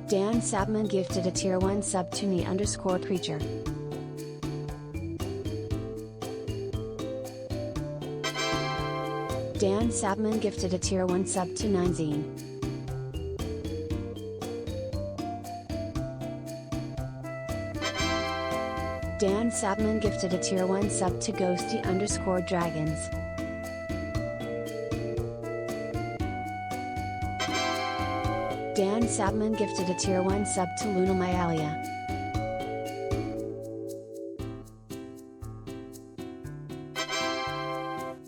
Dan Sapman gifted a tier 1 sub to me_preacher. Dan Sapman gifted a tier 1 sub to 9zine. Dan Sapman gifted a tier 1 sub to Ghosty_Dragons. Dan Sapman gifted a tier 1 sub to Luna Myalia.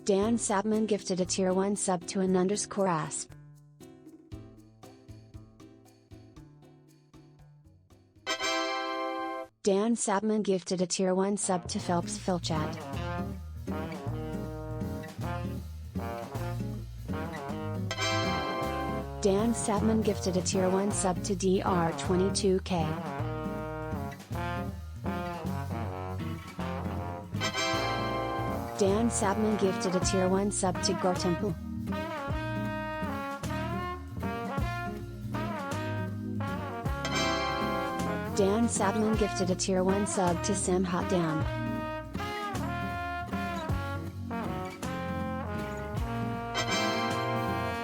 Dan Sapman gifted a tier 1 sub to an_asp. Dan Sapman gifted a tier 1 sub to Phelps Philchat. Dan Sapman gifted a tier 1 sub to DR22K. Dan Sapman gifted a tier 1 sub to Gortemple. Dan Sapman gifted a tier 1 sub to Samhat Dam.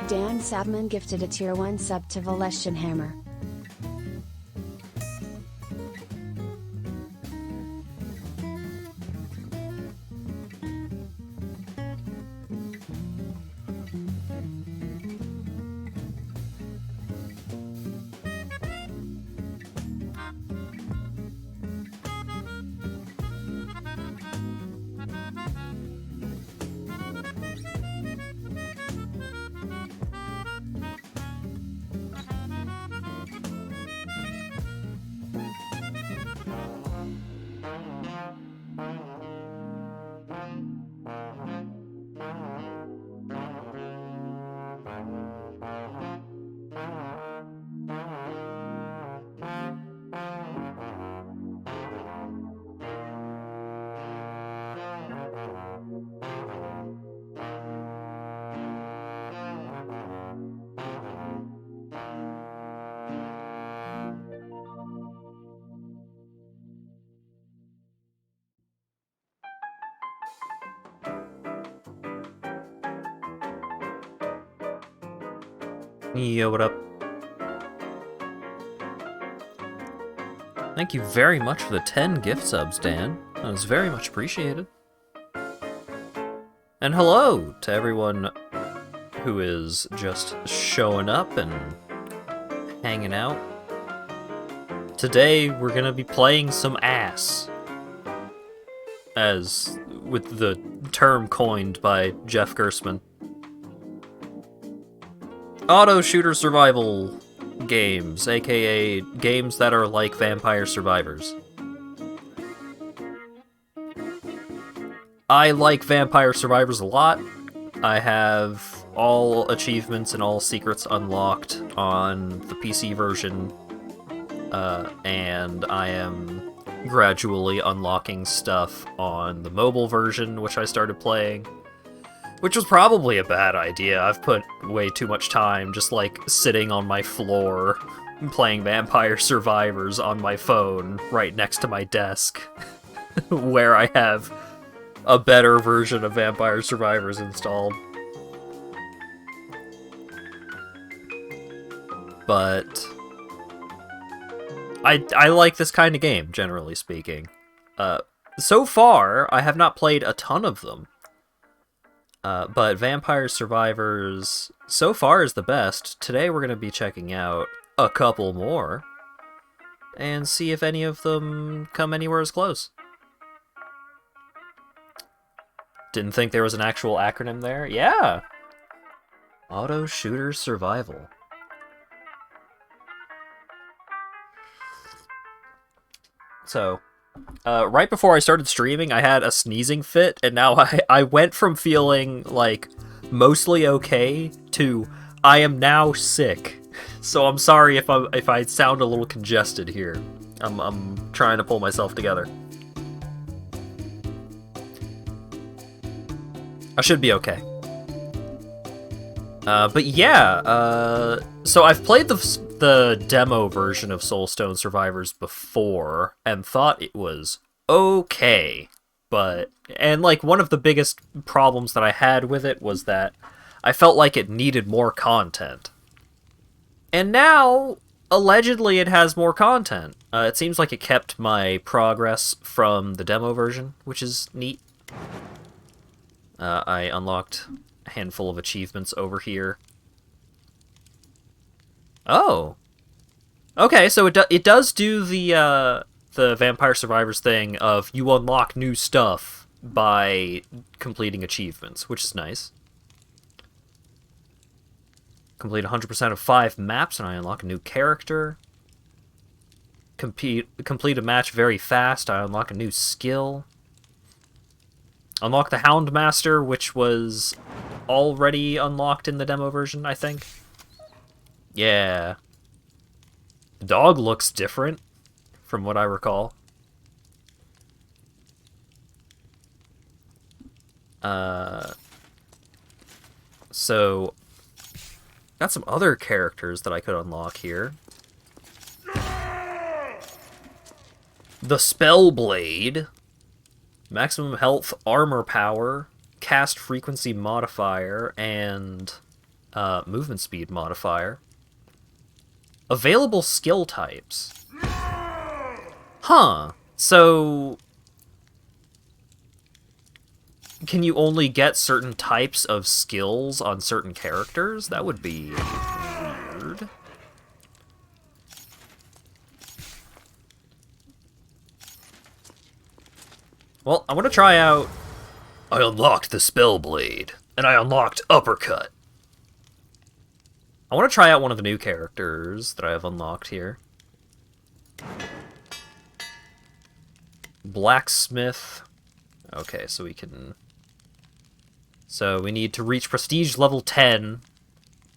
Dan Sapman gifted a tier 1 sub to Valestian Hammer. Yo, what up? Thank you very much for the 10 gift subs, Dan. That was very much appreciated. And hello to everyone who is just showing up and hanging out. Today we're gonna be playing some ass, as with the term coined by Jeff Gersman. Auto shooter survival games, aka games that are like Vampire Survivors. I like Vampire Survivors a lot. I have all achievements and all secrets unlocked on the PC version, and I am gradually unlocking stuff on the mobile version, which I started playing. Which was probably a bad idea. I've put way too much time just, like, sitting on my floor playing Vampire Survivors on my phone right next to my desk, where I have a better version of Vampire Survivors installed. But I like this kind of game, generally speaking. So far, I have not played a ton of them. But Vampire Survivors so far is the best. Today we're going to be checking out a couple more and see if any of them come anywhere as close. Didn't think there was an actual acronym there. Yeah! Auto Shooter Survival. So, right before I started streaming, I had a sneezing fit, and now I went from feeling, like, mostly okay to I am now sick. So I'm sorry if I sound a little congested here. I'm trying to pull myself together. I should be okay. But yeah, so I've played the the demo version of Soulstone Survivors before, and thought it was okay. And like, one of the biggest problems that I had with it was that I felt like it needed more content. And now, allegedly, it has more content. It seems like it kept my progress from the demo version, which is neat. I unlocked a handful of achievements over here. Oh. Okay, so it does do the Vampire Survivors thing of you unlock new stuff by completing achievements, which is nice. Complete 100% of 5 maps and I unlock a new character. Complete a match very fast, I unlock a new skill. Unlock the Houndmaster, which was already unlocked in the demo version, I think. Yeah. The dog looks different, from what I recall. So, got some other characters that I could unlock here. The Spellblade. Maximum health, armor power, cast frequency modifier, and movement speed modifier. Available skill types. Huh. So, can you only get certain types of skills on certain characters? That would be weird. Well, I want to try out... I unlocked the Spellblade, and I unlocked Uppercut. I want to try out one of the new characters that I have unlocked here. Blacksmith. Okay, so we can... So we need to reach Prestige level 10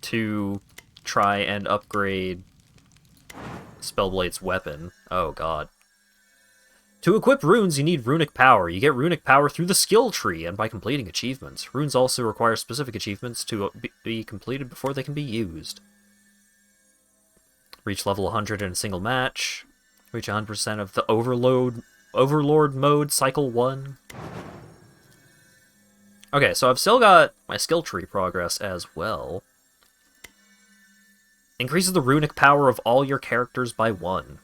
to try and upgrade Spellblade's weapon. Oh, God. To equip runes, you need runic power. You get runic power through the skill tree and by completing achievements. Runes also require specific achievements to be completed before they can be used. Reach level 100 in a single match. Reach 100% of the Overlord mode, cycle 1. Okay, so I've still got my skill tree progress as well. Increases the runic power of all your characters by 1.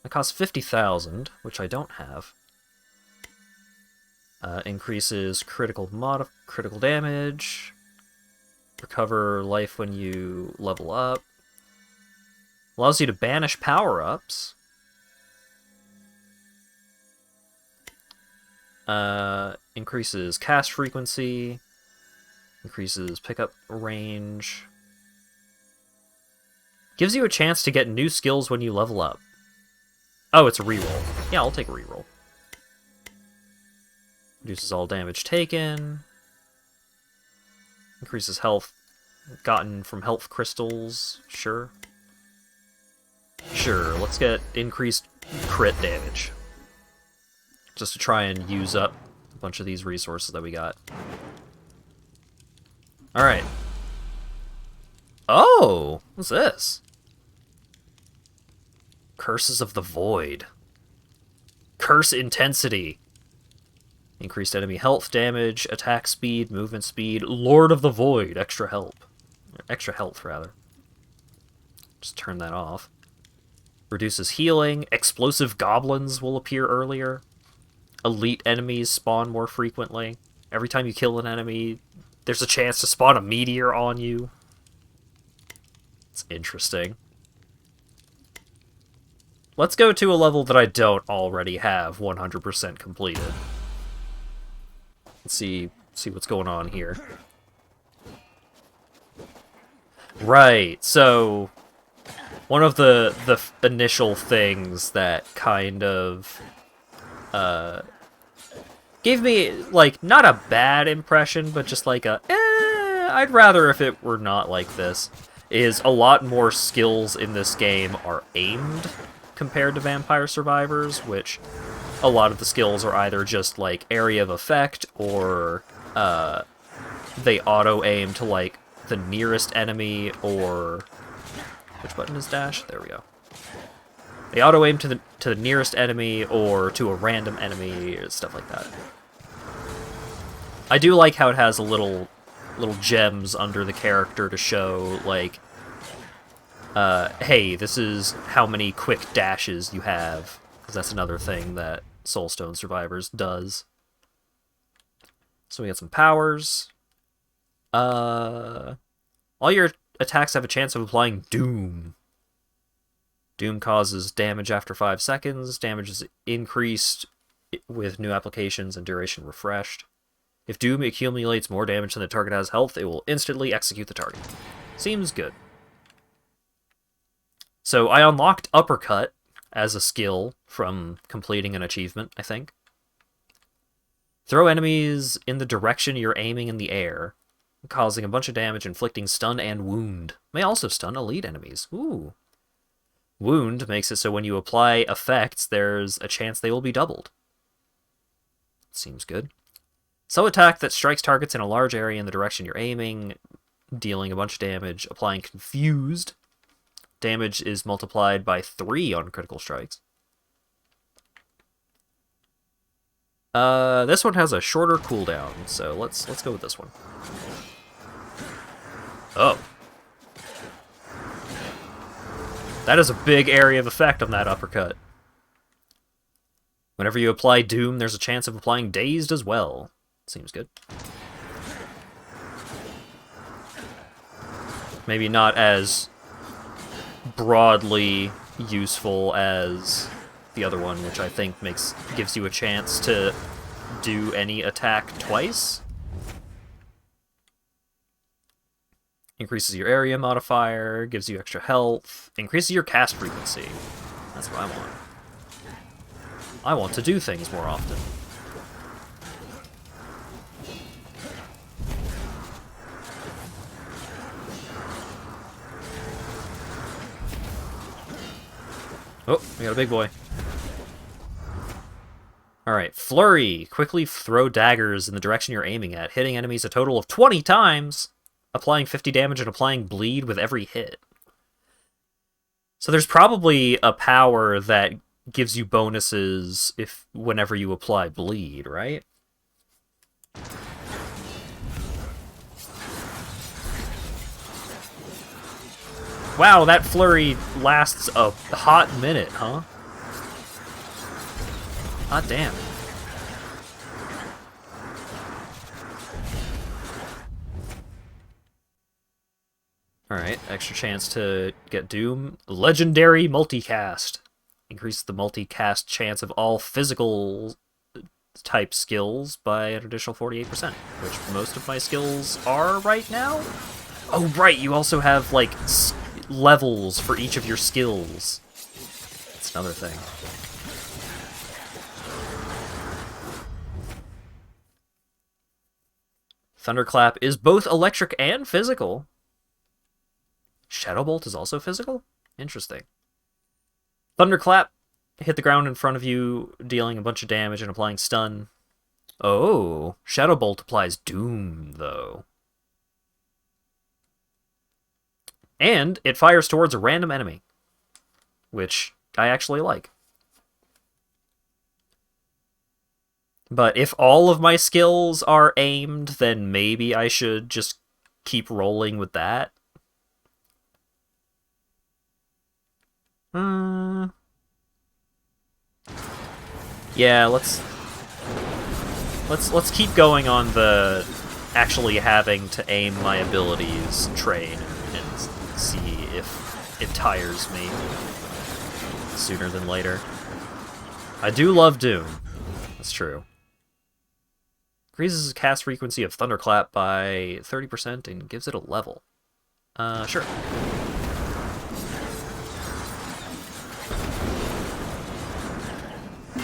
It costs 50,000, which I don't have. Increases critical damage. Recover life when you level up. Allows you to banish power-ups. Increases cast frequency. Increases pickup range. Gives you a chance to get new skills when you level up. Oh, it's a reroll. Yeah, I'll take a reroll. Reduces all damage taken. Increases health gotten from health crystals. Sure. Sure, let's get increased crit damage. Just to try and use up a bunch of these resources that we got. Alright. Oh! What's this? Curses of the Void. Curse intensity. Increased enemy health damage, attack speed, movement speed, Lord of the Void, extra health. Extra health, rather. Just turn that off. Reduces healing, explosive goblins will appear earlier. Elite enemies spawn more frequently. Every time you kill an enemy, there's a chance to spawn a meteor on you. It's interesting. Let's go to a level that I don't already have 100% completed. Let's see what's going on here. Right, so one of the initial things that kind of gave me, like, not a bad impression, but just like a, I'd rather if it were not like this, is a lot more skills in this game are aimed compared to Vampire Survivors, which a lot of the skills are either just, like, area of effect, or they auto-aim to, like, the nearest enemy, or Which button is dash? There we go. They auto-aim to the nearest enemy or to a random enemy, or stuff like that. I do like how it has a little gems under the character to show, like, hey, this is how many quick dashes you have, because that's another thing that Soulstone Survivors does. So we got some powers. All your attacks have a chance of applying Doom. Doom causes damage after 5 seconds. Damage is increased with new applications and duration refreshed. If Doom accumulates more damage than the target has health, it will instantly execute the target. Seems good. So I unlocked Uppercut as a skill from completing an achievement, I think. Throw enemies in the direction you're aiming in the air, causing a bunch of damage, inflicting stun and wound. May also stun elite enemies. Ooh. Wound makes it so when you apply effects, there's a chance they will be doubled. Seems good. So attack that strikes targets in a large area in the direction you're aiming, dealing a bunch of damage, applying confused. Damage is multiplied by 3 on critical strikes. This one has a shorter cooldown, so let's go with this one. Oh. That is a big area of effect on that uppercut. Whenever you apply Doom, there's a chance of applying Dazed as well. Seems good. Maybe not as broadly useful as the other one, which I think gives you a chance to do any attack twice. Increases your area modifier, gives you extra health, increases your cast frequency. That's what I want. I want to do things more often. Oh, we got a big boy. Alright, Flurry. Quickly throw daggers in the direction you're aiming at, hitting enemies a total of 20 times, applying 50 damage and applying bleed with every hit. So there's probably a power that gives you bonuses whenever you apply bleed, right? Wow, that flurry lasts a hot minute, huh? Hot damn. Alright, extra chance to get Doom. Legendary Multicast. Increases the multicast chance of all physical type skills by an additional 48%, which most of my skills are right now. Oh, right, you also have, like, levels for each of your skills. That's another thing. Thunderclap is both electric and physical. Shadow Bolt is also physical? Interesting. Thunderclap, hit the ground in front of you, dealing a bunch of damage and applying stun. Oh, Shadow Bolt applies Doom, though. And it fires towards a random enemy, which I actually like. But if all of my skills are aimed, then maybe I should just keep rolling with that. Yeah, let's keep going on the actually having to aim my abilities train and see if it tires me sooner than later. I do love Doom. That's true. Increases the cast frequency of Thunderclap by 30% and gives it a level. Sure.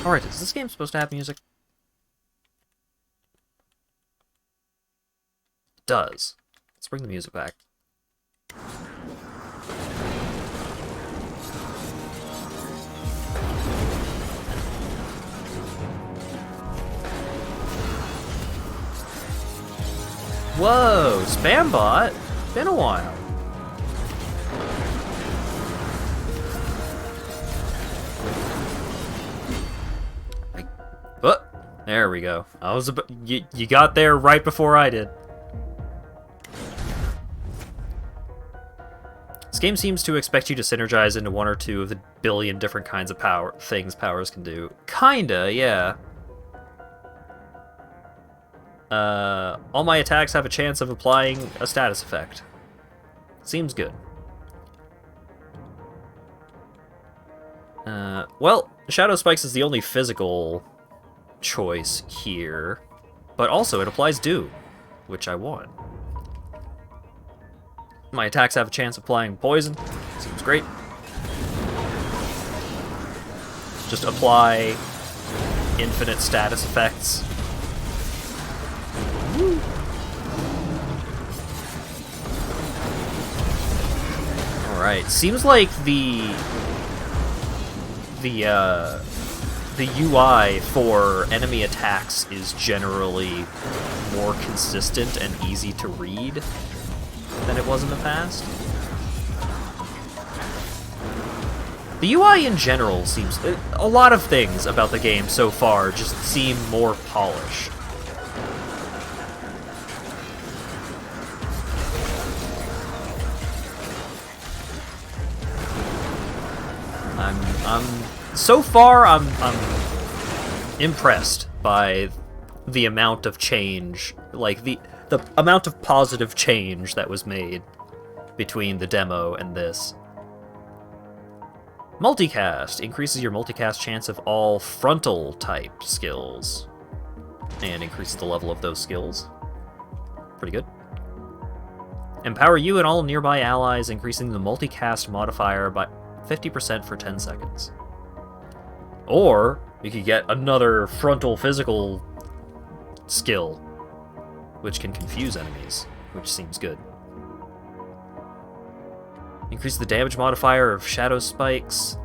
Alright, is this game supposed to have music? It does. Let's bring the music back. Whoa, Spambot? Been a while. There we go. You got there right before I did. This game seems to expect you to synergize into one or two of the billion different kinds of powers can do. Kinda, yeah. All my attacks have a chance of applying a status effect. Seems good. Well, Shadow Spikes is the only physical choice here, but also it applies Doom, which I want. My attacks have a chance of applying poison. Seems great. Just apply infinite status effects. Woo. Alright, seems like the UI for enemy attacks is generally more consistent and easy to read than it was in the past. The UI in general seems... a lot of things about the game so far just seem more polished. So far, I'm impressed by the amount of change, like the amount of positive change that was made between the demo and this. Multicast increases your multicast chance of all frontal type skills and increases the level of those skills. Pretty good. Empower you and all nearby allies, increasing the multicast modifier by 50% for 10 seconds. Or you could get another frontal physical skill, which can confuse enemies, which seems good. Increase the damage modifier of Shadow Spikes.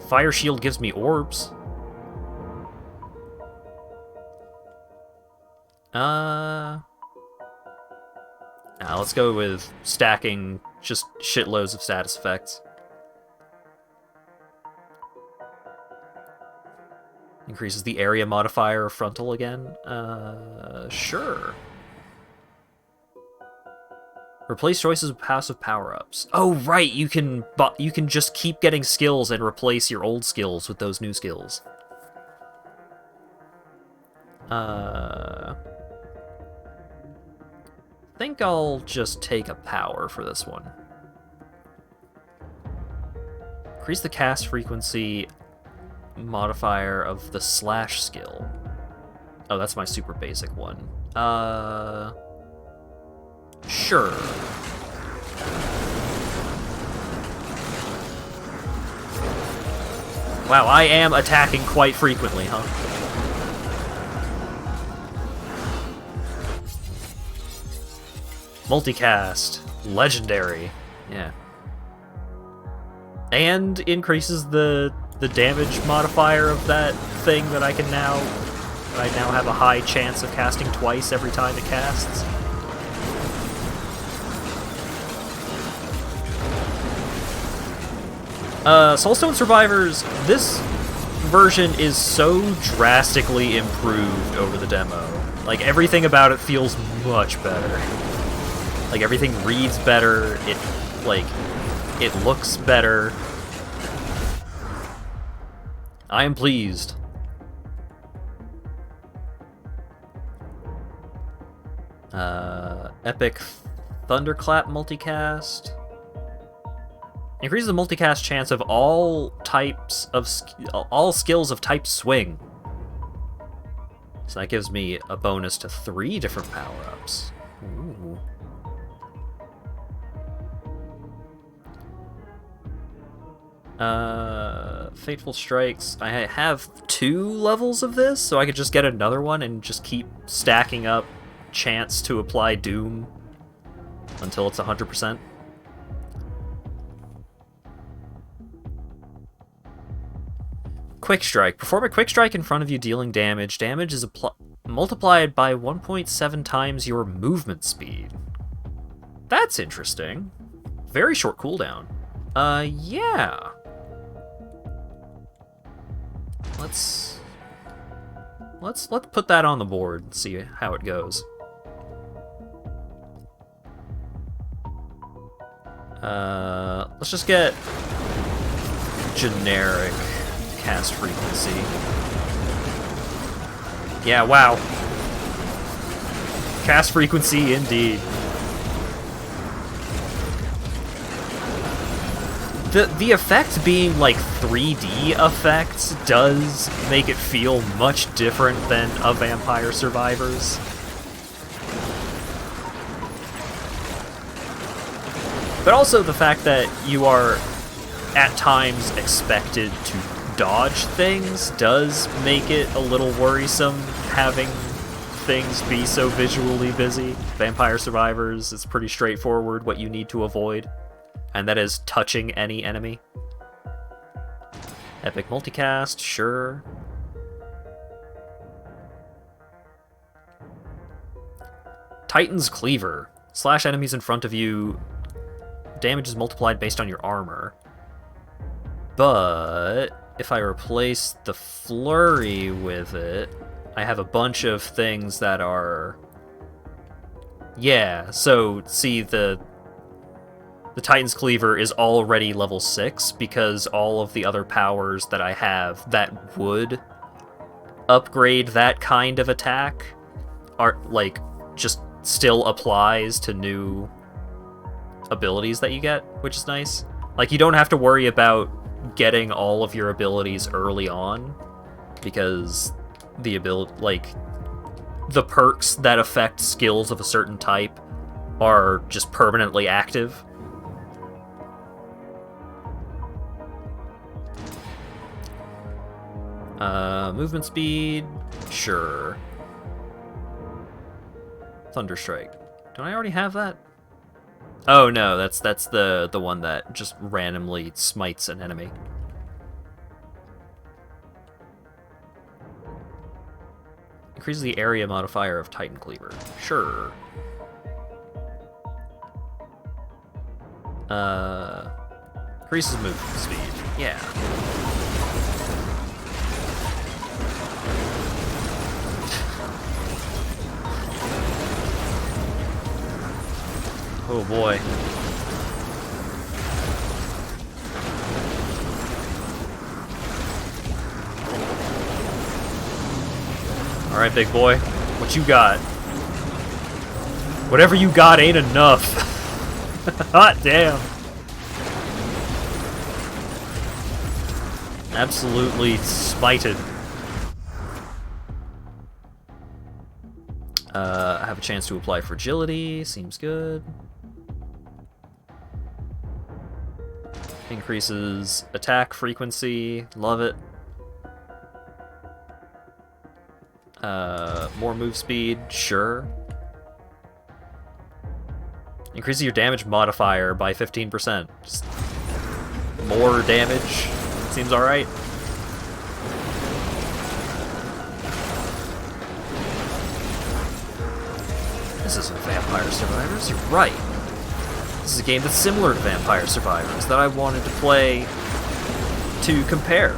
Fire Shield gives me orbs. Now let's go with stacking just shitloads of status effects. Increases the area modifier of frontal again. Sure. Replace choices with passive power-ups. Oh, right, you can just keep getting skills and replace your old skills with those new skills. I think I'll just take a power for this one. Increase the cast frequency modifier of the slash skill. Oh, that's my super basic one. Sure. Wow, I am attacking quite frequently, huh? Multicast. Legendary. Yeah. And increases the damage modifier of that thing that I now have a high chance of casting twice every time it casts. Soulstone Survivors, this version is so drastically improved over the demo. Like, everything about it feels much better. Like, everything reads better, it looks better. I am pleased. Epic Thunderclap multicast. Increases the multicast chance of all skills of type swing. So that gives me a bonus to 3 different power-ups. Ooh. Fateful Strikes. I have 2 levels of this, so I could just get another one and just keep stacking up chance to apply Doom until it's 100%. Quick Strike. Perform a Quick Strike in front of you dealing damage. Damage is multiplied by 1.7 times your movement speed. That's interesting. Very short cooldown. Yeah. let's put that on the board and see how it goes. Let's just get generic cast frequency. Yeah, wow. Cast frequency indeed. The effect being like 3D effects does make it feel much different than a Vampire Survivors. But also the fact that you are at times expected to dodge things does make it a little worrisome having things be so visually busy. Vampire Survivors, it's pretty straightforward what you need to avoid, and that is touching any enemy. Epic multicast, sure. Titan's Cleaver. Slash enemies in front of you. Damage is multiplied based on your armor. But if I replace the flurry with it, I have a bunch of things that are... Yeah, so see, the Titan's Cleaver is already level 6 because all of the other powers that I have that would upgrade that kind of attack are, like, just still applies to new abilities that you get, which is nice. Like, you don't have to worry about getting all of your abilities early on because the perks that affect skills of a certain type are just permanently active. Movement speed, sure. Thunderstrike. Don't I already have that? Oh no, that's the one that just randomly smites an enemy. Increases the area modifier of Titan Cleaver. Sure. Increases movement speed. Yeah. Oh boy. Alright, big boy. What you got? Whatever you got ain't enough. Hot damn. Absolutely spited. I have a chance to apply fragility. Seems good. Increases attack frequency. Love it. More move speed. Sure. Increases your damage modifier by 15%. Just more damage. Seems alright. This isn't Vampire Survivors, you're right. This is a game that's similar to Vampire Survivors that I wanted to play to compare.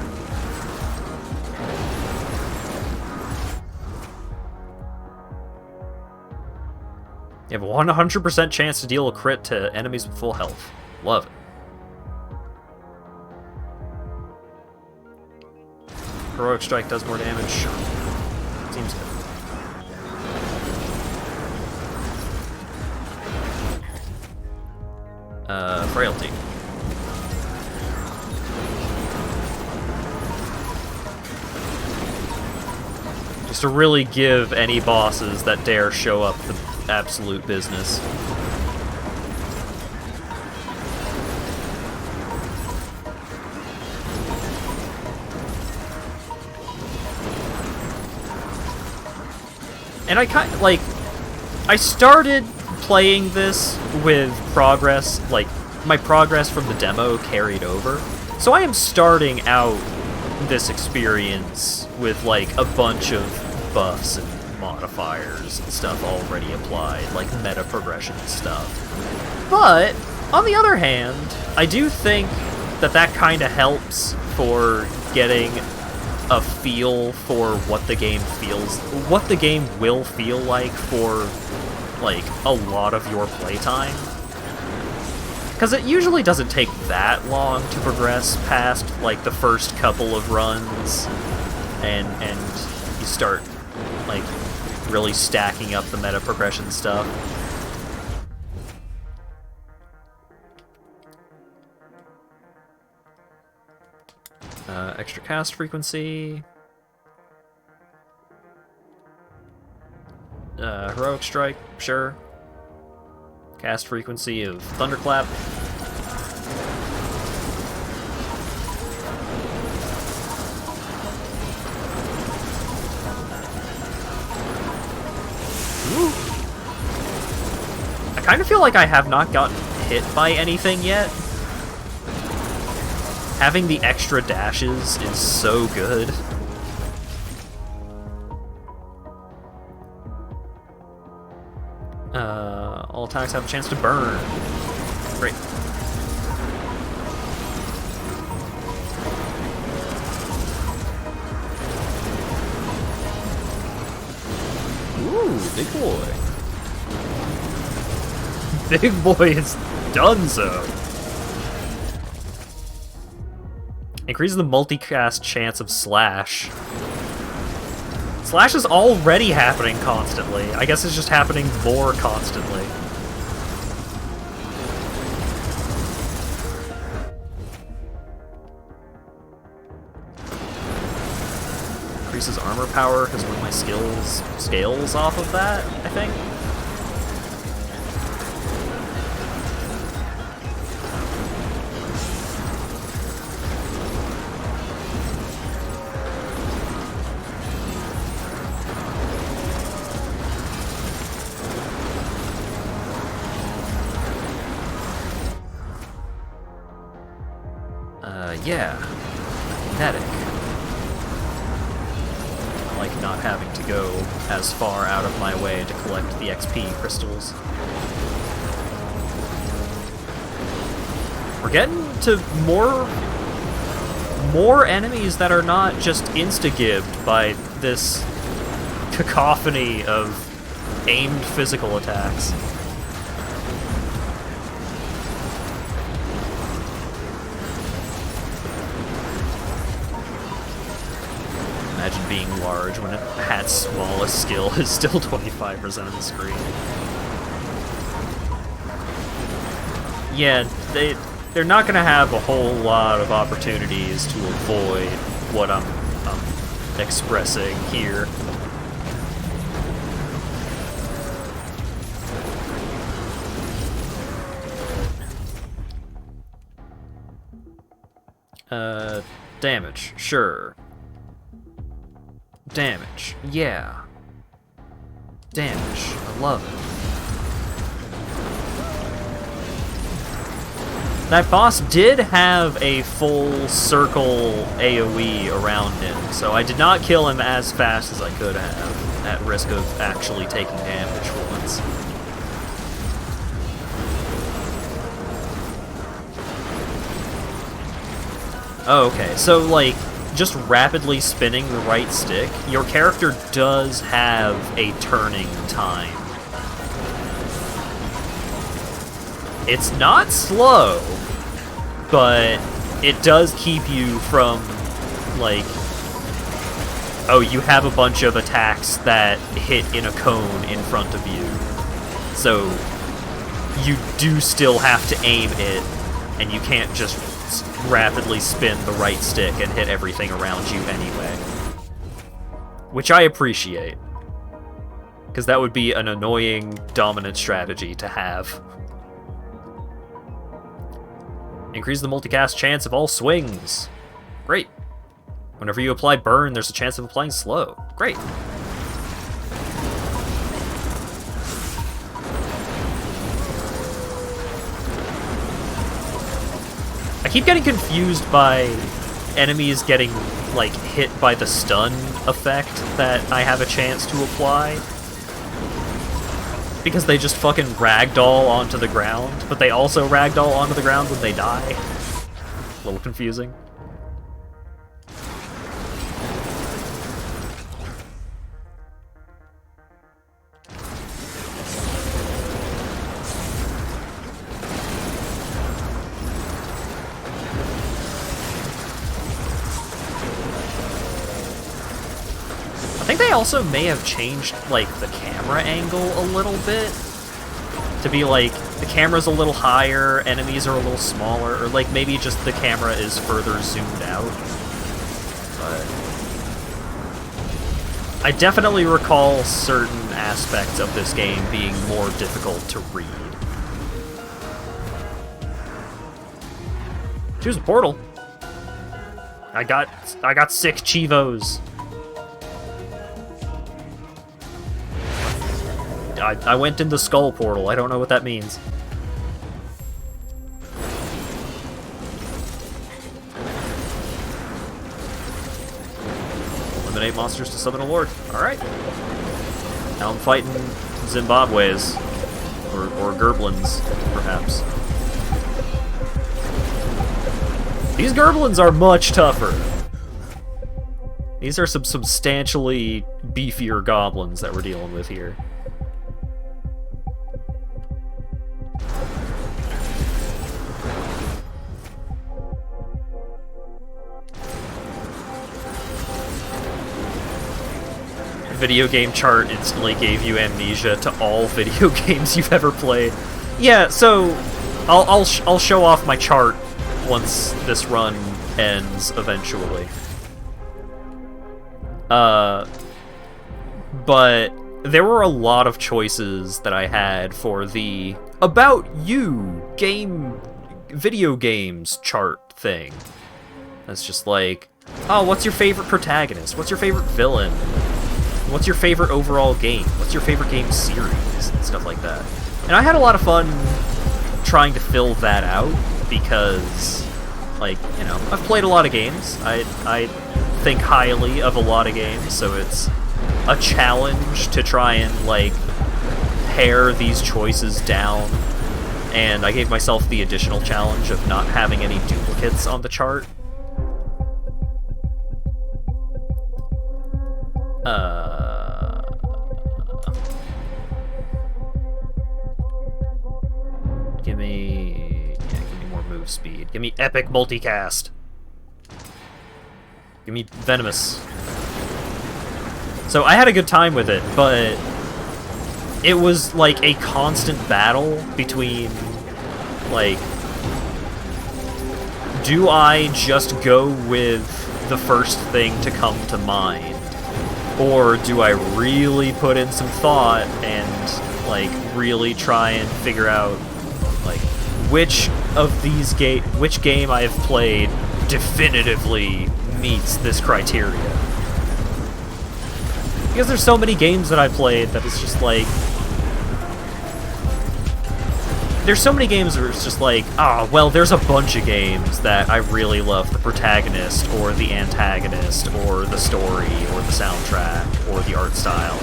You have a 100% chance to deal a crit to enemies with full health. Love it. Heroic Strike does more damage. Sure. Seems good. Frailty. Just to really give any bosses that dare show up the absolute business. And I kind of, like, I started playing this with progress, like, my progress from the demo carried over. So I am starting out this experience with, like, a bunch of buffs and modifiers and stuff already applied, like meta progression stuff. But, on the other hand, I do think that that kind of helps for getting a feel for what the game will feel like for, like, a lot of your playtime. Because it usually doesn't take that long to progress past, like, the first couple of runs, and you start, like, really stacking up the meta progression stuff. Extra cast frequency. Heroic strike, sure. Cast frequency of thunderclap. Ooh. I kind of feel like I have not gotten hit by anything yet. Having the extra dashes is so good. All attacks have a chance to burn. Great. Ooh, big boy. Big boy is done so. Increases the multicast chance of Slash. Slash is already happening constantly. I guess it's just happening more constantly. Increases armor power because one of my skills scales off of that, I think. Yeah. Magnetic. I like not having to go as far out of my way to collect the XP crystals. We're getting to more enemies that are not just insta-gibbed by this cacophony of aimed physical attacks. Imagine being large when Hat's smallest skill is still 25% of the screen. Yeah, they're not going to have a whole lot of opportunities to avoid what I'm expressing here. Damage, sure. Damage, yeah. Damage, I love it. That boss did have a full circle AoE around him, so I did not kill him as fast as I could have, at risk of actually taking damage for once. Oh, okay, so, like, just rapidly spinning the right stick, your character does have a turning time. It's not slow, but it does keep you from, like, oh, you have a bunch of attacks that hit in a cone in front of you. So you do still have to aim it, and you can't just rapidly spin the right stick and hit everything around you anyway. Which I appreciate, because that would be an annoying dominant strategy to have. Increase the multicast chance of all swings. Great. Whenever you apply burn, there's a chance of applying slow. Great. I keep getting confused by enemies getting, like, hit by the stun effect that I have a chance to apply. Because they just fucking ragdoll onto the ground, but they also ragdoll onto the ground when they die. A little confusing. they also may have changed, like, the camera angle a little bit. To be like, the camera's a little higher, enemies are a little smaller, or like maybe just the camera is further zoomed out. But I definitely recall certain aspects of this game being more difficult to read. Choose a portal. I got 6 Chivos. I went in the skull portal. I don't know what that means. Eliminate monsters to summon a lord. Alright. Now I'm fighting Zimbabwe's. Or Gerblins, perhaps. These Gerblins are much tougher. These are some substantially beefier goblins that we're dealing with here. Video game chart instantly gave you amnesia to all video games you've ever played. Yeah, so I'll show off my chart once this run ends eventually. But there were a lot of choices that I had for the About You video games chart thing. That's just like, oh, what's your favorite protagonist? What's your favorite villain? What's your favorite overall game? What's your favorite game series? And stuff like that. And I had a lot of fun trying to fill that out because, like, you know, I've played a lot of games. I think highly of a lot of games, so it's a challenge to try and, like, pare these choices down. And I gave myself the additional challenge of not having any duplicates on the chart. Give me more move speed. Give me epic multicast. Give me venomous. So I had a good time with it, but it was like a constant battle between, like, do I just go with the first thing to come to mind? Or do I really put in some thought and, like, really try and figure out, like, which game I have played definitively meets this criteria? Because there's so many games that I played that it's just like, there's so many games where it's just like, ah, well, there's a bunch of games that I really love the protagonist, or the antagonist, or the story, or the soundtrack, or the art style.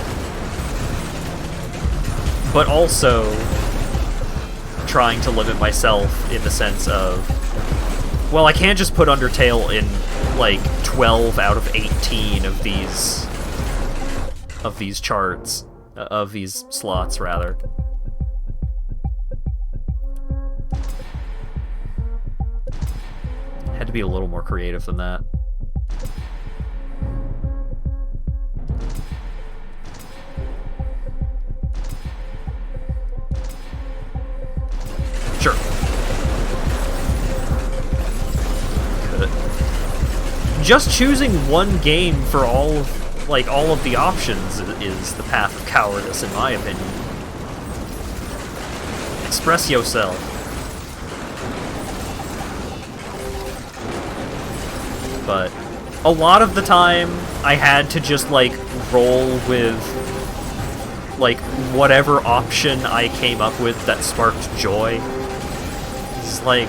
But also trying to limit myself in the sense of, well, I can't just put Undertale in, like, 12 out of 18 of these charts, of these slots, rather. Had to be a little more creative than that. Sure. Could. Just choosing one game for all of the options is the path of cowardice, in my opinion. Express yourself. But a lot of the time, I had to just, like, roll with, like, whatever option I came up with that sparked joy. It's like,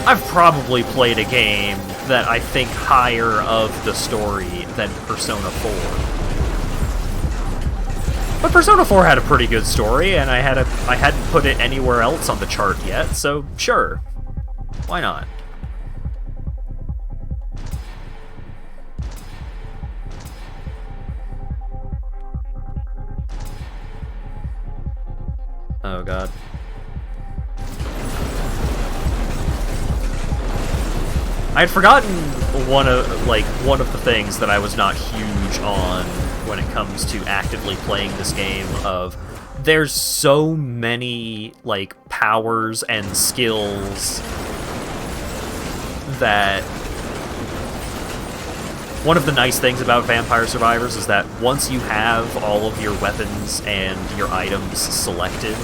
I've probably played a game that I think higher of the story than Persona 4. But Persona 4 had a pretty good story, and I hadn't put it anywhere else on the chart yet, so sure. Why not? Oh god. I had forgotten one of the things that I was not huge advantage on when it comes to actively playing this game of there's so many like powers and skills that one of the nice things about Vampire Survivors is that once you have all of your weapons and your items selected,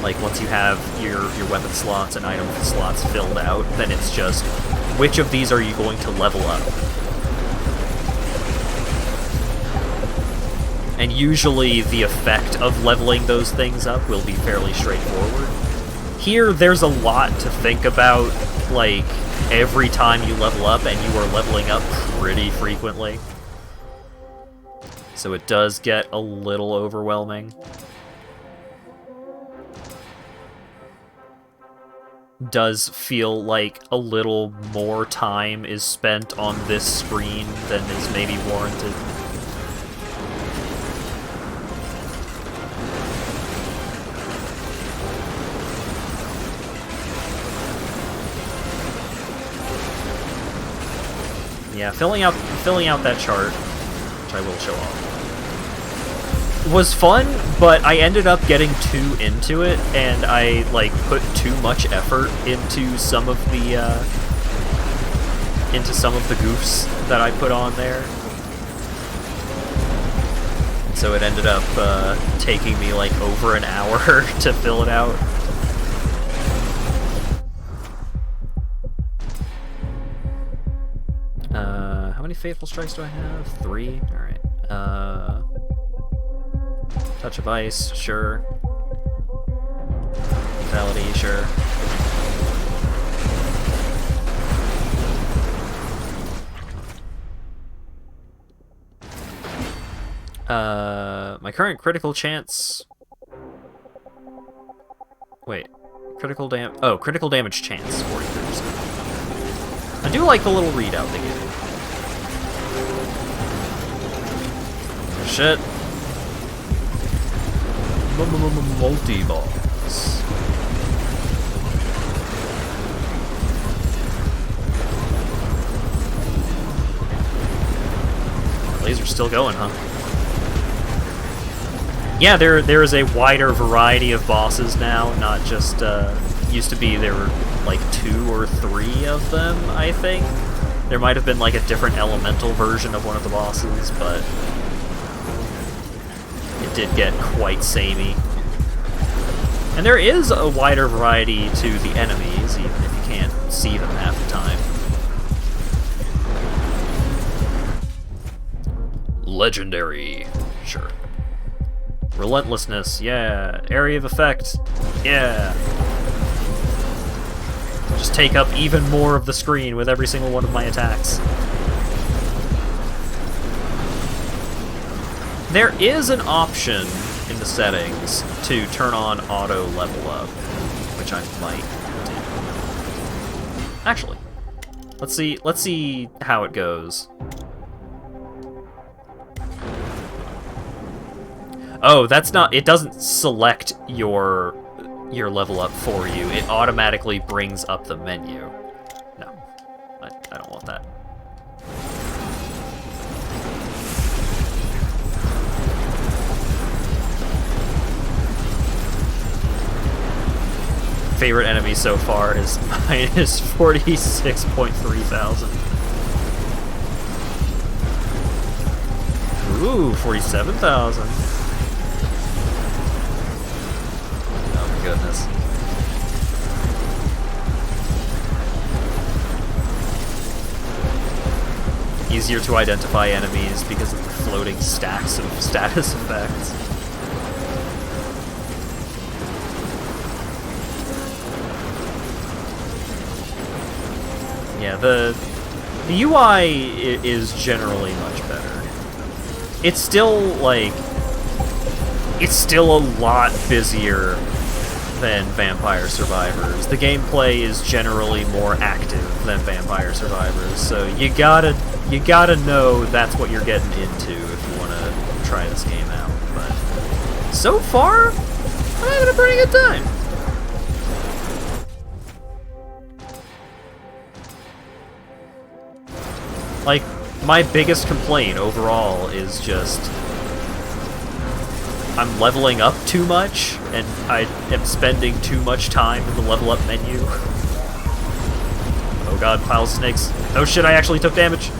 like once you have your weapon slots and item slots filled out, then it's just which of these are you going to level up? And usually the effect of leveling those things up will be fairly straightforward. Here, there's a lot to think about, like, every time you level up, and you are leveling up pretty frequently. So it does get a little overwhelming. Does feel like a little more time is spent on this screen than is maybe warranted. Yeah, filling out that chart, which I will show off, was fun, but I ended up getting too into it, and I like put too much effort into some of the goofs that I put on there. And so it ended up taking me like over an hour to fill it out. How many Fateful Strikes do I have? 3? Alright. Touch of Ice, sure. Fatality, sure. My current critical chance... Wait. Critical damage chance, 43%. I do like the little readout they give you. Shit. Multi-balls. Laser's still going, huh? Yeah, there is a wider variety of bosses now, not just, used to be there were like 2 or 3 of them, I think. There might have been like a different elemental version of one of the bosses, but it did get quite samey. And there is a wider variety to the enemies, even if you can't see them half the time. Legendary. Sure. Relentlessness, yeah. Area of effect, yeah. Just take up even more of the screen with every single one of my attacks. There is an option in the settings to turn on auto level up, which I might do. Actually, let's see how it goes. Oh, that's not, it doesn't select your level up for you. It automatically brings up the menu. No, I don't want that. Favorite enemy so far is minus 46.3 thousand. Ooh, 47,000. Oh my goodness. Easier to identify enemies because of the floating stacks of status effects. Yeah, the UI is generally much better. It's still, like, it's still a lot busier than Vampire Survivors. The gameplay is generally more active than Vampire Survivors, so you gotta know that's what you're getting into if you want to try this game out. But so far, I'm having a pretty good time. Like, my biggest complaint overall is just I'm leveling up too much, and I am spending too much time in the level up menu. Oh god, piles of snakes. Oh shit, I actually took damage.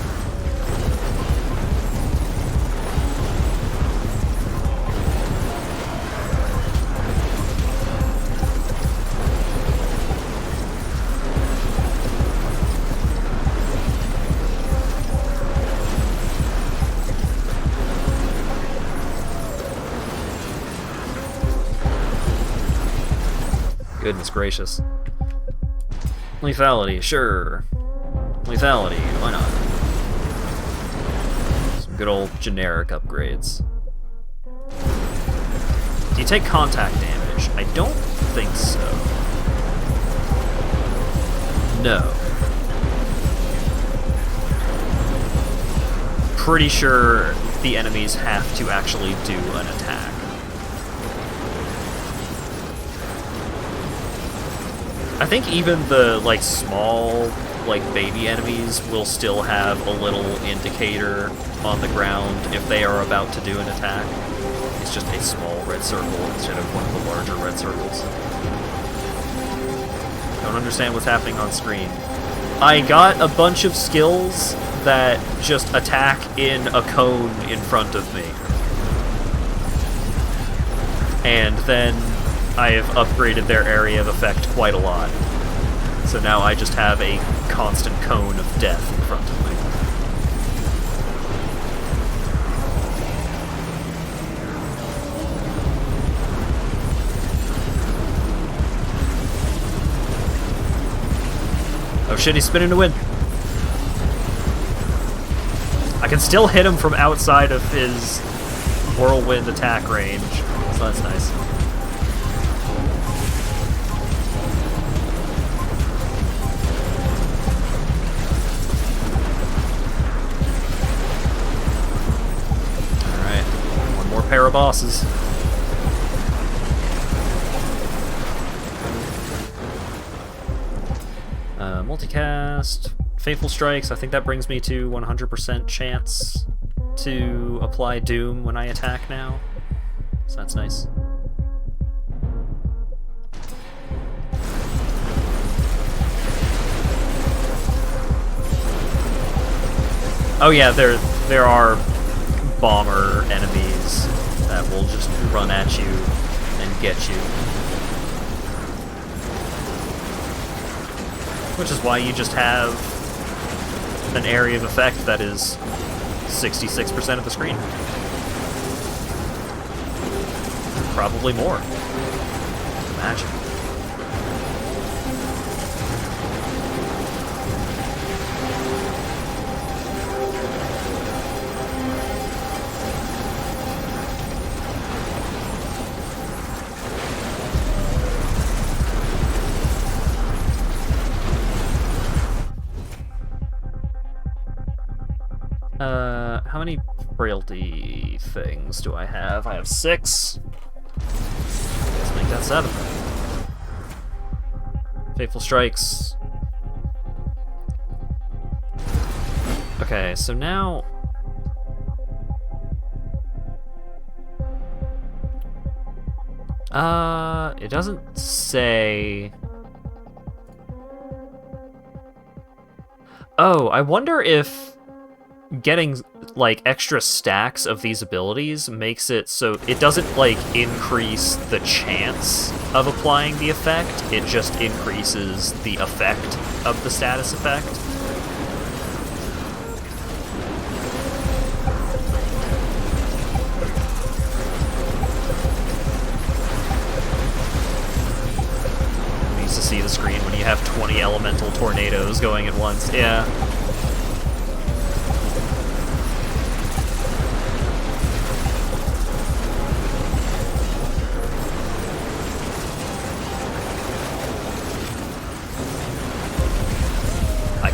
Goodness gracious. Lethality, sure. Lethality, why not? Some good old generic upgrades. Do you take contact damage? I don't think so. No. Pretty sure the enemies have to actually do an attack. I think even the, like, small, like, baby enemies will still have a little indicator on the ground if they are about to do an attack. It's just a small red circle instead of one of the larger red circles. Don't understand what's happening on screen. I got a bunch of skills that just attack in a cone in front of me. And then I have upgraded their area of effect quite a lot. So now I just have a constant cone of death in front of me. Oh shit, he's spinning to win. I can still hit him from outside of his whirlwind attack range, so that's nice. Pair of bosses. Multicast, Fateful Strikes, I think that brings me to 100% chance to apply Doom when I attack now. So that's nice. Oh yeah, there are bomber enemies that will just run at you and get you. Which is why you just have an area of effect that is 66% of the screen. Probably more. Imagine. How many frailty things do I have? I have 6. Let's make that 7. Fateful Strikes. Okay, so now... it doesn't say... Oh, I wonder if getting, like, extra stacks of these abilities makes it so it doesn't, like, increase the chance of applying the effect, it just increases the effect of the status effect. You used to see the screen when you have 20 elemental tornadoes going at once, yeah.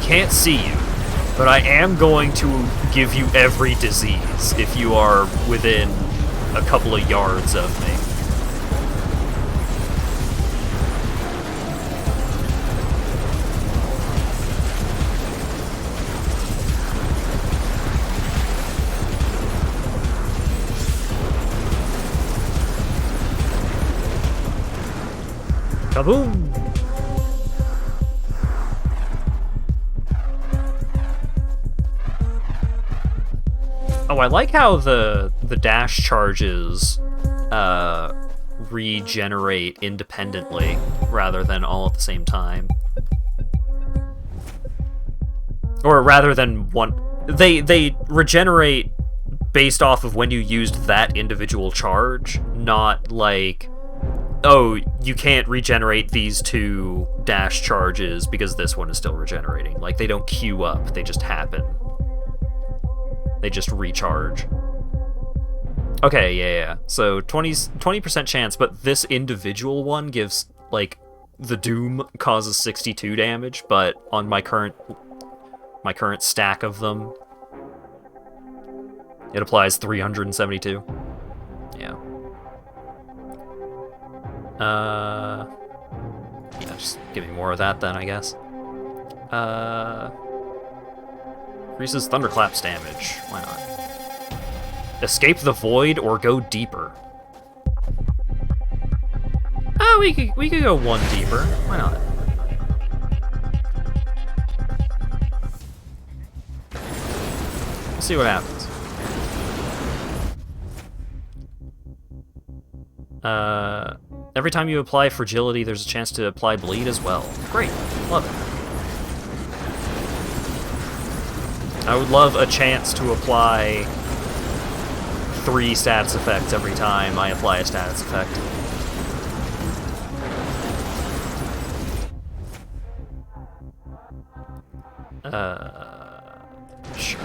Can't see you, but I am going to give you every disease if you are within a couple of yards of me. Kaboom! Oh, I like how the dash charges regenerate independently rather than all at the same time. Or rather than one... They regenerate based off of when you used that individual charge, not like, oh, you can't regenerate these two dash charges because this one is still regenerating. Like, they don't queue up, they just happen. They just recharge. Okay, yeah. So 20% chance, but this individual one gives, like, the Doom causes 62 damage, but on my current stack of them, it applies 372. Yeah. Yeah, just give me more of that then, I guess. Increases Thunderclap's damage. Why not? Escape the void or go deeper. Oh, we could go one deeper. Why not? We'll see what happens. Every time you apply fragility, there's a chance to apply bleed as well. Great. Love it. I would love a chance to apply 3 status effects every time I apply a status effect. Sure.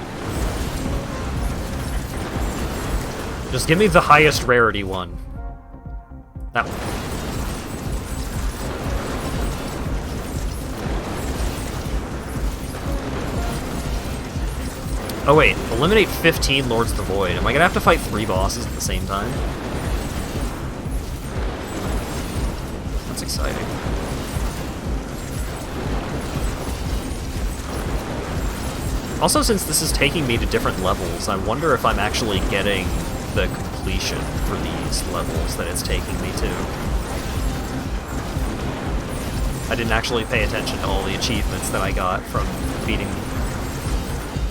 Just give me the highest rarity one. That one. Oh wait, eliminate 15 Lords of the Void. Am I gonna have to fight 3 bosses at the same time? That's exciting. Also, since this is taking me to different levels, I wonder if I'm actually getting the completion for these levels that it's taking me to. I didn't actually pay attention to all the achievements that I got from beating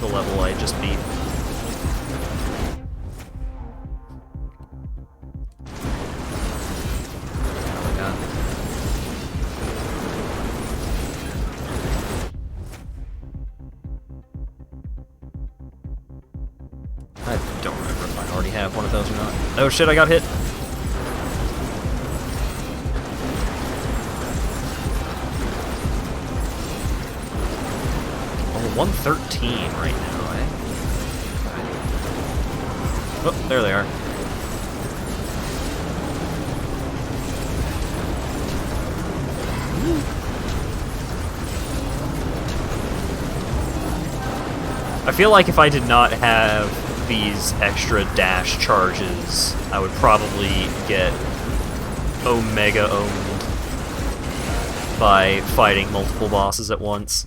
the level I just beat. Oh my god. I don't remember if I already have one of those or not. Oh shit, I got hit! Oh, 113 right now, eh? Oh, there they are. I feel like if I did not have these extra dash charges, I would probably get Omega owned by fighting multiple bosses at once.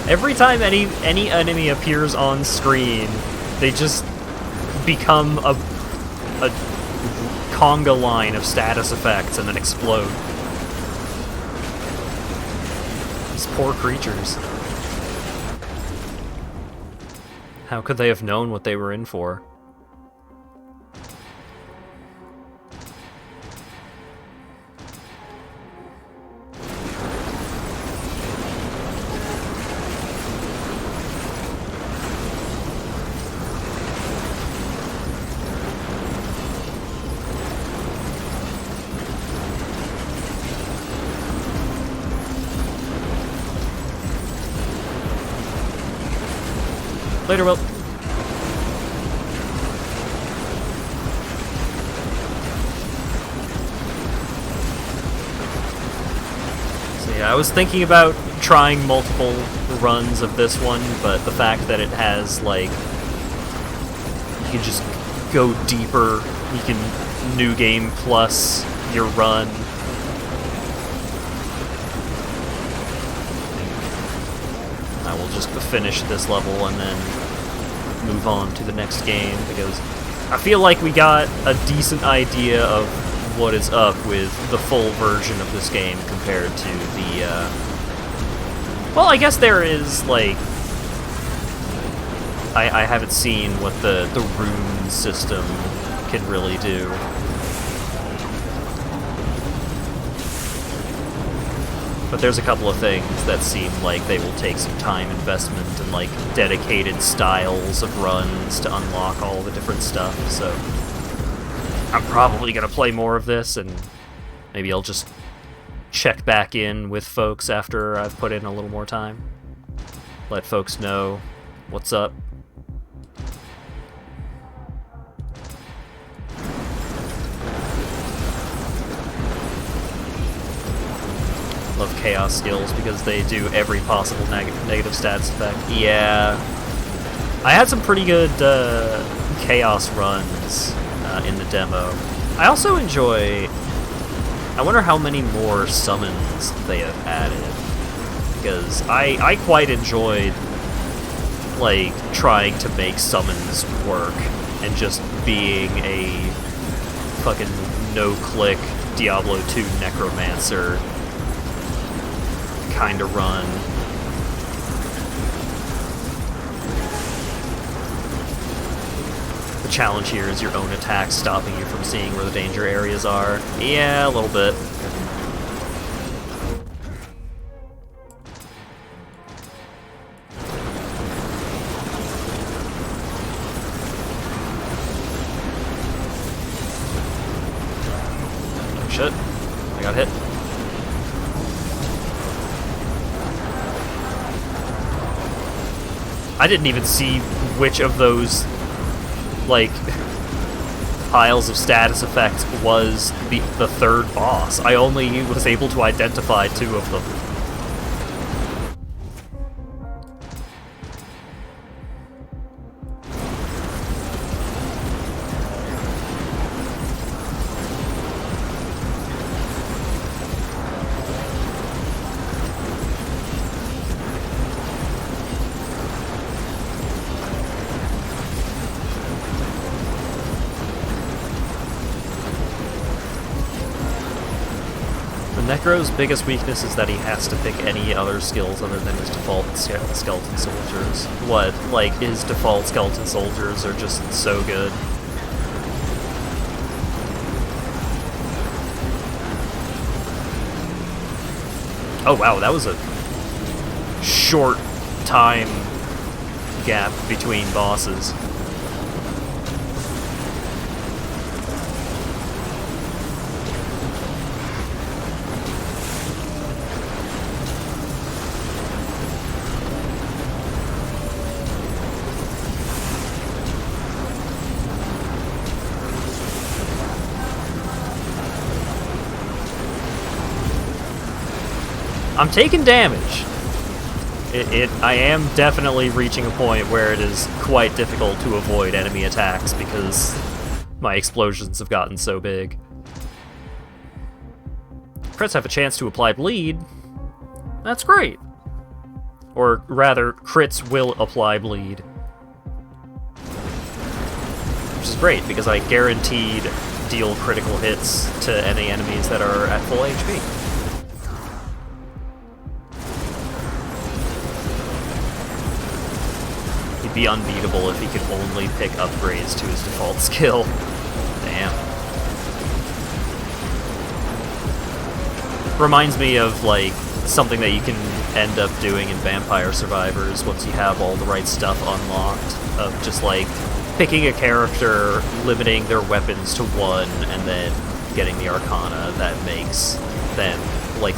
Every time any enemy appears on screen, they just become a conga line of status effects and then explode. These poor creatures. How could they have known what they were in for? Later, Will. So yeah, I was thinking about trying multiple runs of this one, but the fact that it has, like, you can just go deeper, you can New Game Plus your run. I will just finish this level and then move on to the next game, because I feel like we got a decent idea of what is up with the full version of this game compared to the, well, I guess there is, like, I haven't seen what the rune system can really do. But there's a couple of things that seem like they will take some time investment and, like, dedicated styles of runs to unlock all the different stuff, so I'm probably gonna play more of this, and maybe I'll just check back in with folks after I've put in a little more time. Let folks know what's up. Love Chaos skills because they do every possible negative stats effect. Yeah. I had some pretty good Chaos runs in the demo. I also enjoy... I wonder how many more summons they have added. Because I quite enjoyed, like, trying to make summons work and just being a fucking no-click Diablo 2 Necromancer kind of run. The challenge here is your own attack stopping you from seeing where the danger areas are. Yeah, a little bit. Oh shit, I got hit. I didn't even see which of those, like, piles of status effects was the third boss. I only was able to identify 2 of them. Necro's biggest weakness is that he has to pick any other skills other than his default skeleton soldiers. What, like, his default skeleton soldiers are just so good. Oh wow, that was a short time gap between bosses. I'm taking damage. I am definitely reaching a point where it is quite difficult to avoid enemy attacks because my explosions have gotten so big. Crits have a chance to apply bleed. That's great. Or rather, crits will apply bleed. Which is great because I guaranteed deal critical hits to any enemies that are at full HP. Be unbeatable if he could only pick upgrades to his default skill. Damn. Reminds me of, like, something that you can end up doing in Vampire Survivors once you have all the right stuff unlocked, of just, like, picking a character, limiting their weapons to 1, and then getting the Arcana that makes them, like,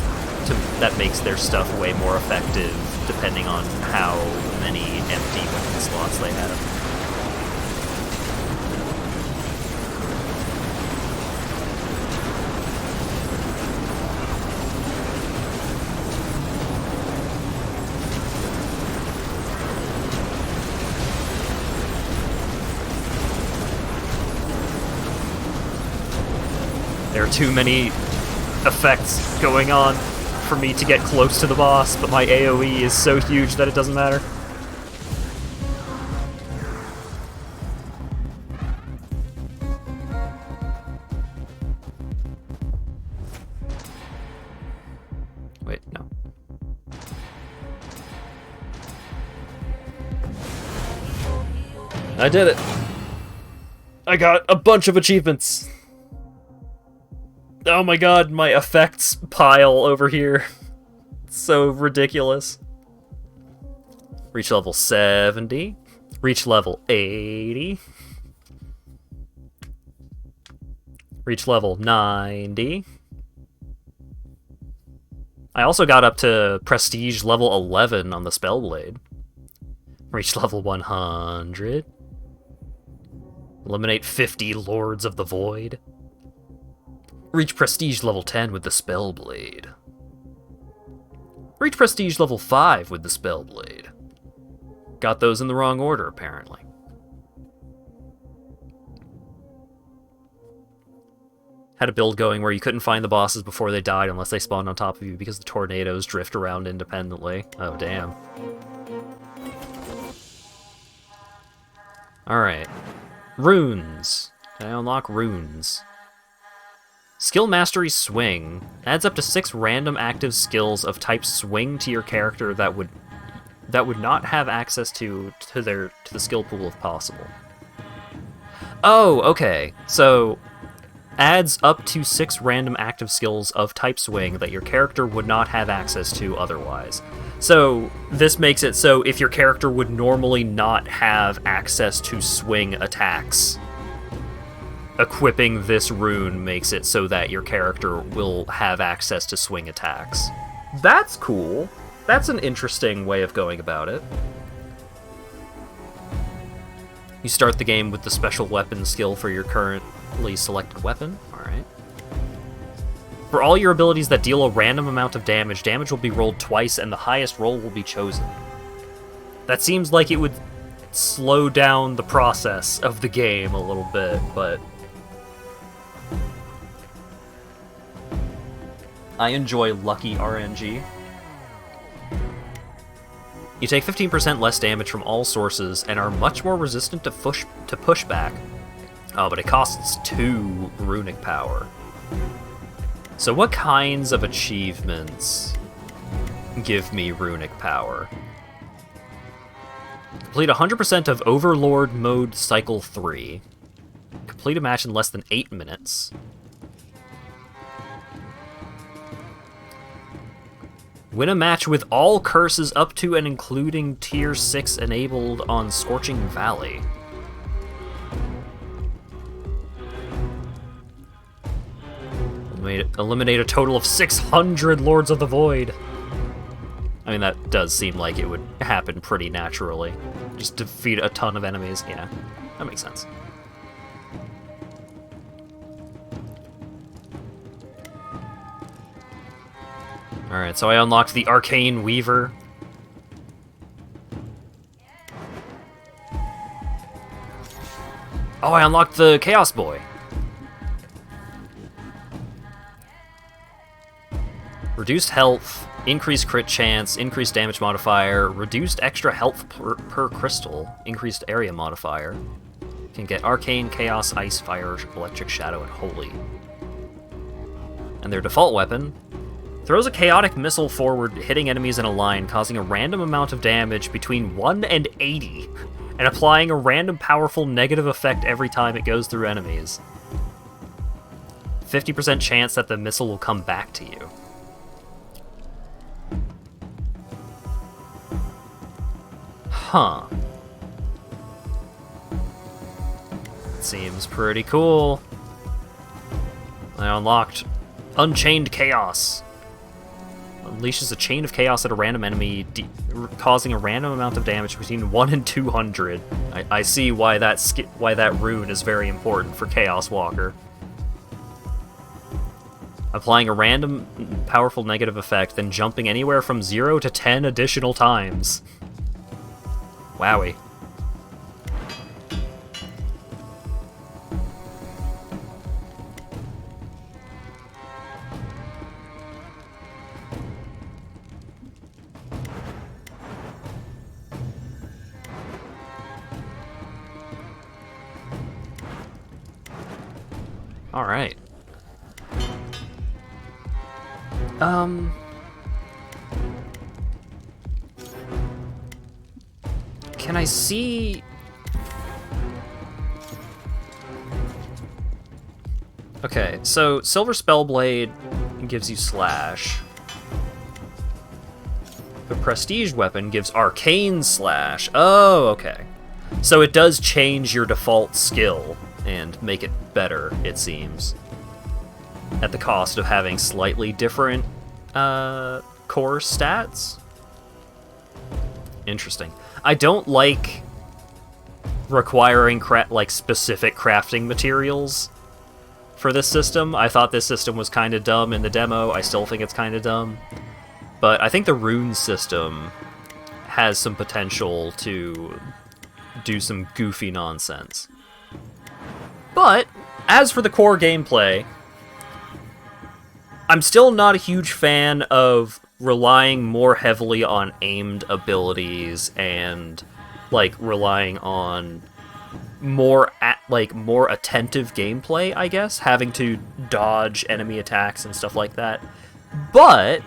that makes their stuff way more effective depending on how many empty weapon slots they have. There are too many effects going on for me to get close to the boss, but my AoE is so huge that it doesn't matter. Wait, no. I did it! I got a bunch of achievements! Oh my god, my effects pile over here. It's so ridiculous. Reach level 70. Reach level 80. Reach level 90. I also got up to prestige level 11 on the Spellblade. Reach level 100. Eliminate 50 Lords of the Void. Reach prestige level 10 with the Spellblade. Reach prestige level 5 with the Spellblade. Got those in the wrong order, apparently. Had a build going where you couldn't find the bosses before they died unless they spawned on top of you because the tornadoes drift around independently. Oh, damn. Alright. Runes. Can I unlock runes? Skill Mastery Swing. Adds up to 6 random active skills of type Swing to your character that would not have access to the skill pool if possible. Oh, okay. So adds up to 6 random active skills of type Swing that your character would not have access to otherwise. So this makes it so if your character would normally not have access to swing attacks, equipping this rune makes it so that your character will have access to swing attacks. That's cool. That's an interesting way of going about it. You start the game with the special weapon skill for your currently selected weapon. Alright. For all your abilities that deal a random amount of damage, damage will be rolled twice and the highest roll will be chosen. That seems like it would slow down the process of the game a little bit, but I enjoy lucky RNG. You take 15% less damage from all sources and are much more resistant to pushback. Oh, but it costs 2 runic power. So what kinds of achievements give me runic power? Complete 100% of Overlord Mode Cycle 3. Complete a match in less than 8 minutes. Win a match with all curses up to and including Tier 6 enabled on Scorching Valley. Eliminate a total of 600 Lords of the Void. I mean, that does seem like it would happen pretty naturally. Just defeat a ton of enemies. Yeah, that makes sense. Alright, so I unlocked the Arcane Weaver. Oh, I unlocked the Chaos Boy. Reduced health, increased crit chance, increased damage modifier, reduced extra health per crystal, increased area modifier. Can get Arcane, Chaos, Ice, Fire, Electric, Shadow, and Holy. And their default weapon throws a chaotic missile forward, hitting enemies in a line, causing a random amount of damage between 1 and 80, and applying a random powerful negative effect every time it goes through enemies. 50% chance that the missile will come back to you. Huh. Seems pretty cool. I unlocked Unchained Chaos. Unleashes a chain of chaos at a random enemy, causing a random amount of damage between 1 and 200. I see why that rune is very important for Chaos Walker. Applying a random powerful negative effect, then jumping anywhere from 0 to 10 additional times. Wowie. Alright. Um... Can I see... Okay, so Silver Spellblade gives you Slash. The Prestige weapon gives Arcane Slash. Oh, okay. So it does change your default skill and make it better, it seems. At the cost of having slightly different core stats? Interesting. I don't like requiring specific crafting materials for this system. I thought this system was kind of dumb in the demo. I still think it's kind of dumb. But I think the rune system has some potential to do some goofy nonsense. But, as for the core gameplay, I'm still not a huge fan of relying more heavily on aimed abilities and, relying on more attentive gameplay, I guess, having to dodge enemy attacks and stuff like that. But,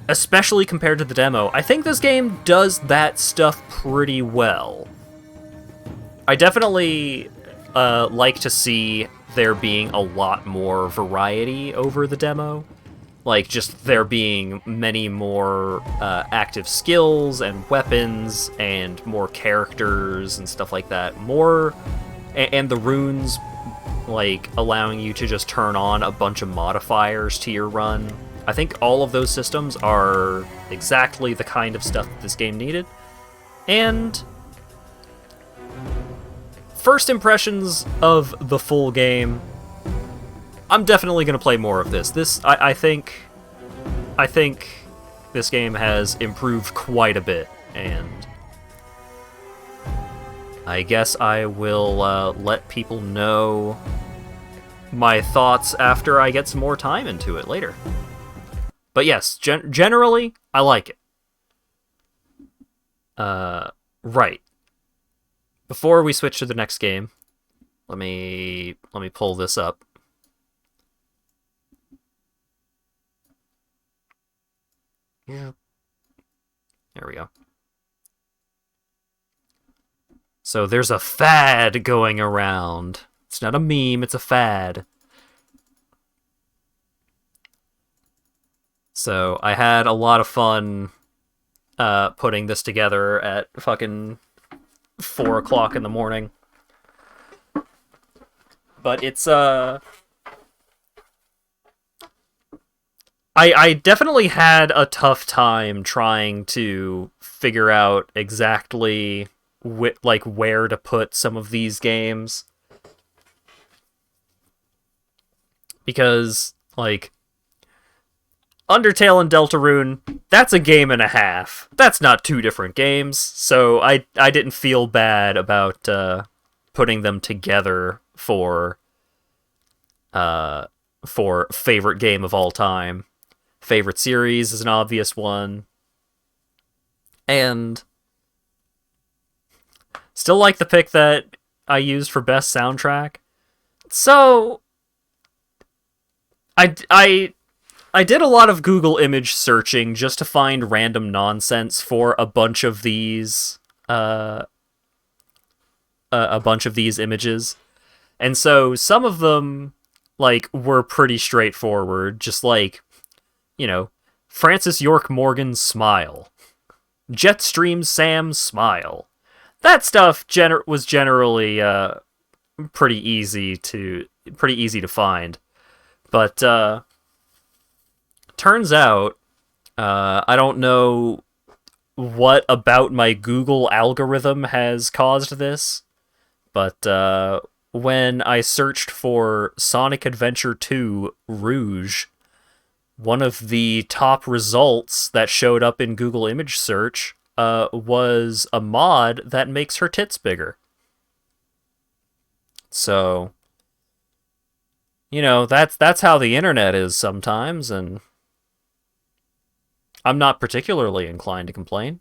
especially compared to the demo, I think this game does that stuff pretty well. I definitely like to see there being a lot more variety over the demo. Just there being many more active skills and weapons and more characters and stuff like that. And the runes, allowing you to just turn on a bunch of modifiers to your run. I think all of those systems are exactly the kind of stuff that this game needed. And first impressions of the full game, I'm definitely going to play more of this. I think this game has improved quite a bit, and I guess I will let people know my thoughts after I get some more time into it later. But yes, generally, I like it. Right. Before we switch to the next game, let me pull this up. Yeah. There we go. So there's a fad going around. It's not a meme, it's a fad. So I had a lot of fun putting this together at fucking 4 o'clock in the morning. But it's I definitely had a tough time trying to figure out exactly where to put some of these games. Because, Undertale and Deltarune, that's a game and a half. That's not 2 different games, so I didn't feel bad about putting them together for favorite game of all time. Favorite series is an obvious one. And still like the pick that I used for best soundtrack. So I did a lot of Google image searching just to find random nonsense for a bunch of these images. And so some of them were pretty straightforward, just Francis York Morgan's smile. Jetstream Sam's smile. That stuff was generally pretty easy to find. But turns out I don't know what about my Google algorithm has caused this, but when I searched for Sonic Adventure 2 Rouge, one of the top results that showed up in Google image search was a mod that makes her tits bigger. So, that's how the internet is sometimes, and I'm not particularly inclined to complain.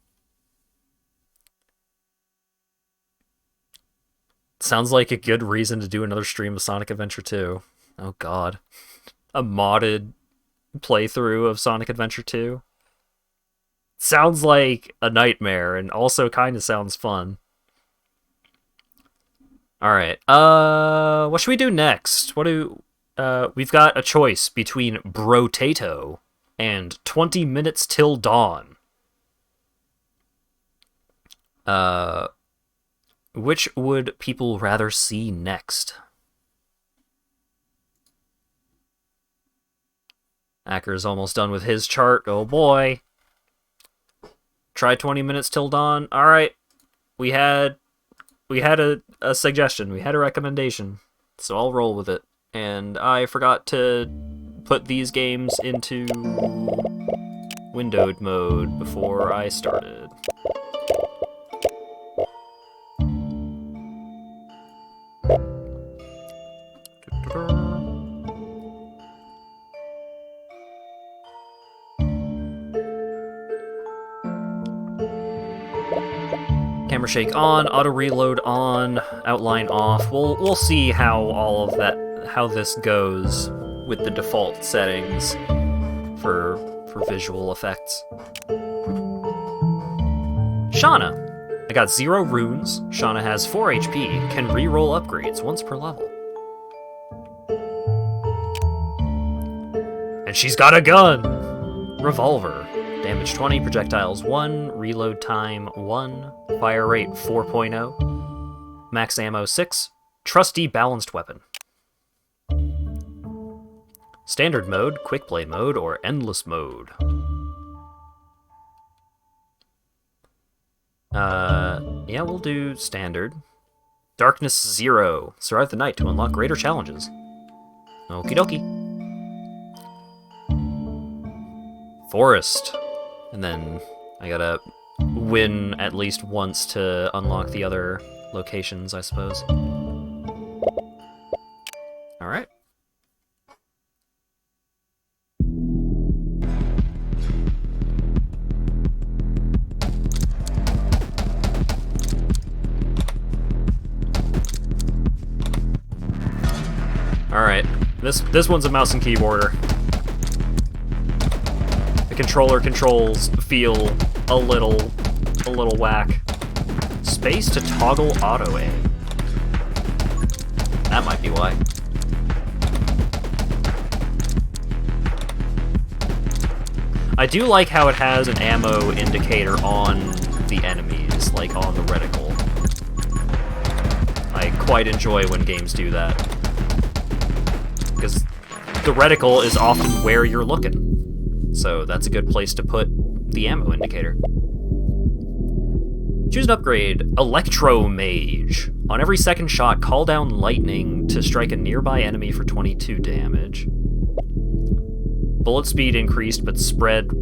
Sounds like a good reason to do another stream of Sonic Adventure 2. Oh god. A modded playthrough of Sonic Adventure 2. Sounds like a nightmare, and also kind of sounds fun. Alright, what should we do next? We've got a choice between Brotato and 20 Minutes Till Dawn. Which would people rather see next? Acker's almost done with his chart. Oh boy. Try 20 Minutes Till Dawn. Alright. We had a suggestion. We had a recommendation. So I'll roll with it. And I forgot to put these games into windowed mode before I started. Camera shake on, auto reload on, outline off. We'll see how this goes with the default settings for visual effects. Shauna. I got 0 runes. Shauna has 4 HP, can reroll upgrades once per level. And she's got a gun! Revolver. Damage 20, projectiles 1, reload time 1, fire rate 4.0, max ammo 6, trusty balanced weapon. Standard mode, quick play mode, or endless mode. Yeah, we'll do standard. Darkness 0. Survive the night to unlock greater challenges. Okie dokie. Forest. And then I gotta win at least once to unlock the other locations, I suppose. Alright. Alright. This one's a mouse and keyboarder. The controller controls feel a little whack. Space to toggle auto aim. That might be why. I do like how it has an ammo indicator on the enemies, like on the reticle. I quite enjoy when games do that. Because the reticle is often where you're looking. So that's a good place to put the ammo indicator. Choose an upgrade. Electro Mage. On every second shot, call down lightning to strike a nearby enemy for 22 damage. Bullet speed increased, but spread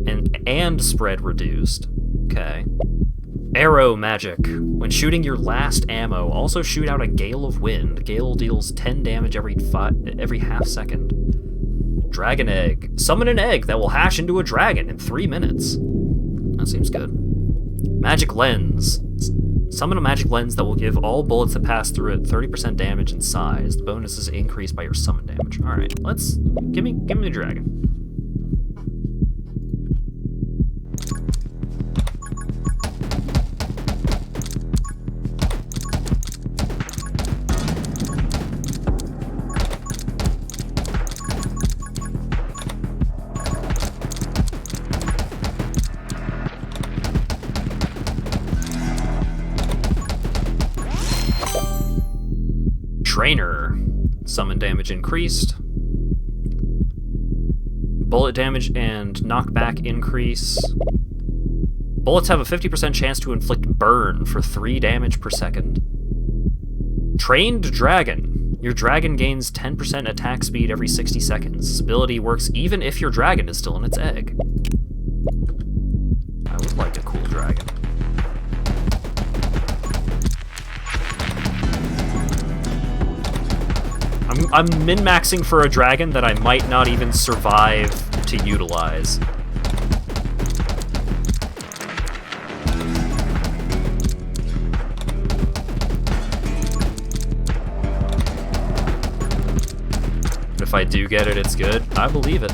and spread reduced. Okay. Arrow Magic. When shooting your last ammo, also shoot out a Gale of Wind. Gale deals 10 damage every half second. Dragon Egg. Summon an egg that will hatch into a dragon in 3 minutes. That seems good. Magic Lens. Summon a magic lens that will give all bullets that pass through it 30% damage in size. The bonus is increased by your summon damage. Alright, let's... Give me the dragon. Trainer. Summon damage increased. Bullet damage and knockback increase. Bullets have a 50% chance to inflict burn for 3 damage per second. Trained Dragon. Your dragon gains 10% attack speed every 60 seconds. This ability works even if your dragon is still in its egg. I would like a cool dragon. I'm min-maxing for a dragon that I might not even survive to utilize. if I do get it, it's good. I believe it.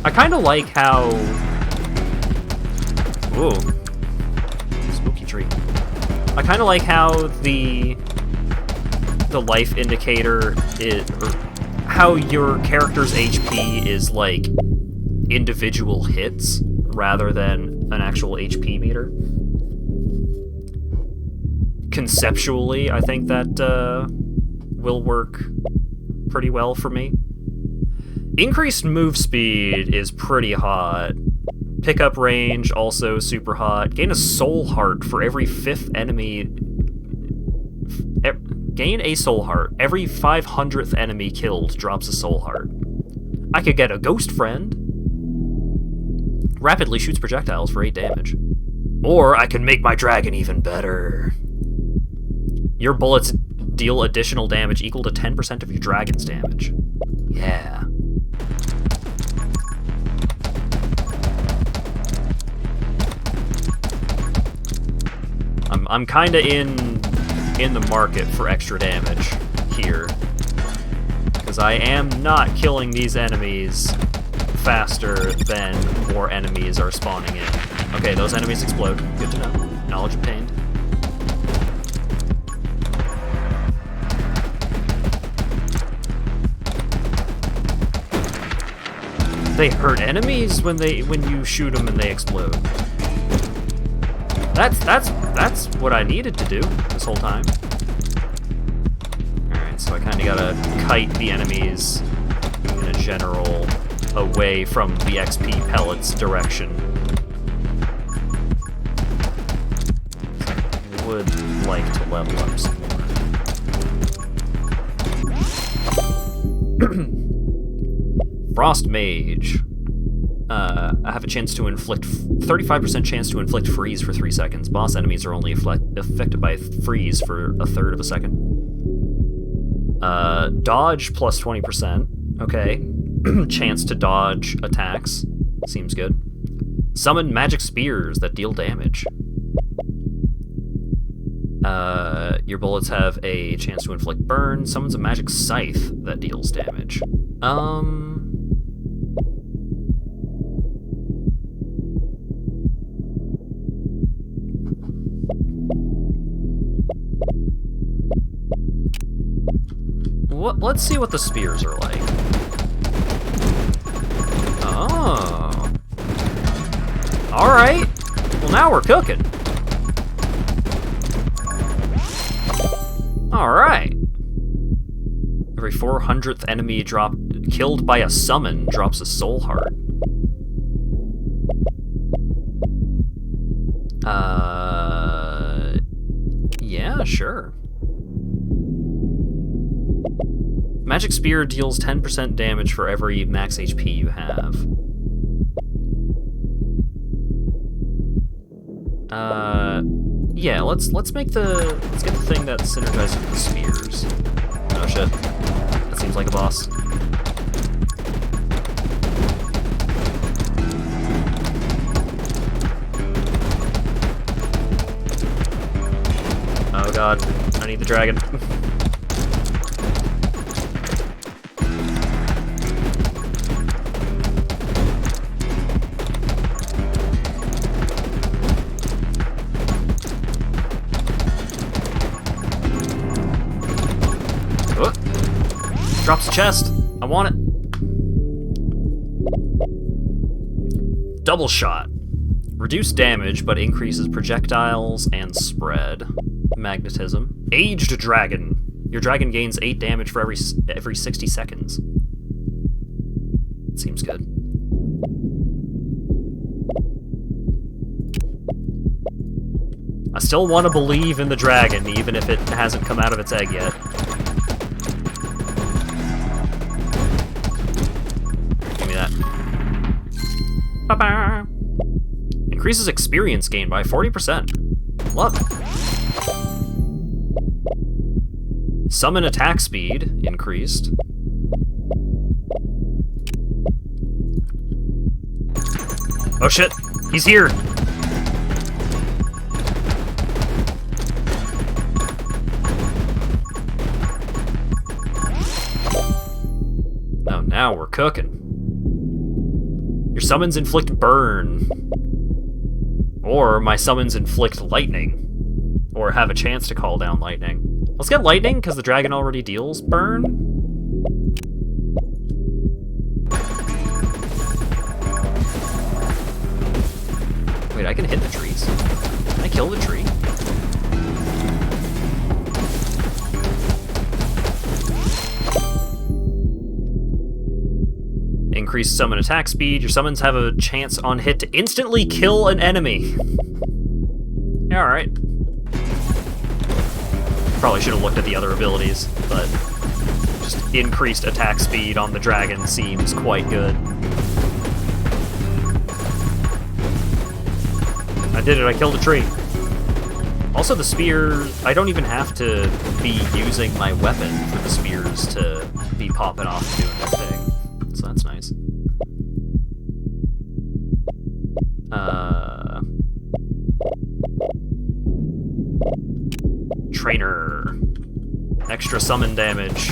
I kind of like how... Ooh. Spooky tree. I kind of like how the life indicator is... Or how your character's HP is, like, individual hits rather than an actual HP meter. Conceptually, I think that will work pretty well for me. Increased move speed is pretty hot. Pickup range, also super hot. Gain a soul heart for every 5th enemy... Gain a soul heart. Every 500th enemy killed drops a soul heart. I could get a ghost friend. Rapidly shoots projectiles for 8 damage. Or I can make my dragon even better. Your bullets deal additional damage equal to 10% of your dragon's damage. Yeah. I'm kinda in the market for extra damage here. Because I am not killing these enemies faster than more enemies are spawning in. Okay, those enemies explode. Good to know. Knowledge obtained. They hurt enemies when you shoot them and they explode. That's what I needed to do this whole time. Alright, so I kinda gotta kite the enemies in a general away from the XP pellets direction. I would like to level up some more. Frost Mage. I have a chance to inflict 35% chance to inflict freeze for 3 seconds. Boss enemies are only affected by freeze for a third of a second. Dodge plus 20%. Okay. Chance to dodge attacks. Seems good. Summon magic spears that deal damage. Your bullets have a chance to inflict burn. Summons a magic scythe that deals damage. Let's see what the spears are like. Oh. Alright. Well, now we're cooking. Alright. Every 400th enemy killed by a summon drops a soul heart. Yeah, sure. Magic Spear deals 10% damage for every max HP you have. Yeah, let's get the thing that synergizes with the spears. Oh shit. That seems like a boss. Oh god, I need the dragon. Drops a chest. I want it. Double shot. Reduce damage, but increases projectiles and spread. Magnetism. Aged dragon. Your dragon gains 8 damage for every 60 seconds. Seems good. I still want to believe in the dragon, even if it hasn't come out of its egg yet. Ba-ba. Increases experience gain by 40%. Love it. Summon attack speed increased. Oh shit! He's here! Oh, now we're cooking. Your summons inflict burn. Or my summons inflict lightning. Or have a chance to call down lightning. Let's get lightning, because the dragon already deals burn. Wait, I can hit the trees. Can I kill the tree? Increased summon attack speed. Your summons have a chance on hit to instantly kill an enemy. Yeah, alright. Probably should have looked at the other abilities, but just increased attack speed on the dragon seems quite good. I did it, I killed a tree. Also, the spear, I don't even have to be using my weapon for the spears to be popping off and doing their thing. So that's nice. Trainer. Extra summon damage.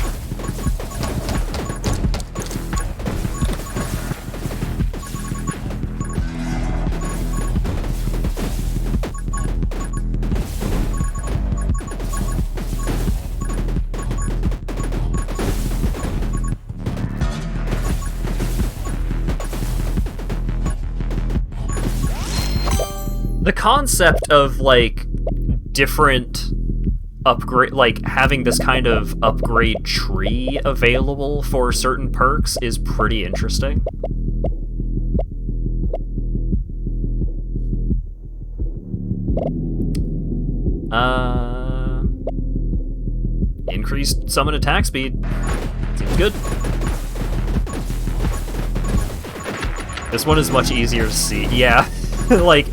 The concept of, like, different upgrade, like, having this kind of upgrade tree available for certain perks is pretty interesting. Increased summon attack speed. Seems good. This one is much easier to see. Yeah, like,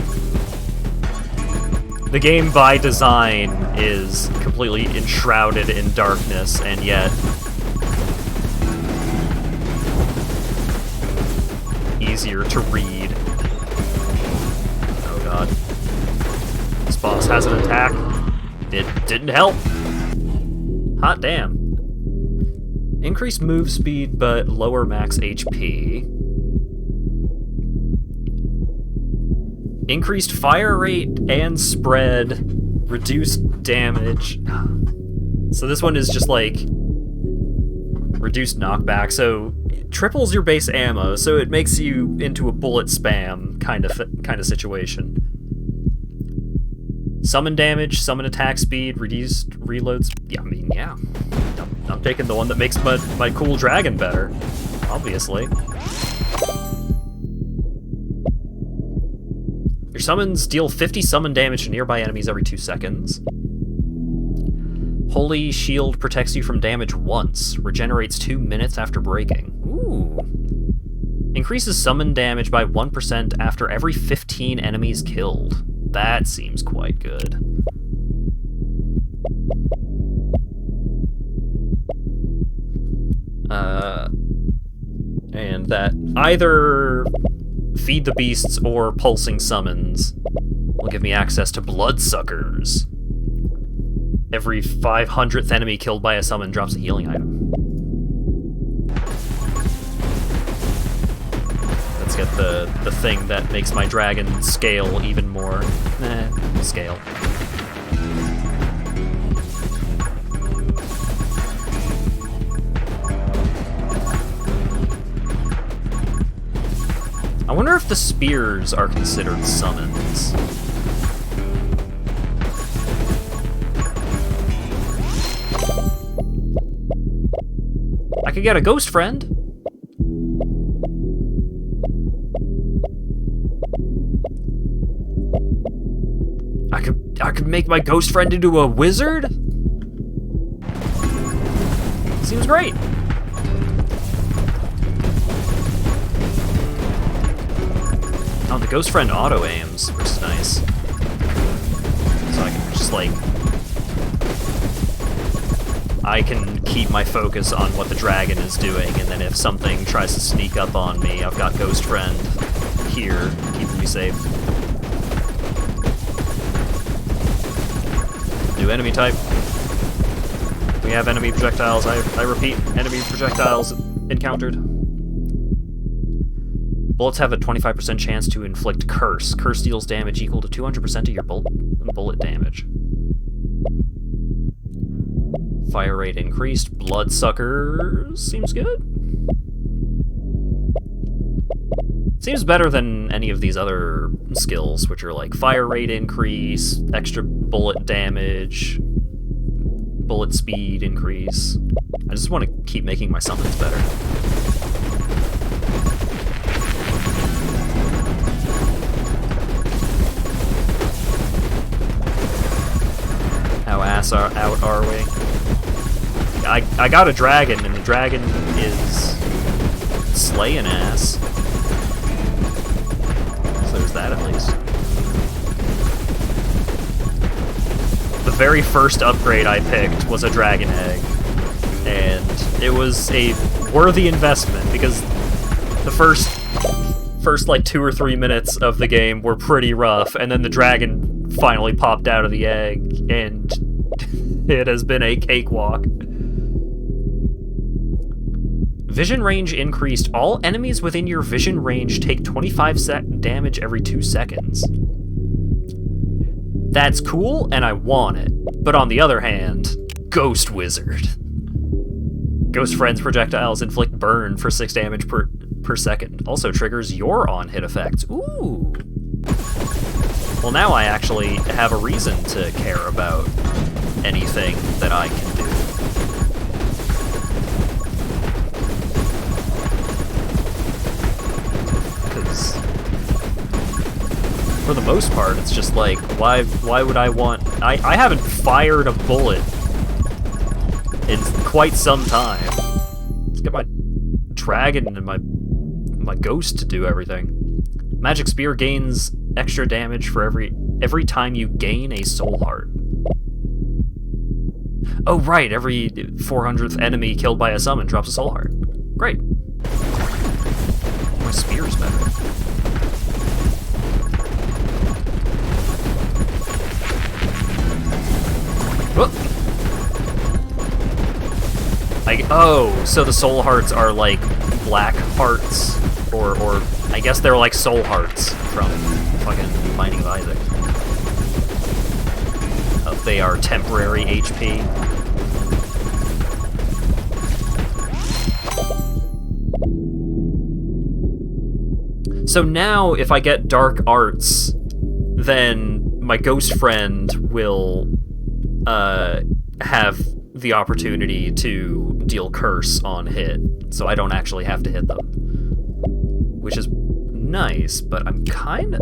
the game by design is completely enshrouded in darkness, and yet easier to read. Oh god. This boss has an attack. It didn't help. Hot damn. Increased move speed, but lower max HP. Increased fire rate and spread, reduced damage. So this one is just like reduced knockback, so it triples your base ammo, so it makes you into a bullet spam kind of situation. Summon damage, summon attack speed, reduced reloads. Yeah, I mean, yeah. I'm taking the one that makes my cool dragon better, obviously. Your summons deal 50 summon damage to nearby enemies every 2 seconds. Holy Shield protects you from damage once. Regenerates 2 minutes after breaking. Ooh. Increases summon damage by 1% after every 15 enemies killed. That seems quite good. And that either Feed the Beasts or Pulsing Summons will give me access to Bloodsuckers. Every 500th enemy killed by a summon drops a healing item. Let's get the thing that makes my dragon scale even more. Scale. I wonder if the spears are considered summons. I could get a ghost friend. I could make my ghost friend into a wizard? Seems great. Oh, the ghost friend auto-aims, which is nice. So I can just, like... I can keep my focus on what the dragon is doing, and then if something tries to sneak up on me, I've got ghost friend here, keep be safe. New enemy type. We have enemy projectiles. I repeat, enemy projectiles encountered. Bullets have a 25% chance to inflict curse. Curse deals damage equal to 200% of your bullet damage. Fire rate increased. Bloodsucker seems good. Seems better than any of these other skills, which are like fire rate increase, extra bullet damage, bullet speed increase. I just want to keep making my summons better. How ass out are we? I got a dragon, and the dragon is slaying ass. So there's that at least. The very first upgrade I picked was a dragon egg, and it was a worthy investment because the first like 2 or 3 minutes of the game were pretty rough, and then the dragon finally popped out of the egg, and it has been a cakewalk. Vision range increased. All enemies within your vision range take 25 damage every 2 seconds. That's cool, and I want it. But on the other hand, Ghost Wizard. Ghost Friend's projectiles inflict burn for 6 damage per second. Also triggers your on-hit effects. Ooh. Well, now I actually have a reason to care about anything that I can do. Because for the most part, it's just like, why would I want... I haven't fired a bullet in quite some time. Let's get my dragon and my ghost to do everything. Magic Spear gains extra damage for every time you gain a soul heart. Oh right, every 400th enemy killed by a summon drops a soul heart. Great. My spear's better. Whoop. Oh, so the soul hearts are like black hearts, or I guess they're like soul hearts from fucking Binding of Isaac. They are temporary HP. So now, if I get Dark Arts, then my ghost friend will have the opportunity to deal curse on hit, so I don't actually have to hit them. Which is nice, but I'm kind of...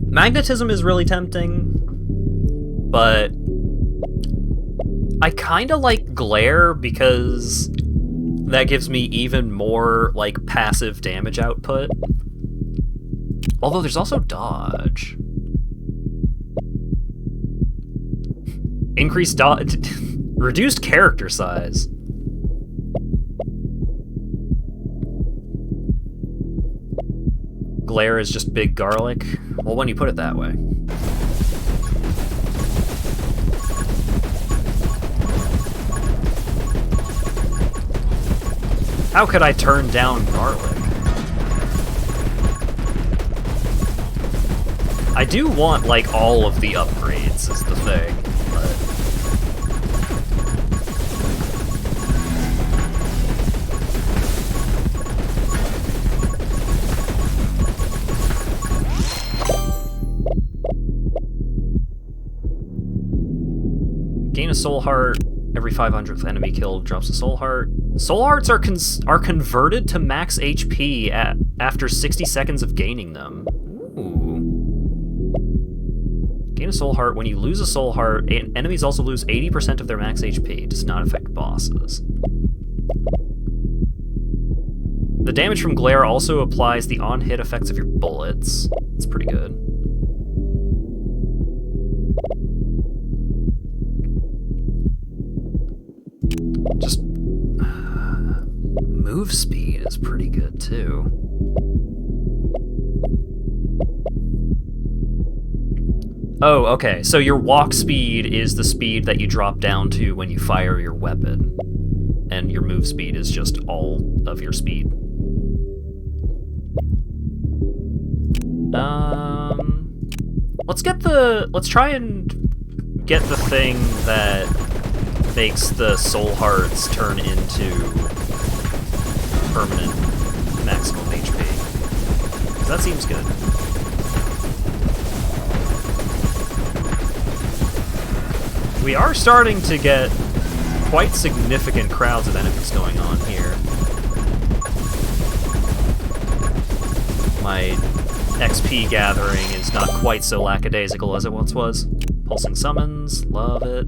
Magnetism is really tempting, but I kind of like Glare because that gives me even more, like, passive damage output. Although there's also Dodge. Increased dodge... Reduced character size. Glare is just big garlic. Well, when you put it that way. How could I turn down garlic? I do want, like, all of the upgrades is the thing, but... Gain a soul heart. Every 500th enemy killed drops a soul heart. Soul hearts are converted to max HP after 60 seconds of gaining them. Ooh. Gain a soul heart. When you lose a soul heart, enemies also lose 80% of their max HP. Does not affect bosses. The damage from Glare also applies the on-hit effects of your bullets. It's pretty good. Just move speed is pretty good too. Oh, okay, so your walk speed is the speed that you drop down to when you fire your weapon, and your move speed is just all of your speed. Let's try and get the thing that makes the soul hearts turn into permanent maximum HP. That seems good. We are starting to get quite significant crowds of enemies going on here. My XP gathering is not quite so lackadaisical as it once was. Pulsing summons, love it.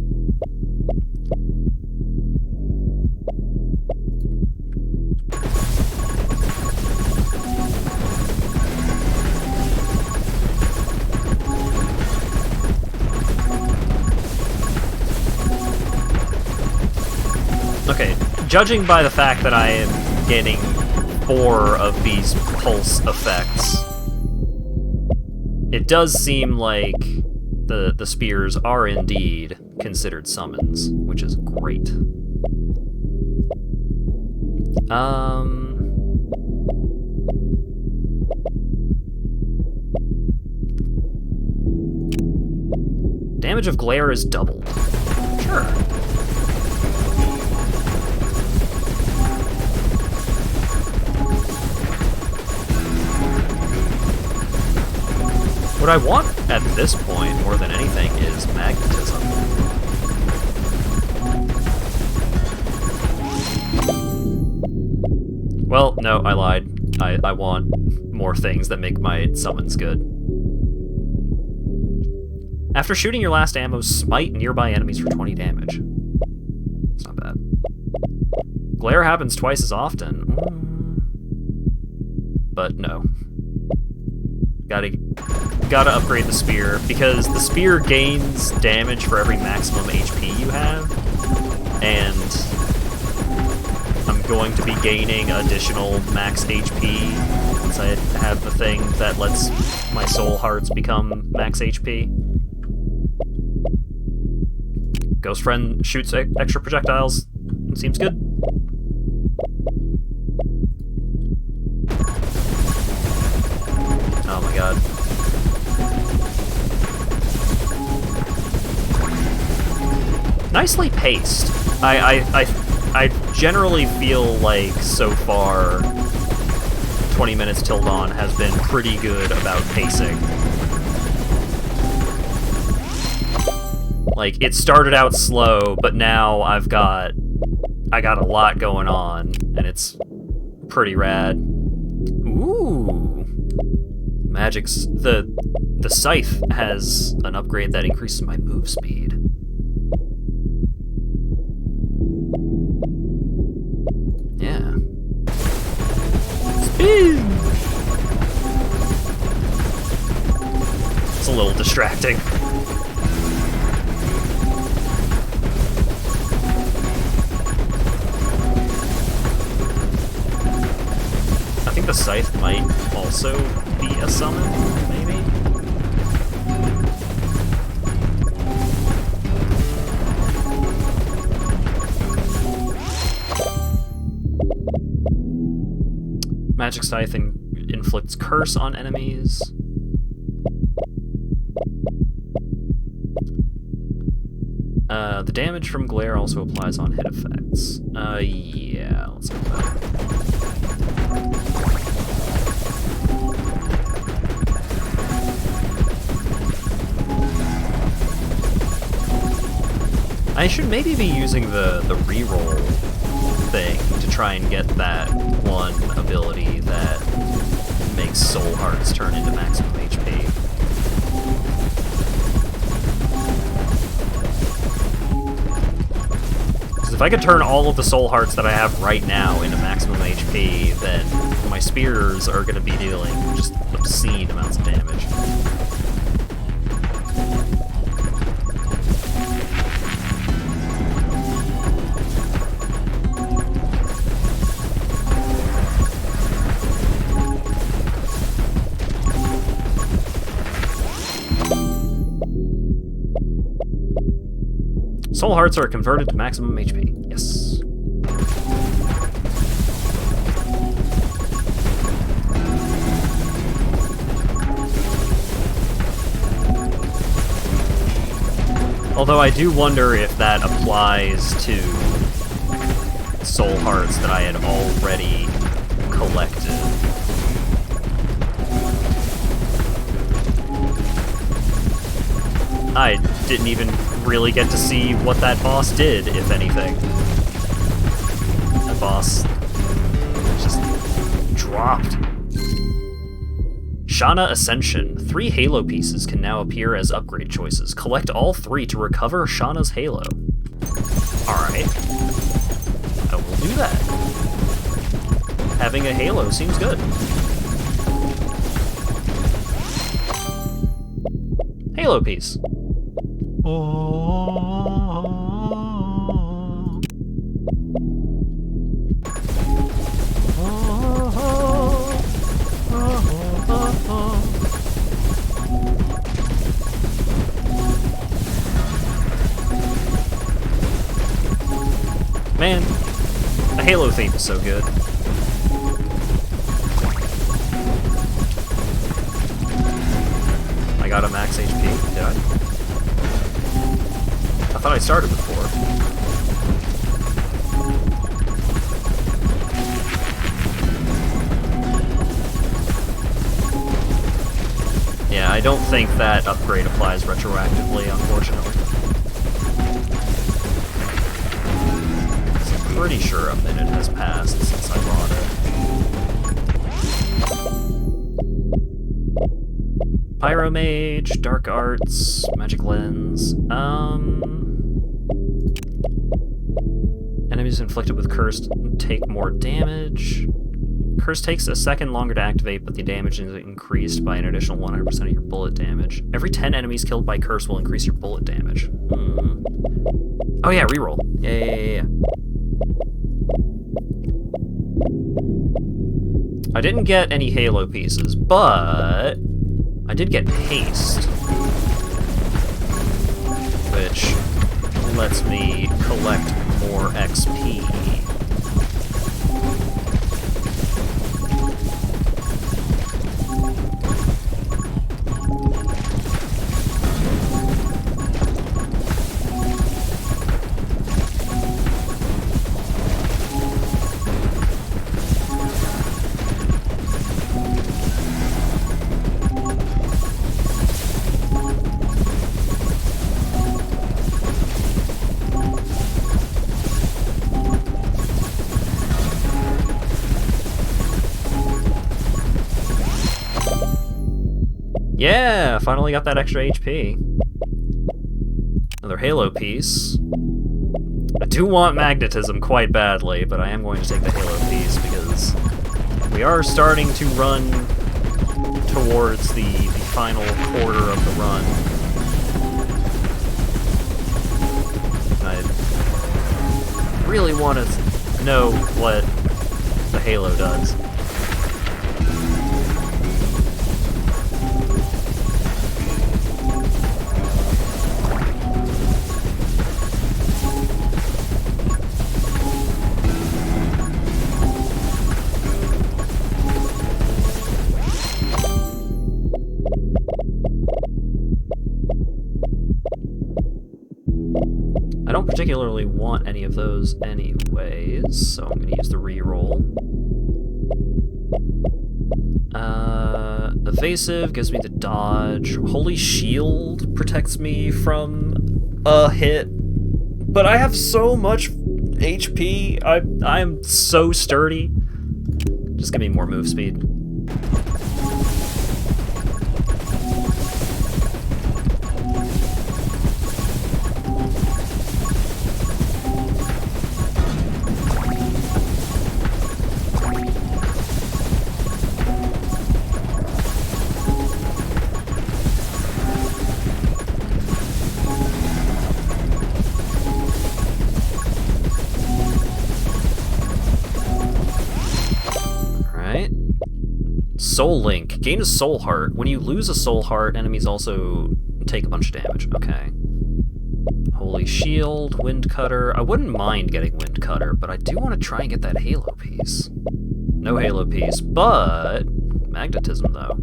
Okay, judging by the fact that I am getting 4 of these pulse effects, it does seem like the spears are indeed considered summons, which is great. Damage of glare is doubled. Sure. What I want at this point, more than anything, is magnetism. Well, no, I lied. I want more things that make my summons good. After shooting your last ammo, smite nearby enemies for 20 damage. It's not bad. Glare happens twice as often. But no. Gotta upgrade the spear, because the spear gains damage for every maximum HP you have, and I'm going to be gaining additional max HP once I have the thing that lets my soul hearts become max HP. Ghost Friend shoots extra projectiles. Seems good. Oh my god. Nicely paced. I generally feel like so far 20 minutes till dawn has been pretty good about pacing. Like, it started out slow, but now I got a lot going on, and it's pretty rad. Ooh. Magic's the scythe has an upgrade that increases my move speed. Yeah. Speed. It's a little distracting. I think the scythe might also be a summon, maybe? Magic Scythe inflicts curse on enemies. The damage from glare also applies on hit effects. Yeah, let's go with that. I should maybe be using the reroll thing to try and get that one ability that makes soul hearts turn into maximum HP. Because if I could turn all of the soul hearts that I have right now into maximum HP, then my spears are going to be dealing just obscene amounts of damage. Soul hearts are converted to maximum HP. Yes. Although I do wonder if that applies to soul hearts that I had already collected. I didn't even really get to see what that boss did, if anything. That boss just dropped. Shana Ascension. 3 Halo pieces can now appear as upgrade choices. Collect all 3 to recover Shana's Halo. Alright. I will do that. Having a Halo seems good. Halo piece. Man, the Halo theme is so good. I got a max HP, did I? I thought I started with 4. Yeah, I don't think that upgrade applies retroactively, unfortunately. I'm pretty sure a minute has passed since I bought it. Pyromage, Dark Arts, Magic Lens, enemies inflicted with Curse take more damage. Curse takes a second longer to activate, but the damage is increased by an additional 100% of your bullet damage. Every 10 enemies killed by Curse will increase your bullet damage. Oh yeah, reroll. Yeah. I didn't get any Halo pieces, but I did get Haste, which lets me collect more XP. Yeah, finally got that extra HP. Another Halo piece. I do want magnetism quite badly, but I am going to take the Halo piece because we are starting to run towards the final quarter of the run. And I really want to know what the Halo does. I don't particularly want any of those anyways, so I'm going to use the reroll. Evasive gives me the dodge. Holy Shield protects me from a hit. But I have so much HP. I'm so sturdy. Just give me more move speed. Soul Link. Gain a soul heart. When you lose a soul heart, enemies also take a bunch of damage. Okay. Holy Shield, Wind Cutter. I wouldn't mind getting Wind Cutter, but I do want to try and get that Halo piece. No Halo piece, but Magnetism, though.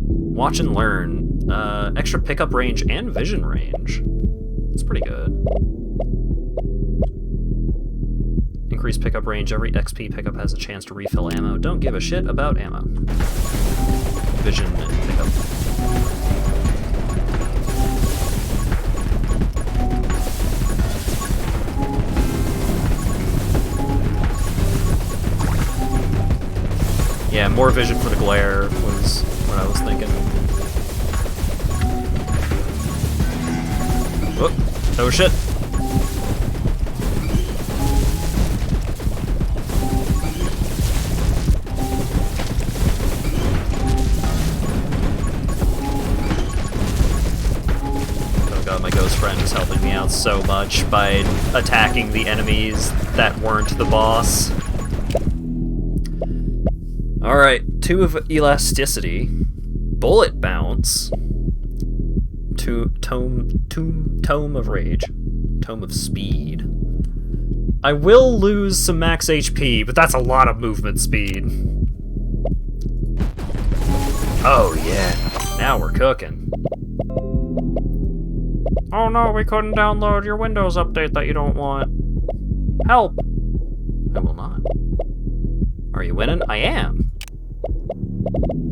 Watch and learn. Extra pickup range and vision range. It's pretty good. Increased pickup range. Every XP pickup has a chance to refill ammo. Don't give a shit about ammo. Vision and pickup. Yeah, more vision for the glare was what I was thinking. Whoop. Oh shit. Oh god, my ghost friend is helping me out so much by attacking the enemies that weren't the boss. Alright, 2 of elasticity, bullet bounce, tome of rage, tome of speed. I will lose some max HP, but that's a lot of movement speed. Oh yeah, now we're cooking. Oh no, we couldn't download your Windows update that you don't want. Help! I will not. Are you winning? I am.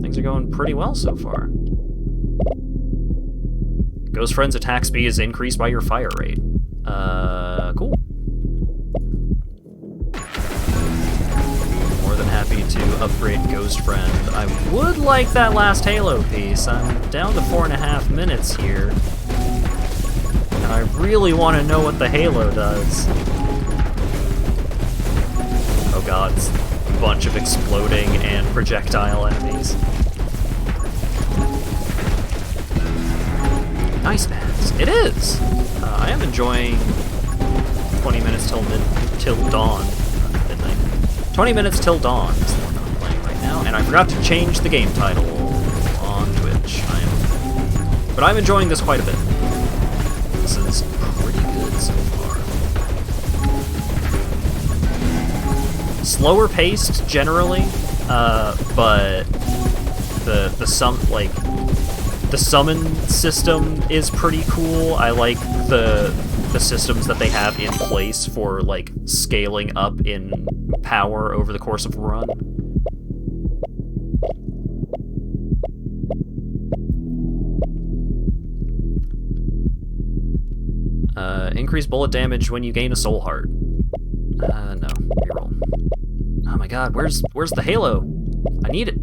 Things are going pretty well so far. Ghost Friend's attack speed is increased by your fire rate. Cool. More than happy to upgrade Ghost Friend. I would like that last Halo piece. I'm down to 4.5 minutes here. And I really want to know what the Halo does. Oh god, it's a bunch of exploding and projectile enemies. Nice maps. It is! I am enjoying 20 minutes till dawn. Midnight. 20 minutes till dawn is the one I'm playing right now, and I forgot to change the game title on Twitch. But I'm enjoying this quite a bit. This is pretty good so far. Slower paced generally, but the summon system is pretty cool. I like the systems that they have in place for like scaling up in power over the course of a run. Increase bullet damage when you gain a soul heart. No, reroll. Oh my god, where's the Halo? I need it.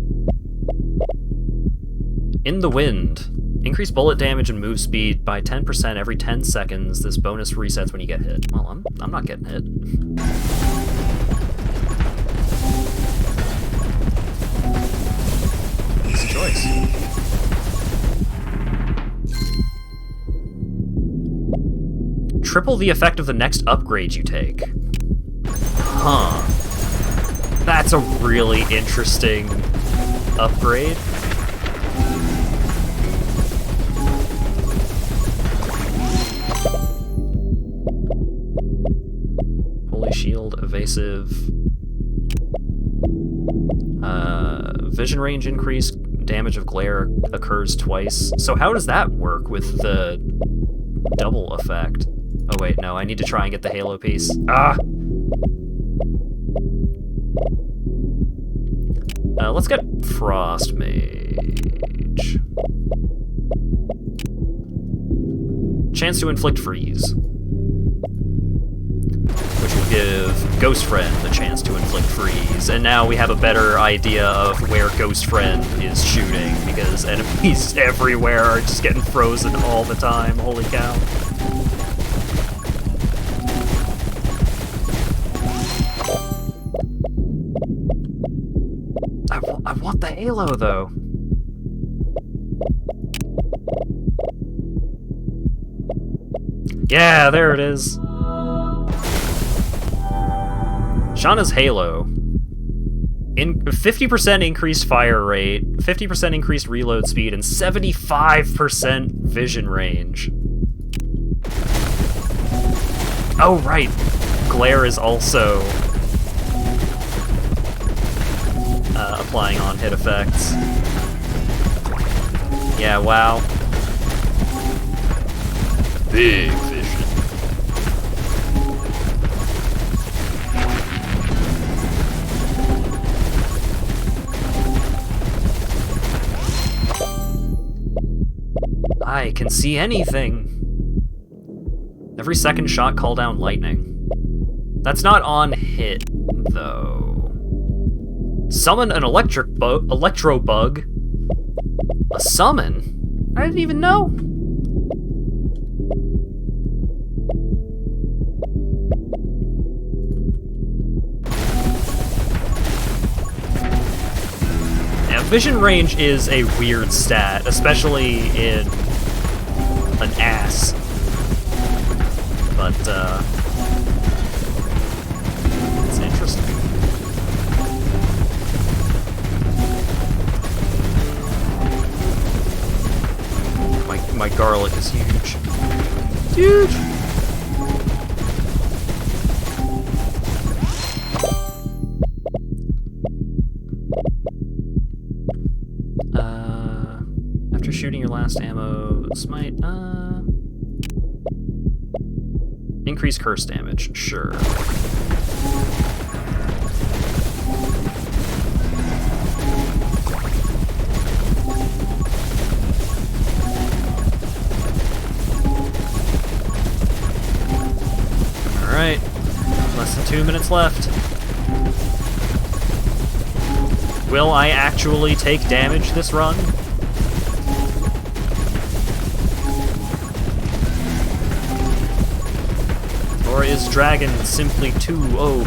In the Wind. Increase bullet damage and move speed by 10% every 10 seconds. This bonus resets when you get hit. Well, I'm not getting hit. Easy choice. Triple the effect of the next upgrade you take. Huh. That's a really interesting upgrade. Holy Shield, evasive. Vision range increase, damage of glare occurs twice. So how does that work with the double effect? Oh wait, no, I need to try and get the Halo piece. Ah! Let's get Frost Mage. Chance to inflict freeze. Which will give Ghost Friend the chance to inflict freeze. And now we have a better idea of where Ghost Friend is shooting, because enemies everywhere are just getting frozen all the time. Holy cow. Halo, though. Yeah, there it is. Shauna's Halo. 50% increased fire rate, 50% increased reload speed, and 75% vision range. Oh, right. Glare is also applying on hit effects. Yeah, wow. Big vision. I can see anything. Every second shot call down lightning. That's not on hit, though. Summon an electro bug. A summon? I didn't even know. Now, vision range is a weird stat, especially in an ass. But, it's interesting. My garlic is huge. It's huge! After shooting your last ammo, smite, increase curse damage, sure. Alright, less than 2 minutes left. Will I actually take damage this run? Or is Dragon simply too OP?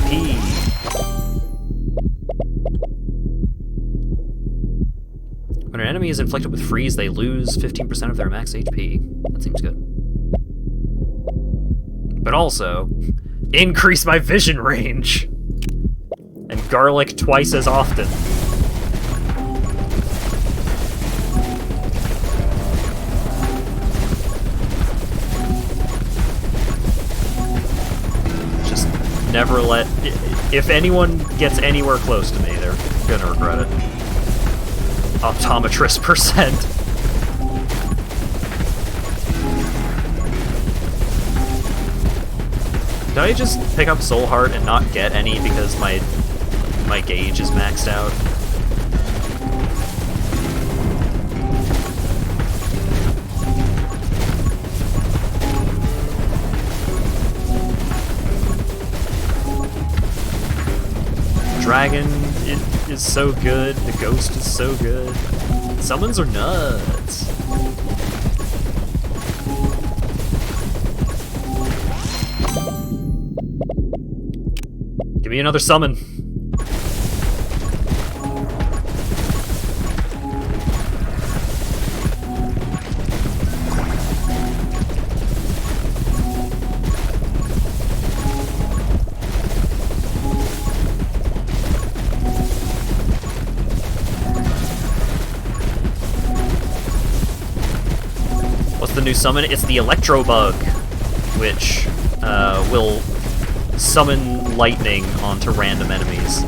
When an enemy is inflicted with freeze, they lose 15% of their max HP. That seems good. But also, increase my vision range! And garlic twice as often. Just never let... If anyone gets anywhere close to me, they're gonna regret it. Optometrist percent. Did I just pick up Soul Heart and not get any because my gauge is maxed out? Dragon is so good, the Ghost is so good. Summons are nuts. Give me another summon. What's the new summon? It's the Electro Bug, which will summon lightning onto random enemies.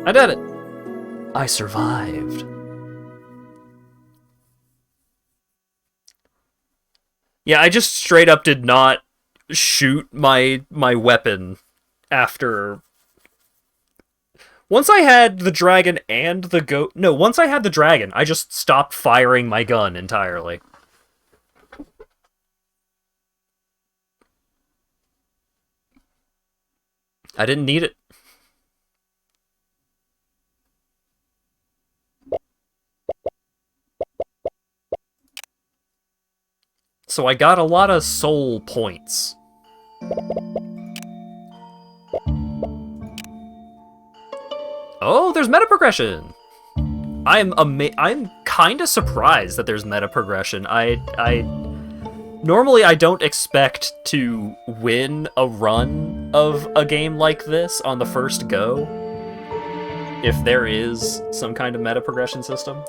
I did it! I survived. Yeah, I just straight up did not shoot my weapon after... Once I had the dragon and the goat... No, once I had the dragon, I just stopped firing my gun entirely. I didn't need it. So I got a lot of soul points. Oh, there's meta progression. I'm kind of surprised that there's meta progression. Normally I don't expect to win a run of a game like this on the first go if there is some kind of meta progression system.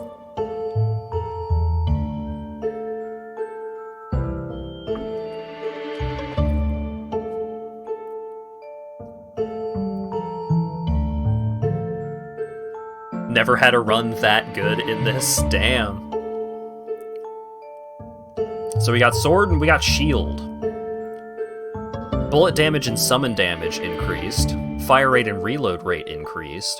Never had a run that good in this. Damn. So we got sword and we got shield. Bullet damage and summon damage increased. Fire rate and reload rate increased.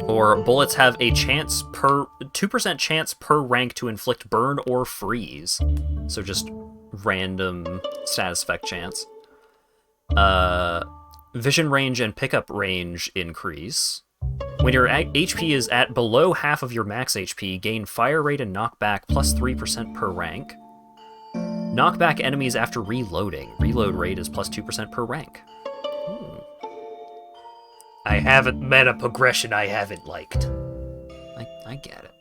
Or bullets have a 2% chance per rank to inflict burn or freeze. So just random status effect chance. Vision range and pickup range increase. When your HP is at below half of your max HP, gain fire rate and knockback plus 3% per rank. Knockback enemies after reloading. Reload rate is plus 2% per rank. I haven't met a progression I haven't liked. I get it.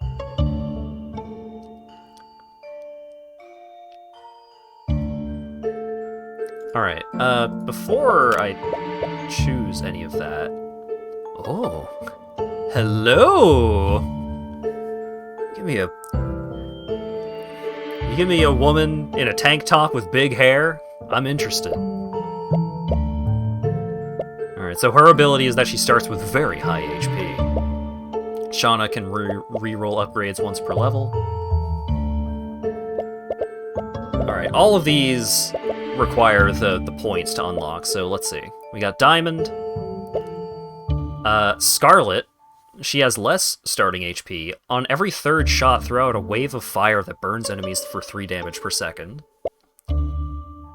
Alright, before I choose any of that... Oh. Hello! You give me a woman in a tank top with big hair, I'm interested. Alright, so her ability is that she starts with very high HP. Shauna can re-roll upgrades once per level. Alright, all of these require the points to unlock, so let's see. We got Diamond. Scarlet. She has less starting HP. On every third shot, throw out a wave of fire that burns enemies for 3 damage per second.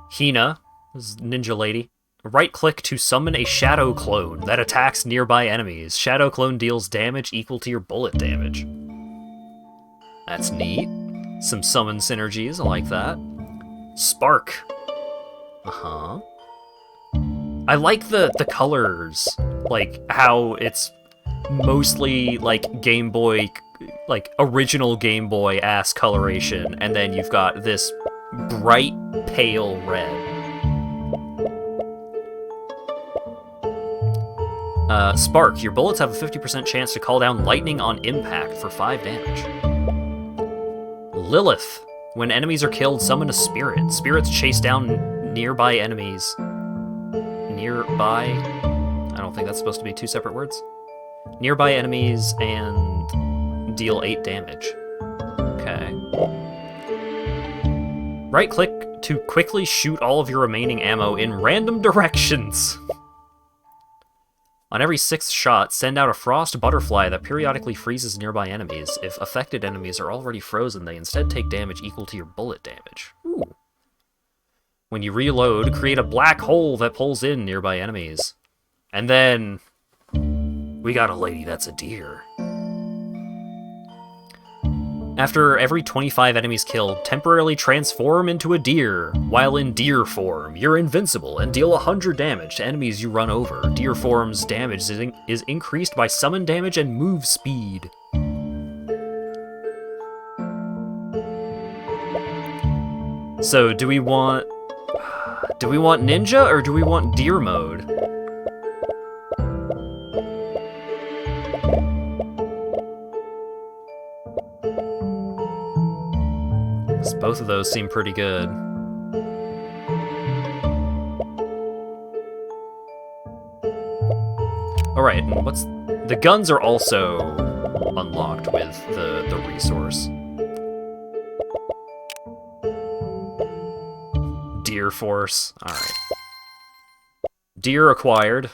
Hina, this is Ninja Lady. Right-click to summon a Shadow Clone that attacks nearby enemies. Shadow Clone deals damage equal to your bullet damage. That's neat. Some summon synergies, I like that. Spark. Uh-huh. I like the colors. Like, how it's mostly like Game Boy, like original Game Boy-ass coloration, and then you've got this bright pale red. Spark, your bullets have a 50% chance to call down lightning on impact for 5 damage. Lilith, when enemies are killed, summon a spirit. Spirits chase down nearby enemies. Nearby? I don't think that's supposed to be 2 separate words. Nearby enemies and deal 8 damage. Okay. Right-click to quickly shoot all of your remaining ammo in random directions. On every 6th shot, send out a frost butterfly that periodically freezes nearby enemies. If affected enemies are already frozen, they instead take damage equal to your bullet damage. Ooh. When you reload, create a black hole that pulls in nearby enemies. And then... we got a lady that's a deer. After every 25 enemies killed, temporarily transform into a deer. While in deer form, you're invincible and deal 100 damage to enemies you run over. Deer form's damage is increased by summon damage and move speed. So, do we want ninja or do we want deer mode? Both of those seem pretty good. Alright, and what's... the guns are also unlocked with the resource. Deer Force. Alright. Deer acquired.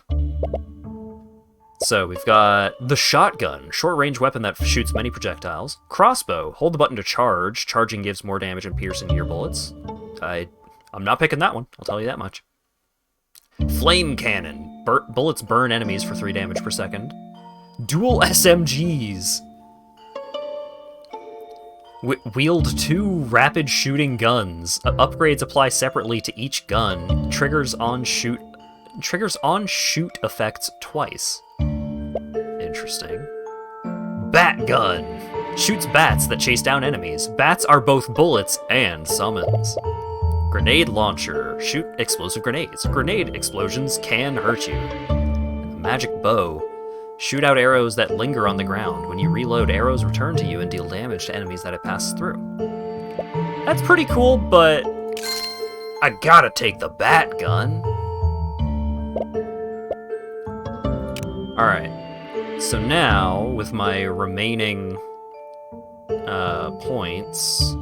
So, we've got the shotgun, short-range weapon that shoots many projectiles. Crossbow, hold the button to charge. Charging gives more damage and piercing to your bullets. I'm not picking that one, I'll tell you that much. Flame cannon, bullets burn enemies for 3 damage per second. Dual SMGs. Wield 2 rapid shooting guns. Upgrades apply separately to each gun. Triggers on shoot effects twice. Interesting. Bat gun. Shoots bats that chase down enemies. Bats are both bullets and summons. Grenade launcher. Shoot explosive grenades. Grenade explosions can hurt you. And the magic bow. Shoot out arrows that linger on the ground. When you reload, arrows return to you and deal damage to enemies that it passes through. That's pretty cool, but I gotta take the bat gun. Alright. So now, with my remaining points...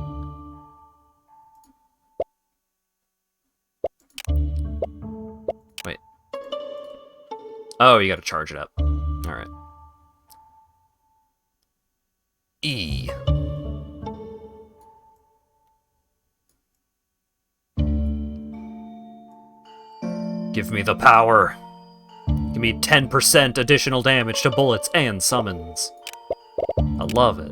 Wait. Oh, you gotta charge it up. Alright. E. Give me the power. Give me 10% additional damage to bullets and summons. I love it.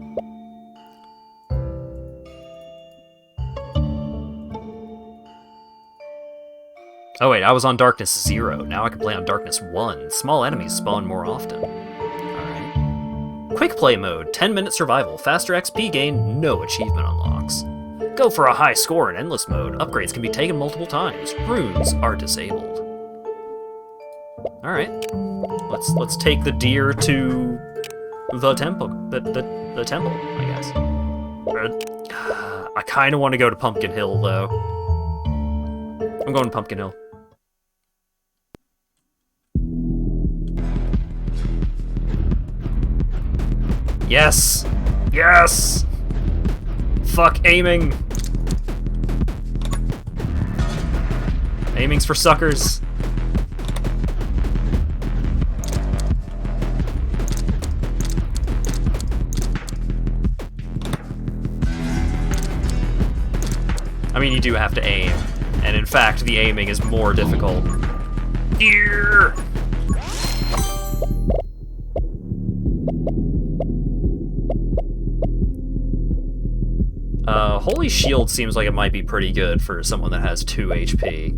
Oh wait, I was on Darkness 0. Now I can play on Darkness 1. Small enemies spawn more often. Alright. Quick play mode. 10-minute survival. Faster XP gain. No achievement unlocks. Go for a high score in endless mode. Upgrades can be taken multiple times. Runes are disabled. Alright. Let's take the deer to the temple. The temple, I guess. I kind of want to go to Pumpkin Hill, though. I'm going to Pumpkin Hill. Yes! Yes! Fuck aiming! Aiming's for suckers. I mean, you do have to aim. And in fact, the aiming is more difficult. Deer! Holy Shield seems like it might be pretty good for someone that has 2 HP.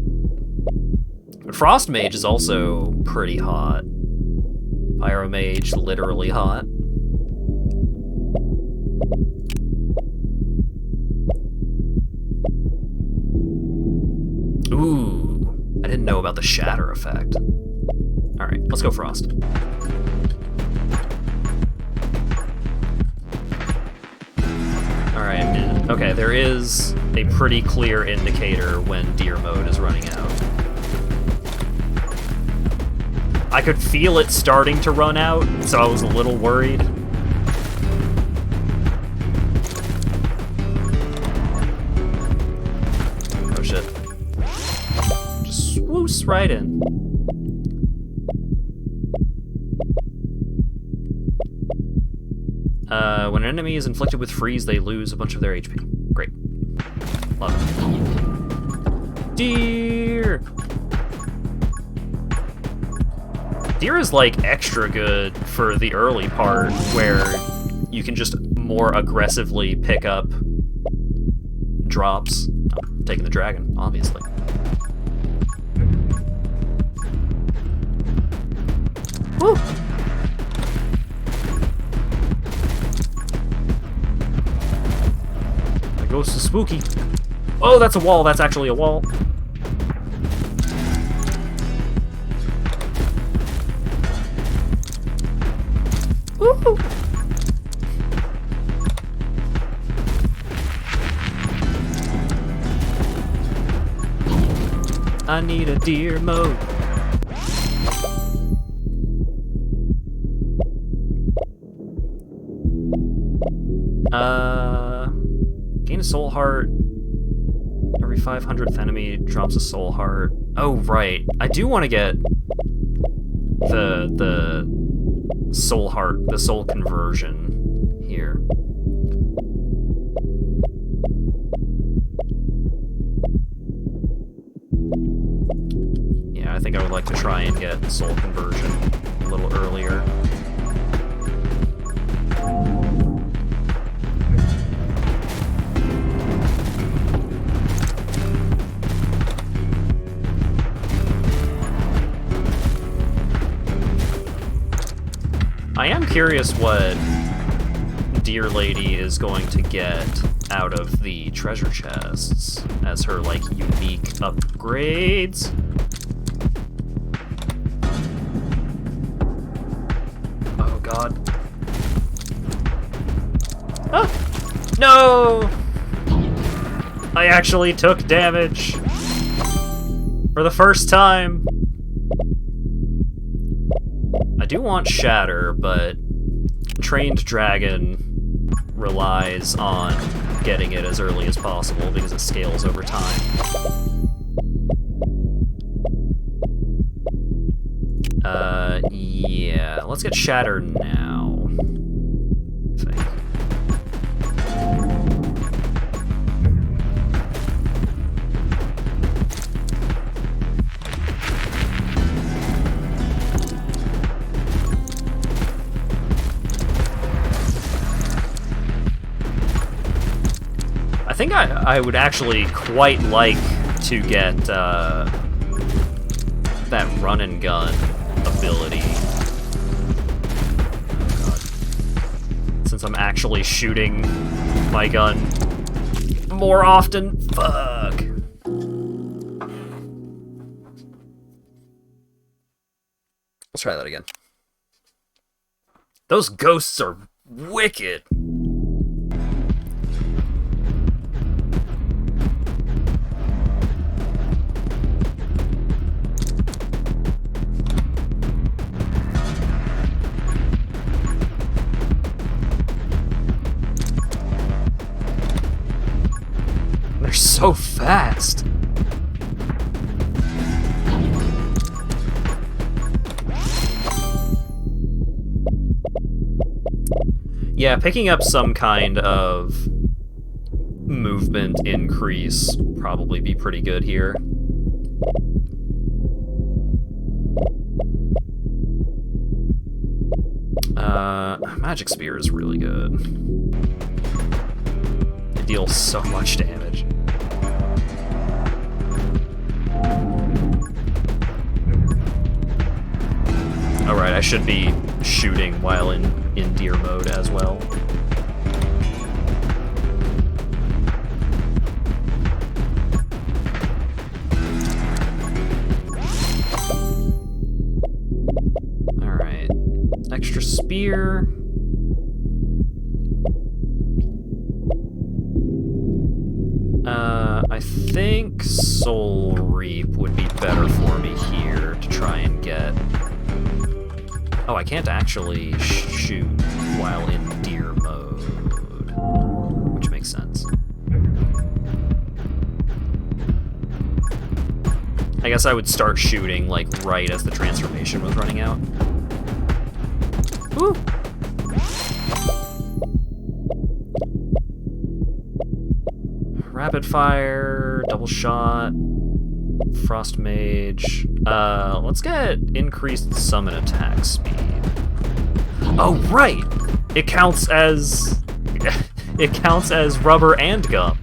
But Frost Mage is also pretty hot. Pyro Mage, literally hot. Ooh, I didn't know about the Shatter effect. Alright, let's go Frost. Alright, okay, there is a pretty clear indicator when Deer mode is running out. I could feel it starting to run out, so I was a little worried. Oh shit. Just swoosh right in. When an enemy is inflicted with freeze, they lose a bunch of their HP. Great. Love it. Deer! Deer is, like, extra good for the early part, where you can just more aggressively pick up drops. I'm taking the dragon, obviously. Woo! The ghost is spooky. Oh, that's a wall. That's actually a wall. Woo! I need a deer mode. Gain a soul heart. Every 500th enemy drops a soul heart. Oh, right. I do want to get the soul heart, the soul conversion here. Yeah, I think I would like to try and get soul conversion a little earlier. curious what Deer Lady is going to get out of the treasure chests as her, like, unique upgrades. Oh, God. Ah! No! I actually took damage. For the first time. I do want Shatter, but Trained Dragon relies on getting it as early as possible because it scales over time. Yeah, let's get Shatter now, I think. I think I would actually quite like to get that run and gun ability. Oh, God. Since I'm actually shooting my gun more often. Fuck. Let's try that again. Those ghosts are wicked. They're so fast. Yeah, picking up some kind of movement increase would probably be pretty good here. Magic Spear is really good. It deals so much damage. Alright, I should be shooting while in deer mode as well. Alright. Extra spear. I think Soul Reap would be better for me here to try and get... Oh, I can't actually shoot while in deer mode, which makes sense. I guess I would start shooting, like, right as the transformation was running out. Woo! Rapid fire, double shot, frost mage. Let's get increased summon attack speed. Oh, right! It counts as... it counts as rubber and gum.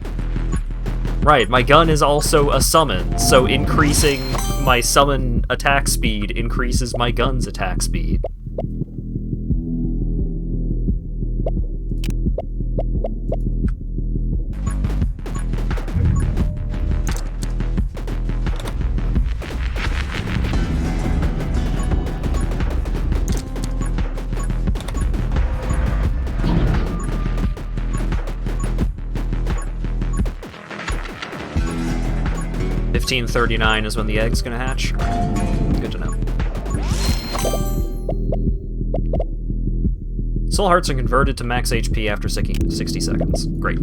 Right, my gun is also a summon, so increasing my summon attack speed increases my gun's attack speed. $15.39 is when the egg's gonna hatch. Good to know. Soul hearts are converted to max HP after 60 seconds. Great.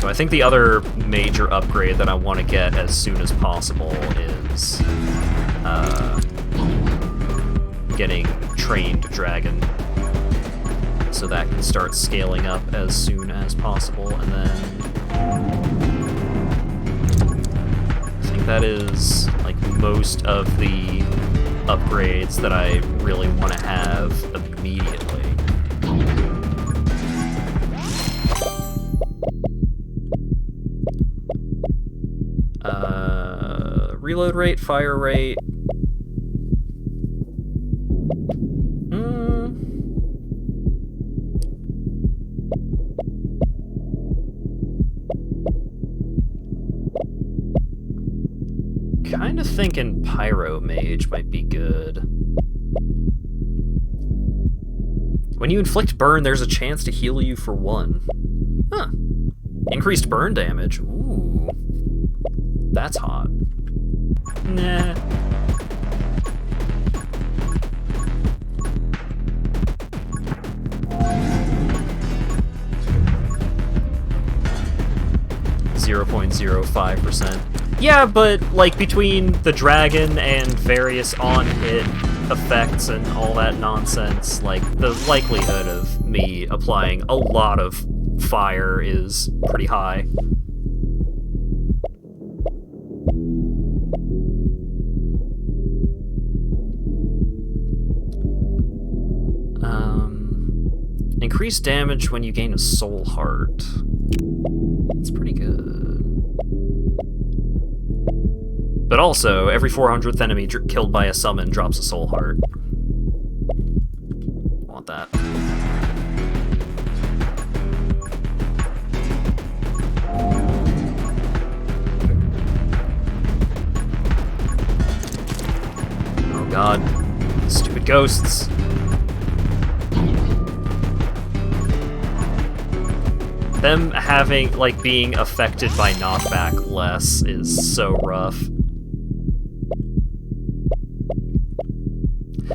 So I think the other major upgrade that I want to get as soon as possible is getting Trained Dragon. So that can start scaling up as soon as possible, and then I think that is like most of the upgrades that I really want to have immediately. Reload rate, fire rate, kind of thinking Pyro Mage might be good. When you inflict burn, there's a chance to heal you for 1. Huh. Increased burn damage. Ooh. That's hot. Nah. .05%. Yeah, but, like, between the dragon and various on-hit effects and all that nonsense, like, the likelihood of me applying a lot of fire is pretty high. Increased damage when you gain a soul heart. That's pretty good. But also, every 400th enemy killed by a summon drops a soul heart. Want that. Oh god. Stupid ghosts. Them having, like, being affected by knockback less is so rough.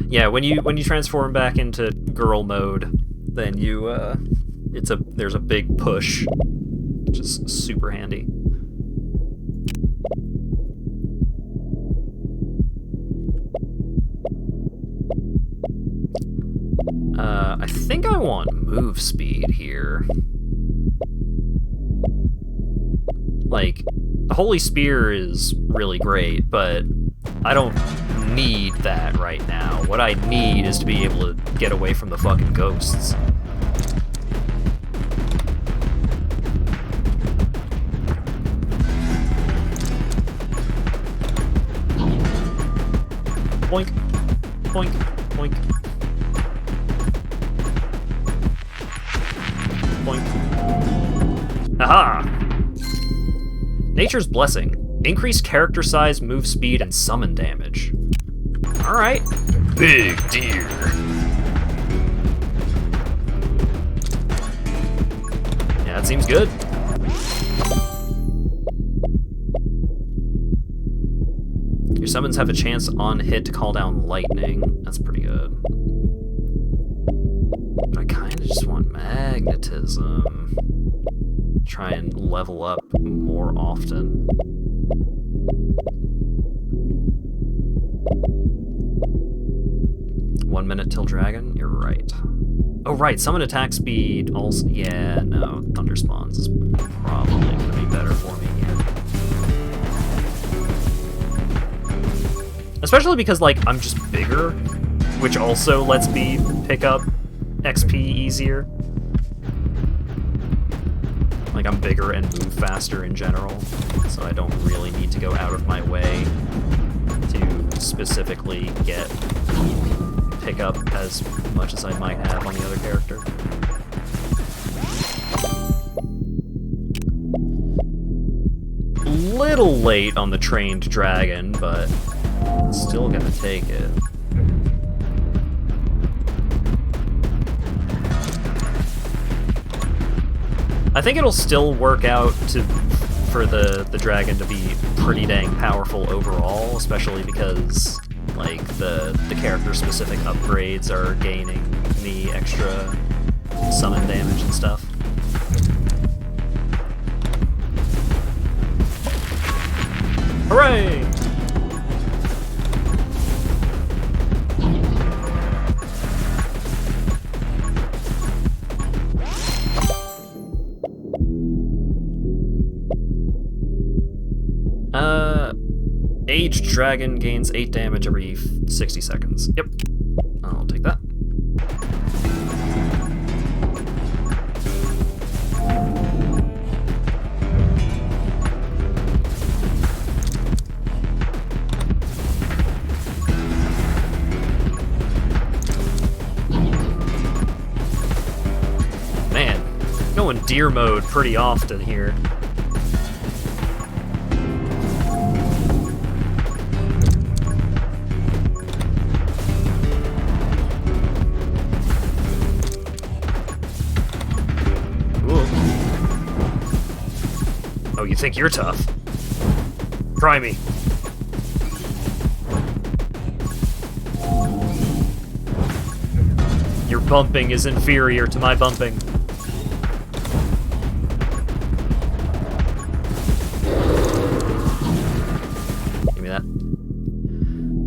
Yeah, when you transform back into girl mode, then you there's a big push, which is super handy. I think I want move speed here. Like, the Holy Spear is really great, but I don't need that right now. What I need is to be able to get away from the fucking ghosts. Boink, boink, boink. Boink. Aha! Nature's Blessing. Increased character size, move speed, and summon damage. Alright. Big deer. Yeah, that seems good. Your summons have a chance on hit to call down lightning. That's pretty good. But I kinda just want magnetism. Try and level up more often. One minute till dragon? You're right. Oh right, summon attack speed also. Yeah, no, Thunder Spawns is probably gonna be better for me here. Especially because, like, I'm just bigger, which also lets me pick up XP easier. Like, I'm bigger and move faster in general, so I don't really need to go out of my way to specifically pick up as much as I might have on the other character. Little late on the trained dragon, but still gonna take it. I think it'll still work out for the dragon to be pretty dang powerful overall, especially because, like, the character-specific upgrades are gaining me extra summon damage and stuff. Hooray! Aged dragon gains 8 damage every 60 seconds. Yep. I'll take that. Man, going deer mode pretty often here. you think you're tough? Try me. Your bumping is inferior to my bumping. Give me that.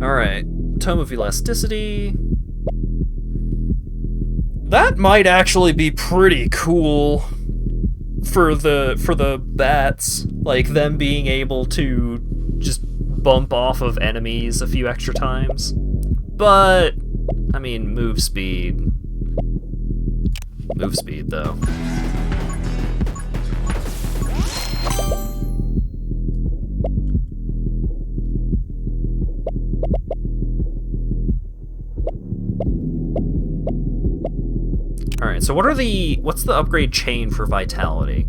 Alright. Tome of Elasticity. That might actually be pretty cool for the bats. Like, them being able to just bump off of enemies a few extra times. But, I mean, move speed. Move speed, though. Alright, so what's the upgrade chain for Vitality?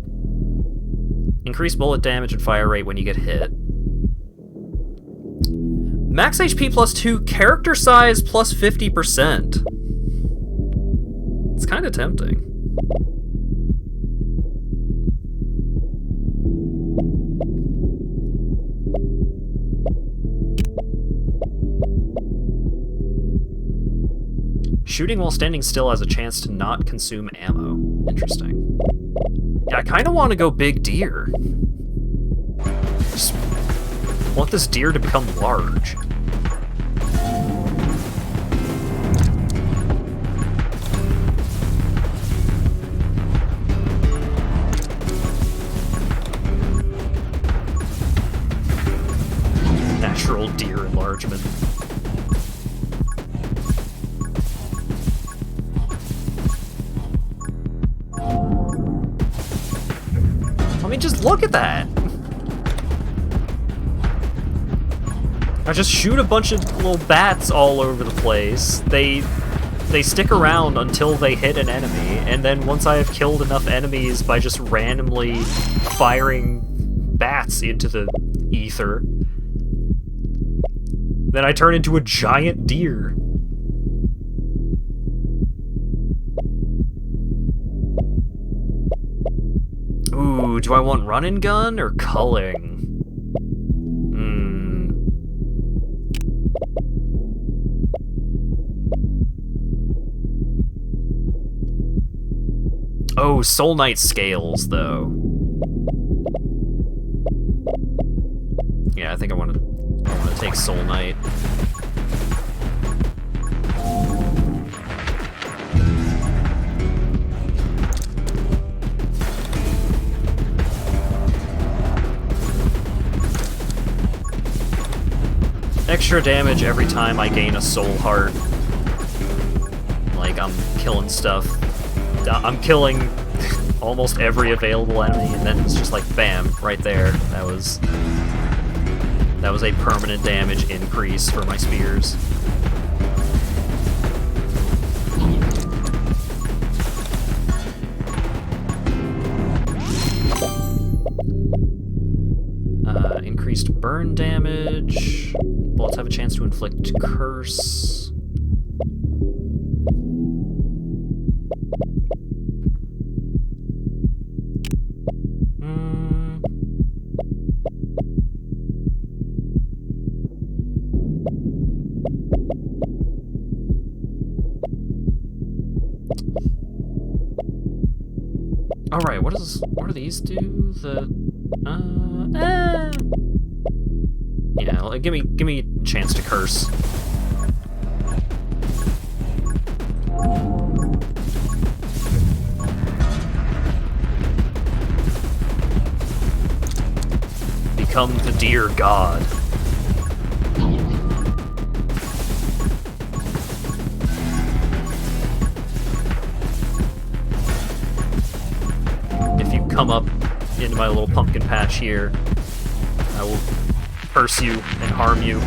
Increase bullet damage and fire rate when you get hit. Max HP plus 2, character size plus 50%. It's kind of tempting. Shooting while standing still has a chance to not consume ammo. Interesting. Yeah, I kind of want to go big deer. Just want this deer to become large. Natural deer enlargement. I mean, just look at that! I just shoot a bunch of little bats all over the place. They stick around until they hit an enemy, and then once I have killed enough enemies by just randomly firing bats into the ether, then I turn into a giant deer. Ooh, do I want run and gun or culling? Oh, Soul Knight scales, though. Yeah, I think I want to take Soul Knight. Extra damage every time I gain a soul heart. Like, I'm killing stuff. I'm killing almost every available enemy, and then it's just like, bam, right there. That was a permanent damage increase for my spears. Increased burn damage. Bullets have a chance to inflict curse. Alright, what do these do? Yeah, give me a chance to curse. Become the deer god. If you come up into my little pumpkin patch here, I will curse you and harm you.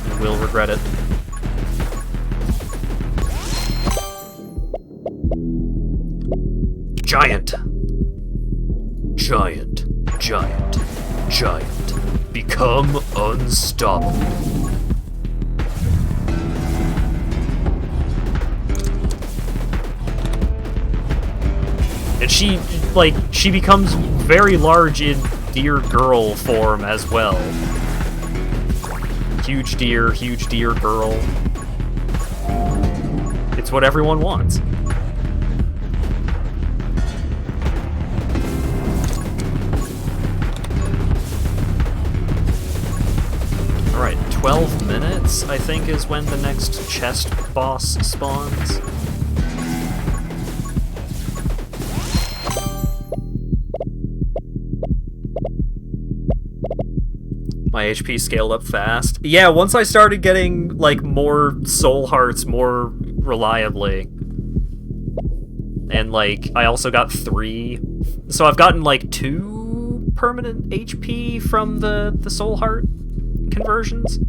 You will regret it. Giant. Giant. Giant. Giant. Become unstoppable. she becomes very large in deer girl form as well. Huge deer girl. It's what everyone wants. Alright, 12 minutes, I think, is when the next chest boss spawns. My HP scaled up fast. Yeah, once I started getting, like, more soul hearts more reliably. And, like, I also got 3. So I've gotten, like, 2 permanent HP from the soul heart conversions.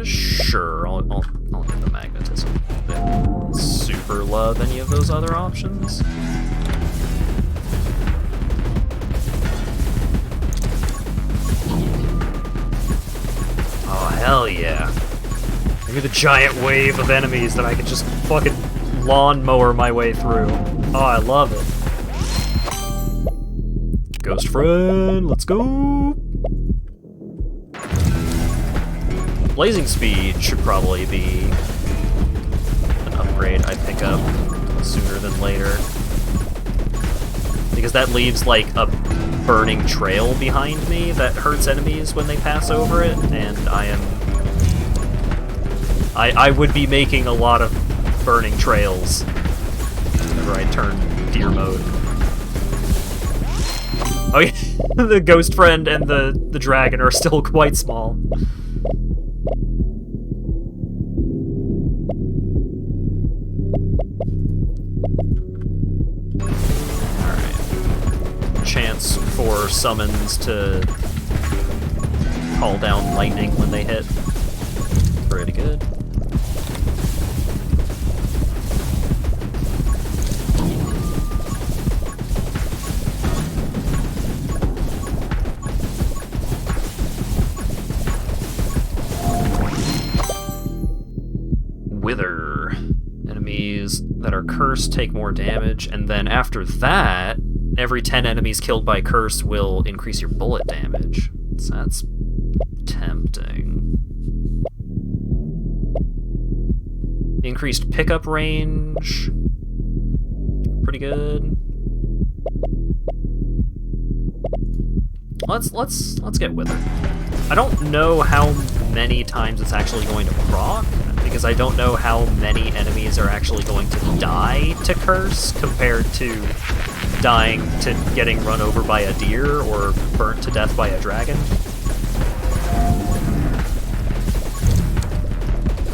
Sure, I'll get the magnetism. Didn't super love any of those other options. Oh, hell yeah. Give me the giant wave of enemies that I can just fucking lawnmower my way through. Oh, I love it. Ghost friend, let's go! Blazing speed should probably be an upgrade I pick up sooner than later. Because that leaves, like, a burning trail behind me that hurts enemies when they pass over it, and I would be making a lot of burning trails whenever I turn deer mode. Oh yeah, the ghost friend and the dragon are still quite small. Chance for summons to call down lightning when they hit. Pretty good. Wither. Enemies that are cursed take more damage, and then after that, every 10 enemies killed by curse will increase your bullet damage. So that's tempting. Increased pickup range. Pretty good. Let's get Wither. I don't know how many times it's actually going to proc, because I don't know how many enemies are actually going to die to curse compared to dying to getting run over by a deer or burnt to death by a dragon.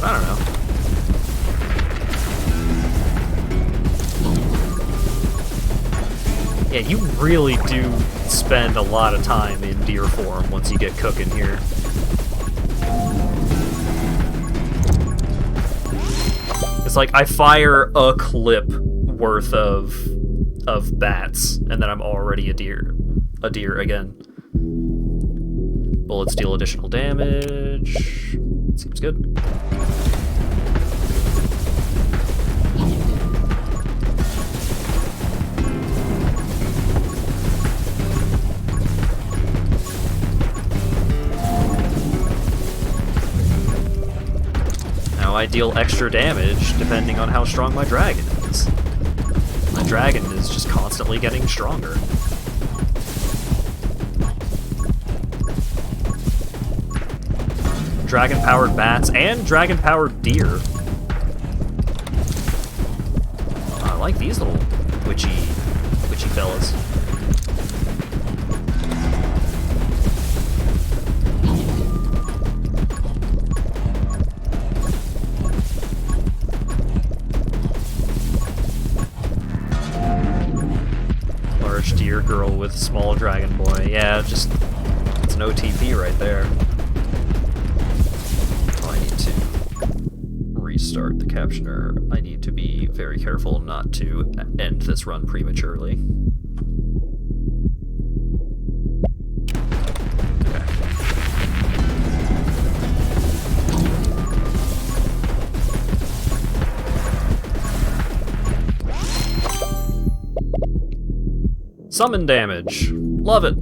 I don't know. Yeah, you really do spend a lot of time in deer form once you get cooking here. It's like I fire a clip worth of bats, and then I'm already a deer again. Bullets deal additional damage. Seems good. Now I deal extra damage depending on how strong my dragon is. My dragon is just constantly getting stronger. Dragon-powered bats and dragon-powered deer. I like these little witchy fellas. Large deer girl with small dragon boy. Yeah, just it's an OTP right there. Restart the captioner. I need to be very careful not to end this run prematurely. Summon damage. Love it.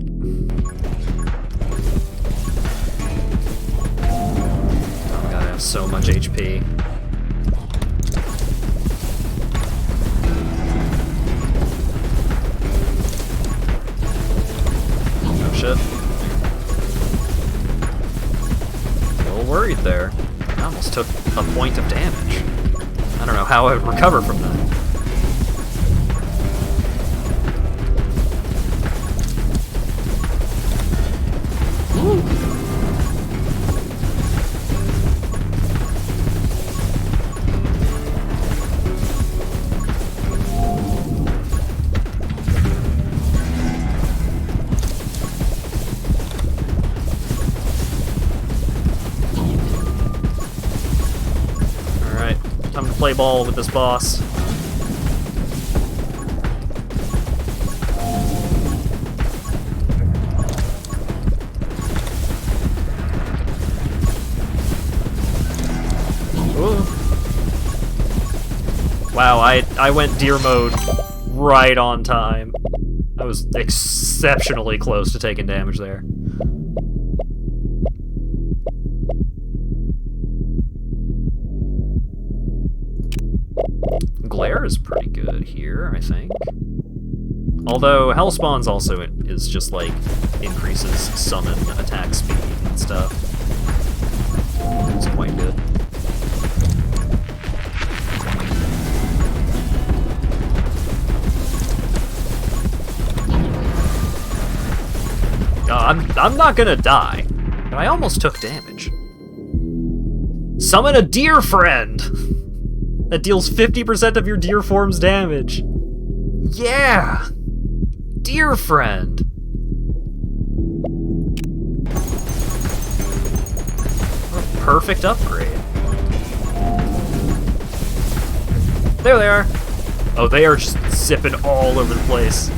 Oh god, I have so much HP. Oh shit. A little worried there. I almost took a point of damage. I don't know how I would recover from that. Alright, time to play ball with this boss. Wow, I went deer mode right on time. I was exceptionally close to taking damage there. Glare is pretty good here, I think. Although Hellspawn's also is just like increases summon attack speed and stuff. It's quite good. I'm not gonna die, but I almost took damage. Summon a deer friend! That deals 50% of your deer form's damage. Yeah! Deer friend! What a perfect upgrade. There they are! Oh, they are just zipping all over the place.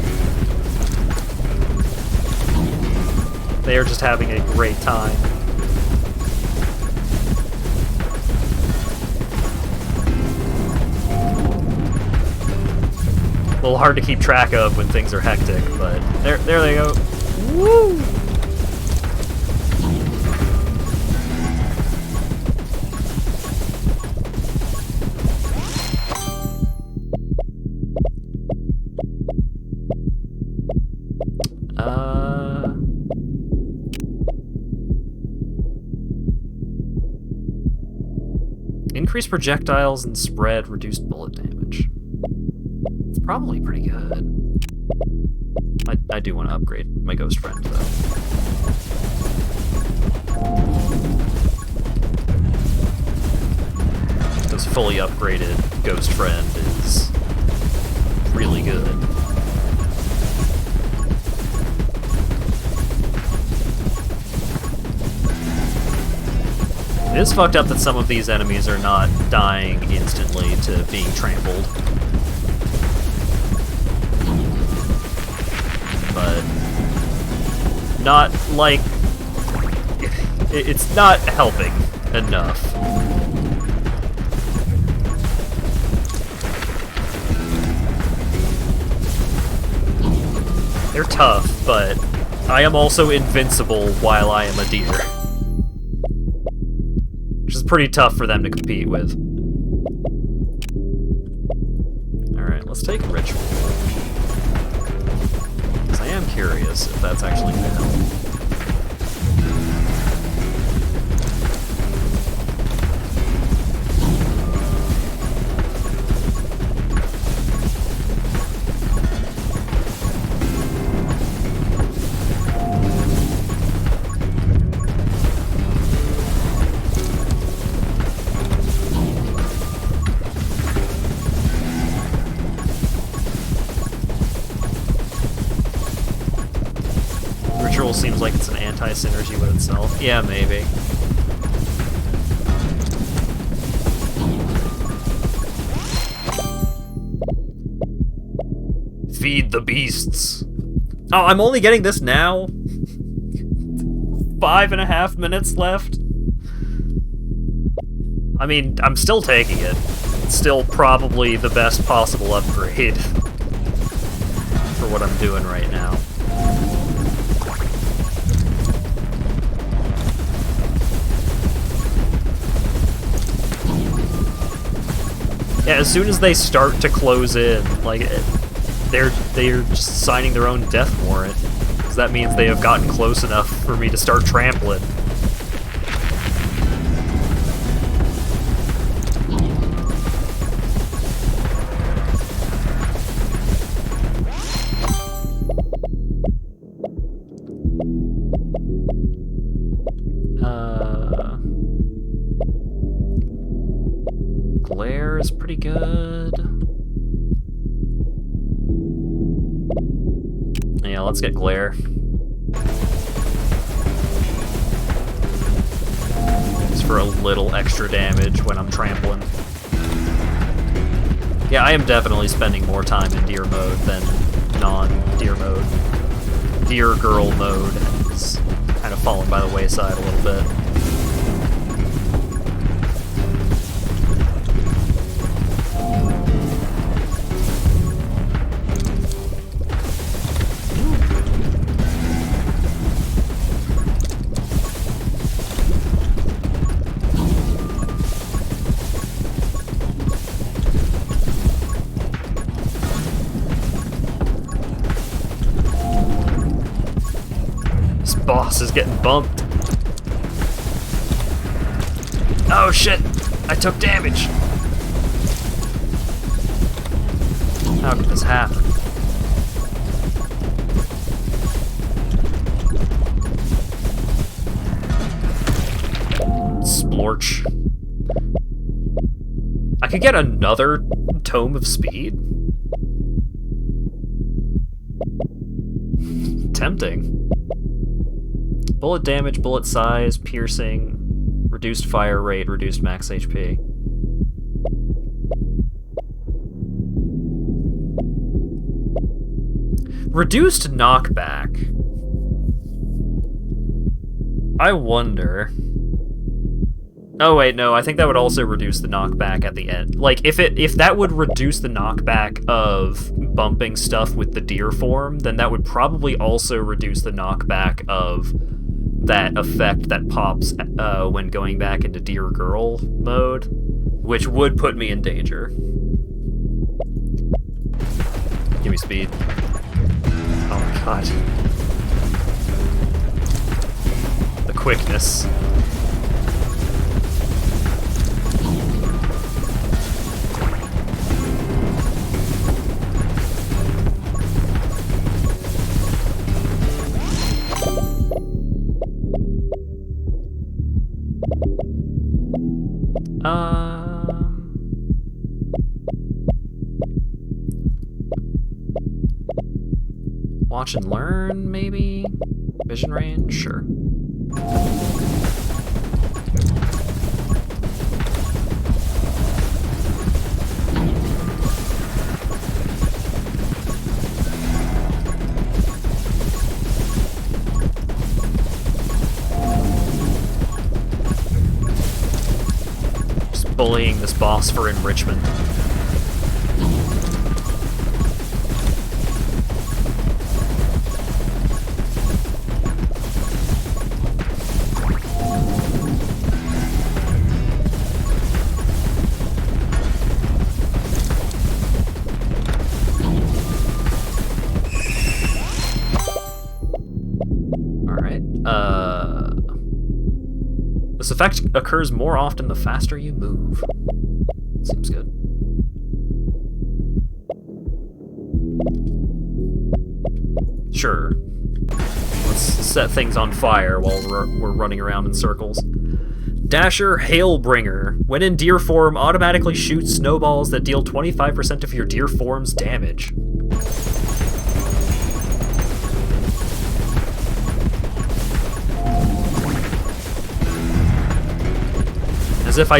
They are just having a great time. A little hard to keep track of when things are hectic, but there they go. Woo! Increased projectiles and spread reduced bullet damage. It's probably pretty good. I do want to upgrade my ghost friend, though. This fully upgraded ghost friend is really good. It is fucked up that some of these enemies are not dying instantly to being trampled. But not like it's not helping enough. They're tough, but I am also invincible while I am a deer. Which is pretty tough for them to compete with. Alright, let's take a ritual. Because I am curious if that's actually going to help. Seems like it's an anti-synergy with itself. Yeah, maybe. Feed the beasts. Oh, I'm only getting this now? 5.5 minutes left? I mean, I'm still taking it. It's still probably the best possible upgrade. for what I'm doing right now. Yeah, as soon as they start to close in, like, they're just signing their own death warrant. Because that means they have gotten close enough for me to start trampling. Glare is pretty good. Yeah, let's get glare. Just for a little extra damage when I'm trampling. Yeah, I am definitely spending more time in deer mode than non-deer mode. Deer girl mode has kind of fallen by the wayside a little bit. Boss is getting bumped. Oh shit! I took damage! How could this happen? Splorch. I could get another Tome of Speed? Tempting. Bullet damage, bullet size, piercing, reduced fire rate, reduced max HP. Reduced knockback. I wonder... Oh wait, no, I think that would also reduce the knockback at the end. Like, if that would reduce the knockback of bumping stuff with the deer form, then that would probably also reduce the knockback of that effect that pops when going back into deer girl mode, which would put me in danger. Give me speed. Oh my god. The quickness. Watch and learn, maybe? Vision range? Sure. Just bullying this boss for enrichment. This effect occurs more often the faster you move. Seems good. Sure. Let's set things on fire while we're running around in circles. Dasher Hailbringer. When in deer form, automatically shoots snowballs that deal 25% of your deer form's damage. As if I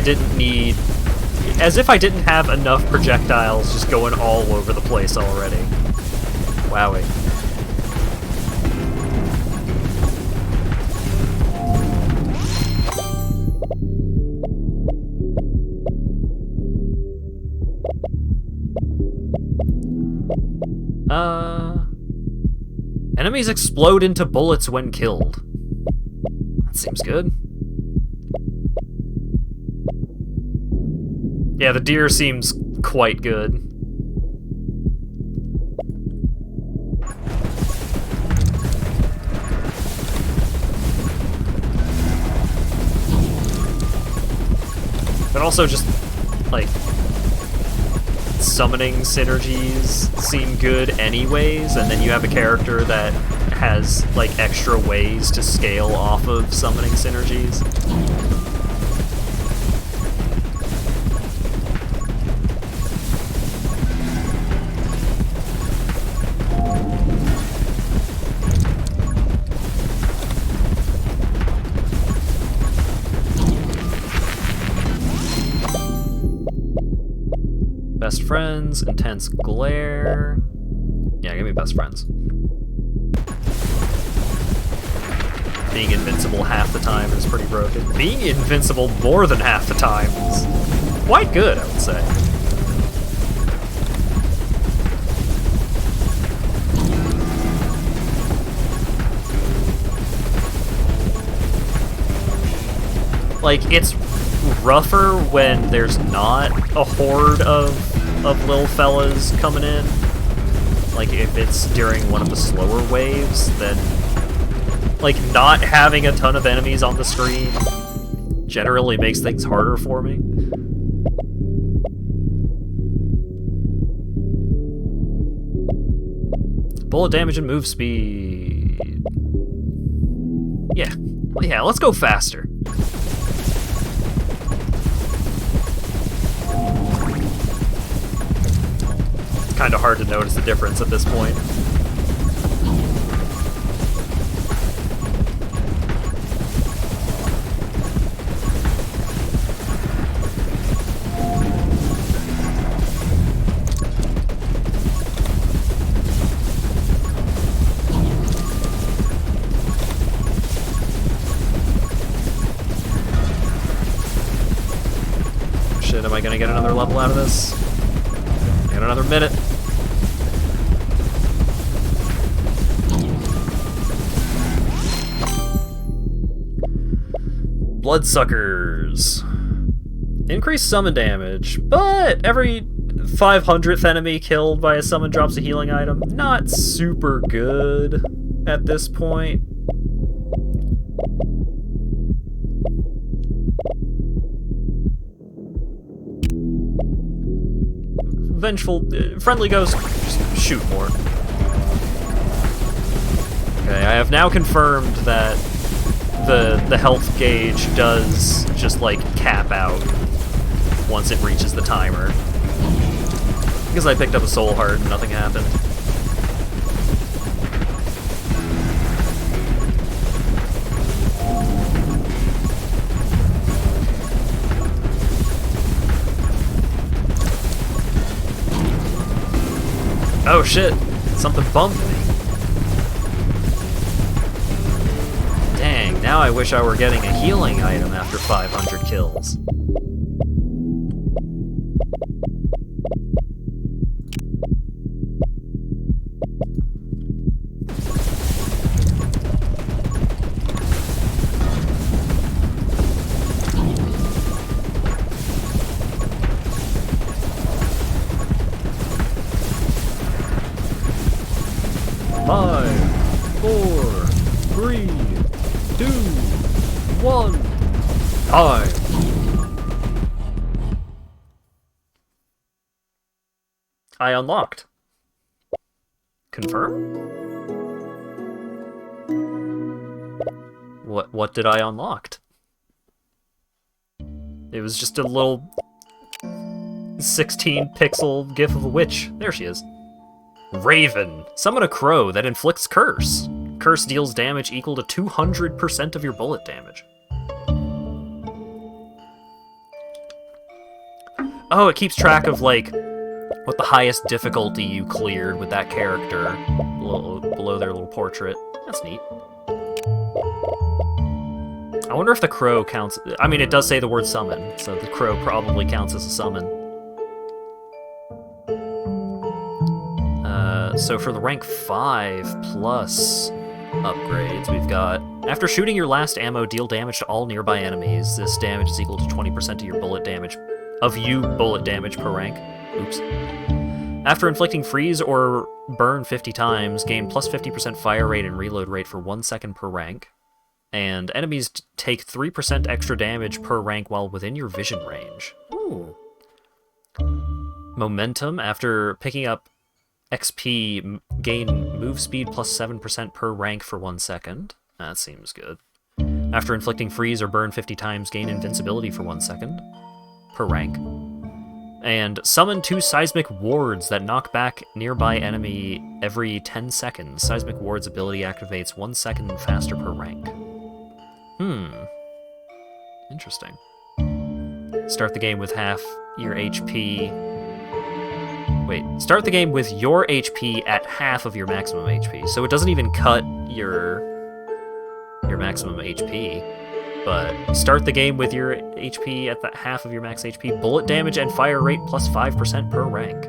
didn't have enough projectiles just going all over the place already. Wowie. Enemies explode into bullets when killed. That seems good. Yeah, the deer seems quite good. But also just, like, summoning synergies seem good anyways, and then you have a character that has, like, extra ways to scale off of summoning synergies. Best friends, intense glare. Yeah, give me best friends. Being invincible half the time is pretty broken. Being invincible more than half the time is quite good, I would say. Like, it's rougher when there's not a horde of little fellas coming in. Like, if it's during one of the slower waves, then, like, not having a ton of enemies on the screen generally makes things harder for me. Bullet damage and move speed. Yeah, let's go faster. Kind of hard to notice the difference at this point. Shit, am I gonna get another level out of this? Got another minute. Bloodsuckers. Increase summon damage, but every 500th enemy killed by a summon drops a healing item. Not super good at this point. Vengeful, friendly ghost, just shoot more. Okay, I have now confirmed that the health gauge does just, like, cap out once it reaches the timer. Because I picked up a soul heart and nothing happened. Oh shit, something bumped me. Dang, now I wish I were getting a healing item after 500 kills. I unlocked. Confirm? What did I unlocked? It was just a little 16 pixel gif of a witch. There she is. Raven. Summon a crow that inflicts curse. Curse deals damage equal to 200% of your bullet damage. Oh, it keeps track of, like, what the highest difficulty you cleared with that character below their little portrait. That's neat. I wonder if the crow counts... I mean, it does say the word summon, so the crow probably counts as a summon. So for the rank 5 plus upgrades, we've got, after shooting your last ammo, deal damage to all nearby enemies. This damage is equal to 20% of your bullet damage per rank. Oops. After inflicting freeze or burn 50 times, gain plus 50% fire rate and reload rate for 1 second per rank. And enemies take 3% extra damage per rank while within your vision range. Ooh. Momentum, after picking up XP, gain move speed plus 7% per rank for 1 second. That seems good. After inflicting freeze or burn 50 times, gain invincibility for 1 second per rank. And summon 2 seismic wards that knock back nearby enemy every 10 seconds. Seismic ward's ability activates 1 second faster per rank. Interesting. Start the game with half your HP. Wait, start the game with your HP at half of your maximum HP. So it doesn't even cut your maximum HP. But start the game with your HP at the half of your max HP. Bullet damage and fire rate plus 5% per rank.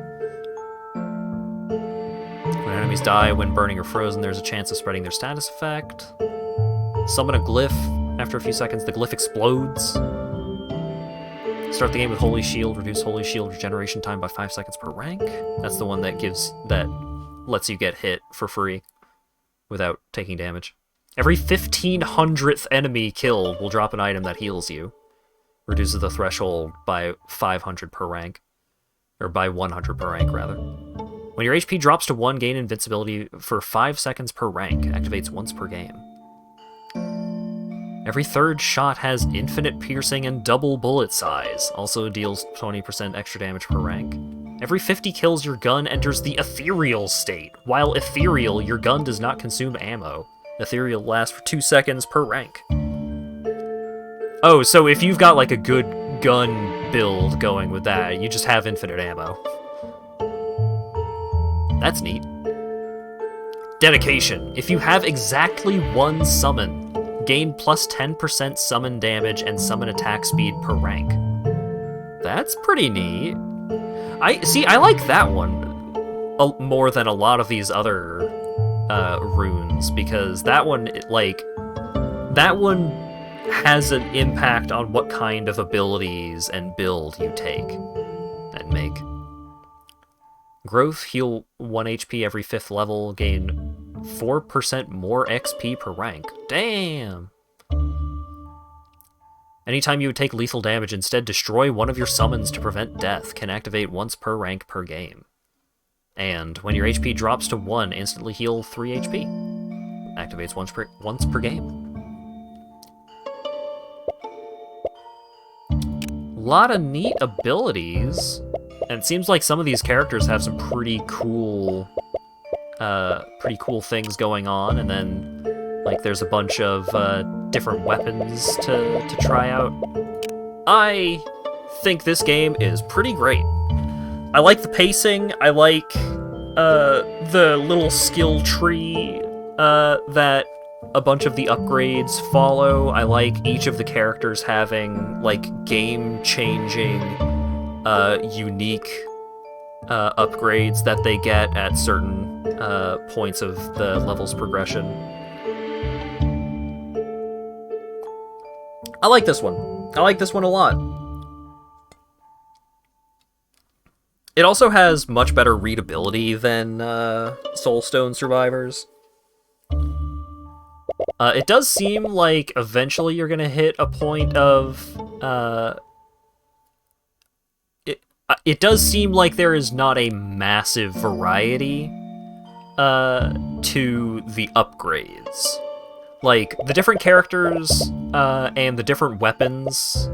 When enemies die when burning or frozen, there's a chance of spreading their status effect. Summon a glyph. After a few seconds, the glyph explodes. Start the game with Holy Shield. Reduce Holy Shield regeneration time by 5 seconds per rank. That's the one that lets you get hit for free without taking damage. Every 1500th enemy killed will drop an item that heals you. Reduces the threshold by 500 per rank. Or by 100 per rank, rather. When your HP drops to 1, gain invincibility for 5 seconds per rank. Activates once per game. Every third shot has infinite piercing and double bullet size. Also deals 20% extra damage per rank. Every 50 kills, your gun enters the ethereal state. While ethereal, your gun does not consume ammo. Ethereal lasts for 2 seconds per rank. Oh, so if you've got like a good gun build going with that, you just have infinite ammo. That's neat. Dedication. If you have exactly 1 summon, gain plus 10% summon damage and summon attack speed per rank. That's pretty neat. I like that one more than a lot of these other runes, because that one has an impact on what kind of abilities and build you take and make. Growth, heal 1 HP every 5th level, gain 4% more XP per rank. Damn! Anytime you would take lethal damage, instead destroy one of your summons to prevent death. Can activate once per rank per game. And when your HP drops to 1, instantly heal 3 HP. Activates once per game. A lot of neat abilities. And it seems like some of these characters have some pretty cool things going on, and then like there's a bunch of different weapons to try out. I think this game is pretty great. I like the pacing. I like the little skill tree that a bunch of the upgrades follow. I like each of the characters having like game-changing, unique upgrades that they get at certain points of the level's progression. I like this one. I like this one a lot. It also has much better readability than Soulstone Survivors. It does seem like eventually you're gonna hit a point of... It does seem like there is not a massive variety to the upgrades. Like, the different characters and the different weapons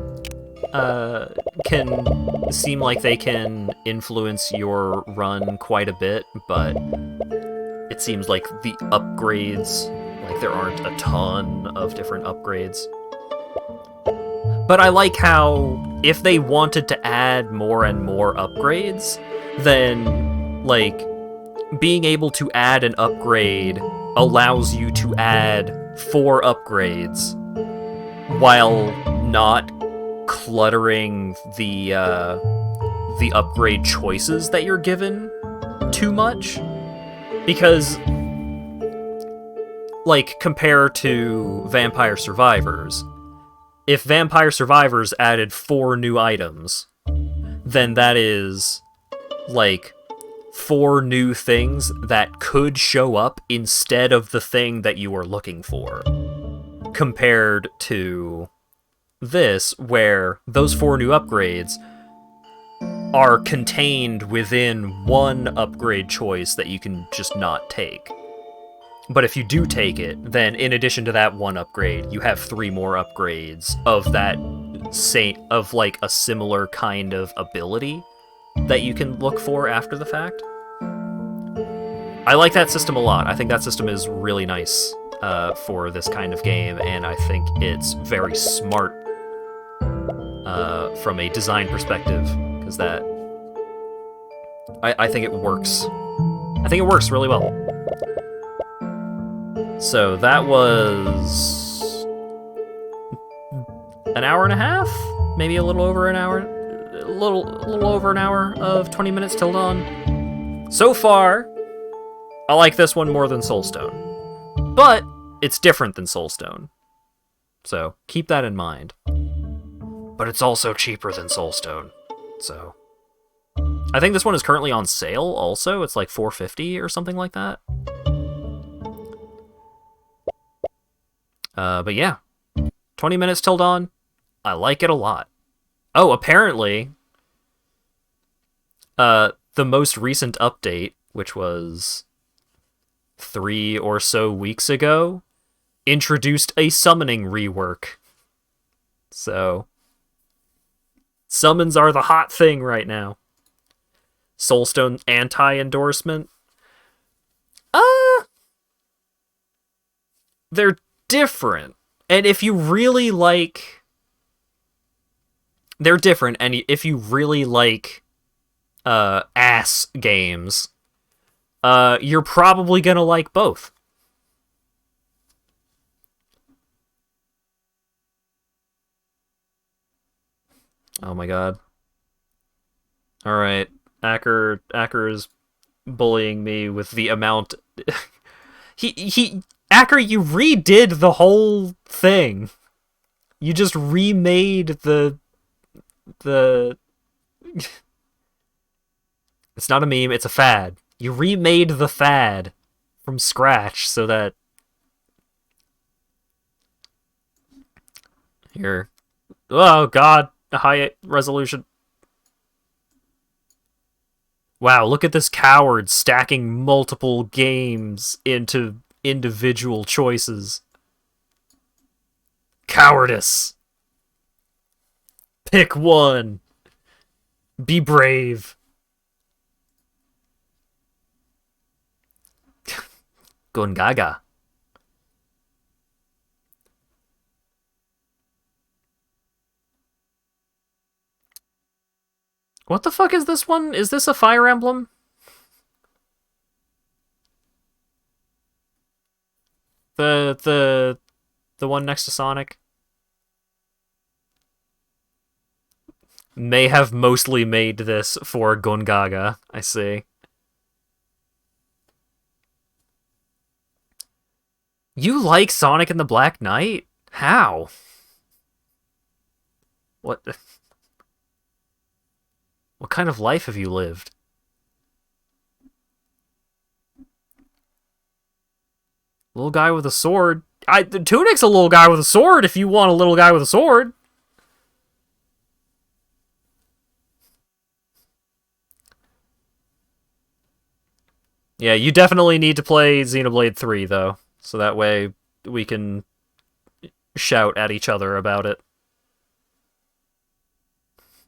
can seem like they can influence your run quite a bit, but it seems like the upgrades, like there aren't a ton of different upgrades. But I like how if they wanted to add more and more upgrades, then, like, being able to add an upgrade allows you to add 4 upgrades while not cluttering the upgrade choices that you're given too much. Because, like, compare to Vampire Survivors. If Vampire Survivors added 4 new items, then that is, like, 4 new things that could show up instead of the thing that you were looking for. Compared to this, where those 4 new upgrades are contained within one upgrade choice that you can just not take. But if you do take it, then in addition to that one upgrade, you have 3 more upgrades of that of like a similar kind of ability that you can look for after the fact. I like that system a lot. I think that system is really nice for this kind of game, and I think it's very smart from a design perspective, because that I think it works. I think it works really well. So that was an hour and a half, maybe a little over an hour, a little over an hour of 20 minutes till dawn. So far, I like this one more than Soulstone, but it's different than Soulstone, so keep that in mind. But it's also cheaper than Soulstone, so I think this one is currently on sale. Also, it's like $4.50 or something like that. But yeah, 20 minutes till dawn. I like it a lot. Oh, apparently, the most recent update, which was 3 or so weeks ago, introduced a summoning rework. So, summons are the hot thing right now. Soulstone anti-endorsement. They're different. And if you really like... They're different, and if you really like ass games, you're probably gonna like both. Oh my god. Alright. Acker is bullying me with the amount... Acker, you redid the whole thing. You just remade the... It's not a meme, it's a fad. You remade the fad from scratch so that... Here. Oh god, a high resolution. Wow, look at this coward stacking multiple games into individual choices. Cowardice. Pick one. Be brave. Gungaga. What the fuck is this one? Is this a Fire Emblem? The one next to Sonic? May have mostly made this for Gongaga, I see. You like Sonic and the Black Knight? How? What? What kind of life have you lived? Little guy with a sword. Tunic's a little guy with a sword if you want a little guy with a sword. Yeah, you definitely need to play Xenoblade 3, though. So that way we can shout at each other about it.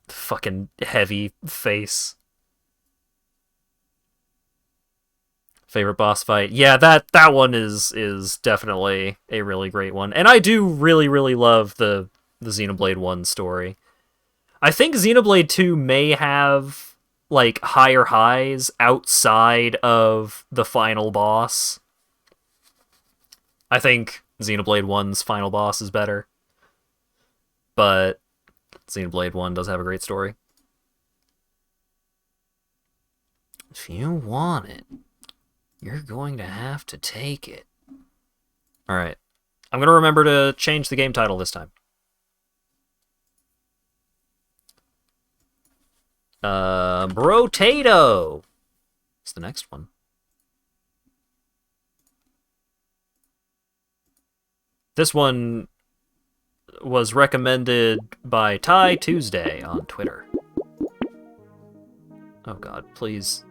Fucking heavy face. Favorite boss fight? Yeah, that one is definitely a really great one. And I do really, really love the Xenoblade 1 story. I think Xenoblade 2 may have, like, higher highs outside of the final boss. I think Xenoblade 1's final boss is better. But Xenoblade 1 does have a great story. If you want it, You're going to have to take it. Alright. I'm going to remember to change the game title this time. Brotato! It's the next one. This one was recommended by Ty Tuesday on Twitter. Oh god, please.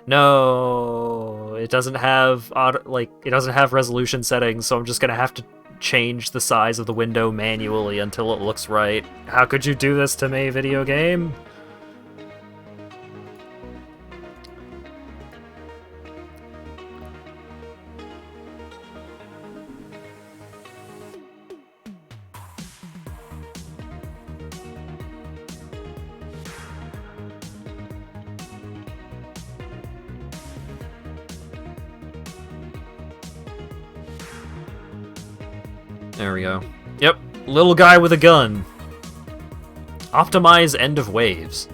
No, it doesn't have it doesn't have resolution settings, so I'm just gonna have to change the size of the window manually until it looks right. How could you do this to me, video game? There we go. Yep, little guy with a gun. Optimize end of waves.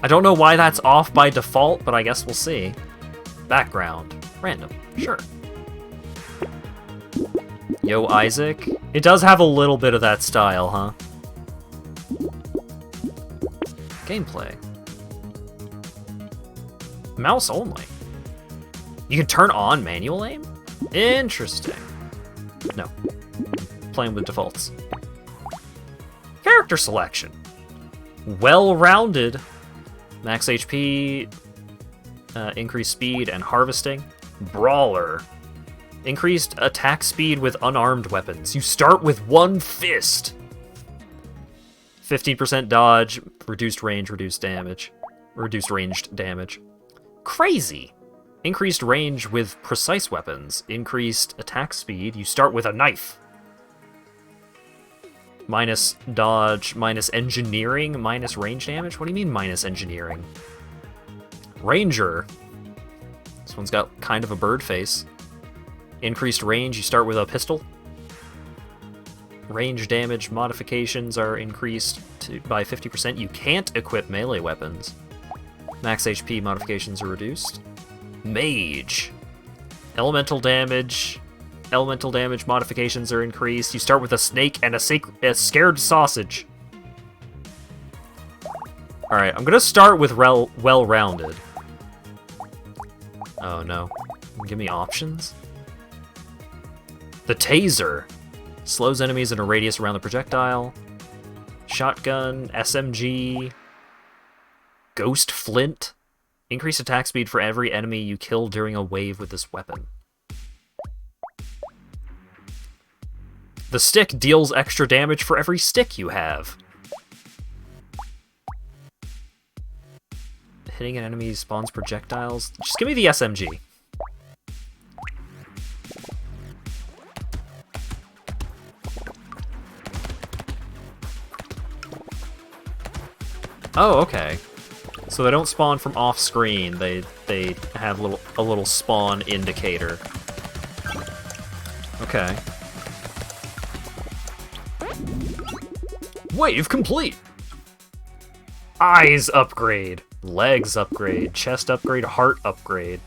I don't know why that's off by default, but I guess we'll see. Background. Random. Sure. Yo, Isaac. It does have a little bit of that style, huh? Gameplay. Mouse only. You can turn on manual aim? Interesting. No. Playing with defaults. Character selection. Well-rounded. Max HP, increased speed and harvesting. Brawler. Increased attack speed with unarmed weapons. You start with one fist. 15% dodge, reduced range, reduced damage. Reduced ranged damage. Crazy. Increased range with precise weapons. Increased attack speed. You start with a knife. Minus dodge, minus engineering, minus range damage? What do you mean minus engineering? Ranger. This one's got kind of a bird face. Increased range, you start with a pistol. Range damage modifications are increased by 50%. You can't equip melee weapons. Max HP modifications are reduced. Mage. Elemental damage modifications are increased. You start with a snake and a scared sausage. Alright, I'm gonna start with well-rounded. Oh no. Give me options? The taser. Slows enemies in a radius around the projectile. Shotgun, SMG. Ghost flint. Increased attack speed for every enemy you kill during a wave with this weapon. The stick deals extra damage for every stick you have. Hitting an enemy spawns projectiles. Just give me the SMG. Oh, okay. So they don't spawn from off-screen. They have a little spawn indicator. Okay. Wave complete! Eyes upgrade. Legs upgrade. Chest upgrade. Heart upgrade.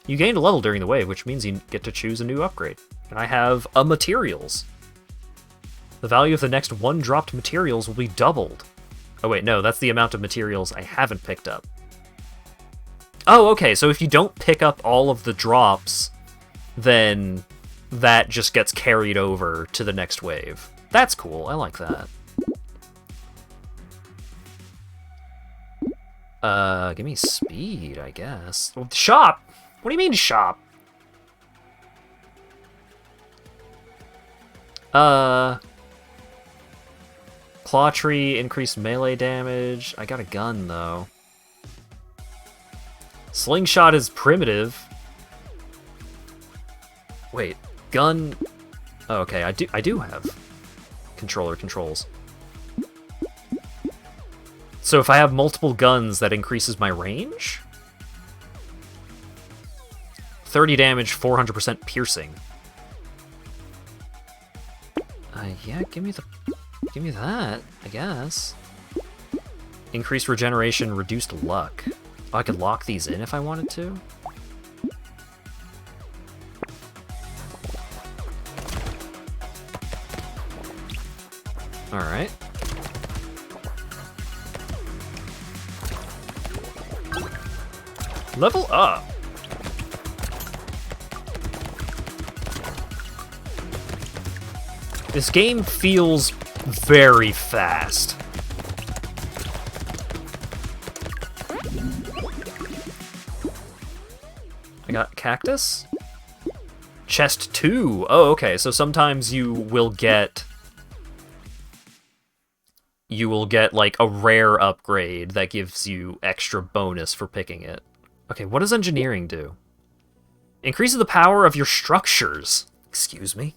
You gained a level during the wave, which means you get to choose a new upgrade. And I have a materials. The value of the next one dropped materials will be doubled. Oh wait, no, that's the amount of materials I haven't picked up. Oh, okay, so if you don't pick up all of the drops, then that just gets carried over to the next wave. That's cool, I like that. Give me speed, I guess. Well, shop? What do you mean shop? Claw tree, increased melee damage. I got a gun, though. Slingshot is primitive. Wait, gun... Oh, okay, I do have controller controls. So if I have multiple guns, that increases my range? 30 damage, 400% piercing. Yeah, give me that, I guess. Increased regeneration, reduced luck. Oh, I could lock these in if I wanted to? Alright. Level up! This game feels very fast. I got cactus? Chest 2! Oh, okay, so sometimes you will get, like, a rare upgrade that gives you extra bonus for picking it. Okay, what does engineering do? Increases the power of your structures. Excuse me?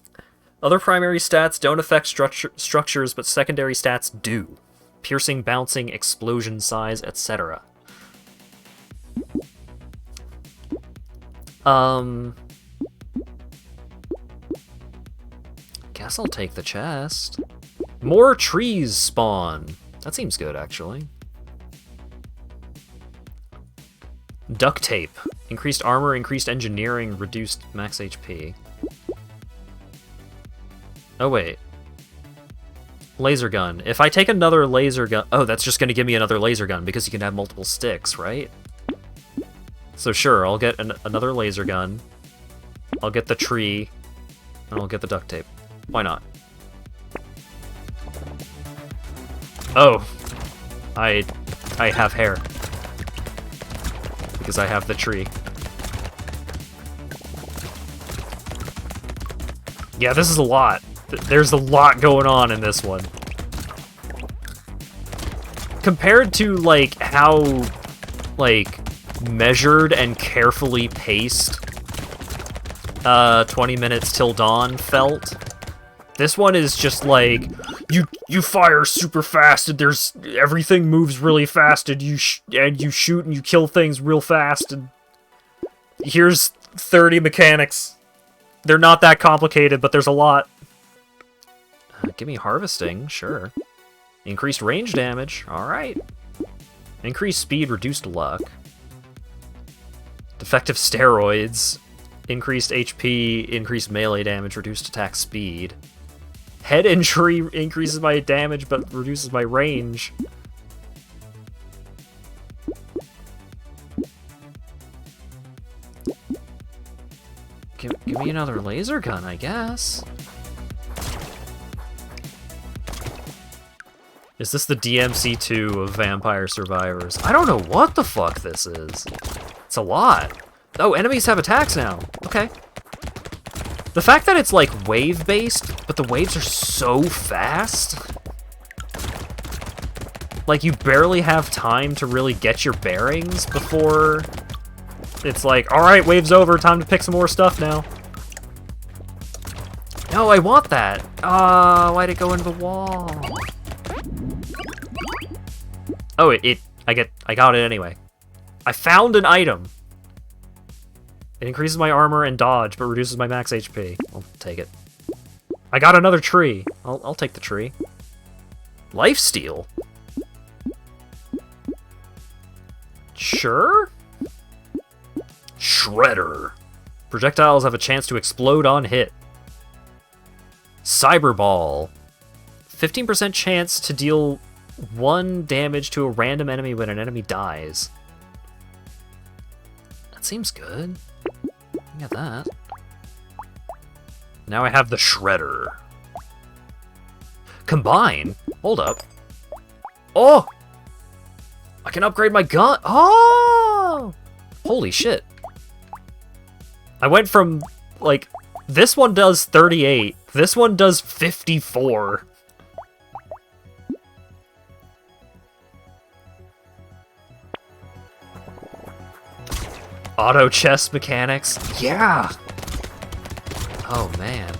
Other primary stats don't affect structures, but secondary stats do. Piercing, bouncing, explosion size, etc. Guess I'll take the chest. More trees spawn. That seems good, actually. Duct tape. Increased armor, increased engineering, reduced max HP. Oh, wait. Laser gun. If I take another laser gun... Oh, that's just going to give me another laser gun, because you can have multiple sticks, right? So sure, I'll get another laser gun. I'll get the tree. And I'll get the duct tape. Why not? Oh. I have hair. Because I have the tree. Yeah, this is a lot. There's a lot going on in this one. Compared to, like, how, like, measured and carefully paced 20 minutes till dawn felt, this one is just like, you fire super fast and everything moves really fast and you shoot and you kill things real fast and here's 30 mechanics. They're not that complicated, but there's a lot. Give me harvesting, sure. Increased range damage, alright. Increased speed, reduced luck. Defective steroids. Increased HP, increased melee damage, reduced attack speed. Head injury increases my damage but reduces my range. Give me another laser gun, I guess. Is this the DMC2 of Vampire Survivors? I don't know what the fuck this is. It's a lot. Oh, enemies have attacks now. Okay. The fact that it's like wave-based, but the waves are so fast. Like you barely have time to really get your bearings before it's like, alright, wave's over, time to pick some more stuff now. No, I want that. Ah, why'd it go into the wall? Oh, I got it anyway. I found an item. It increases my armor and dodge, but reduces my max HP. I'll take it. I got another tree. I'll take the tree. Lifesteal? Sure? Shredder. Projectiles have a chance to explode on hit. Cyberball. 15% chance to deal 1 damage to a random enemy when an enemy dies. That seems good. Get that. Now I have the Shredder. Combine? Hold up. Oh! I can upgrade my gun. Oh! Holy shit. I went from, like, this one does 38. This one does 54. Auto chest mechanics? Yeah! Oh man.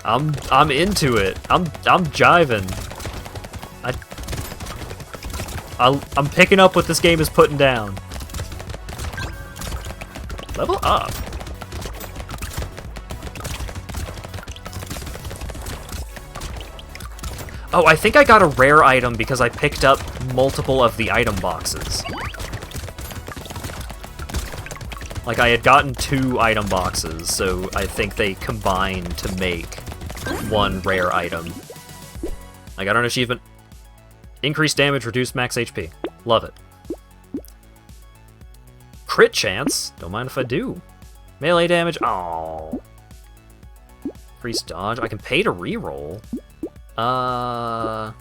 I'm into it. I'm jiving. I'm picking up what this game is putting down. Level up. Oh, I think I got a rare item because I picked up multiple of the item boxes. Like, I had gotten 2 item boxes, so I think they combined to make 1 rare item. I got an achievement. Increased damage, reduced max HP. Love it. Crit chance? Don't mind if I do. Melee damage? Oh. Increased dodge? I can pay to reroll. Yeah.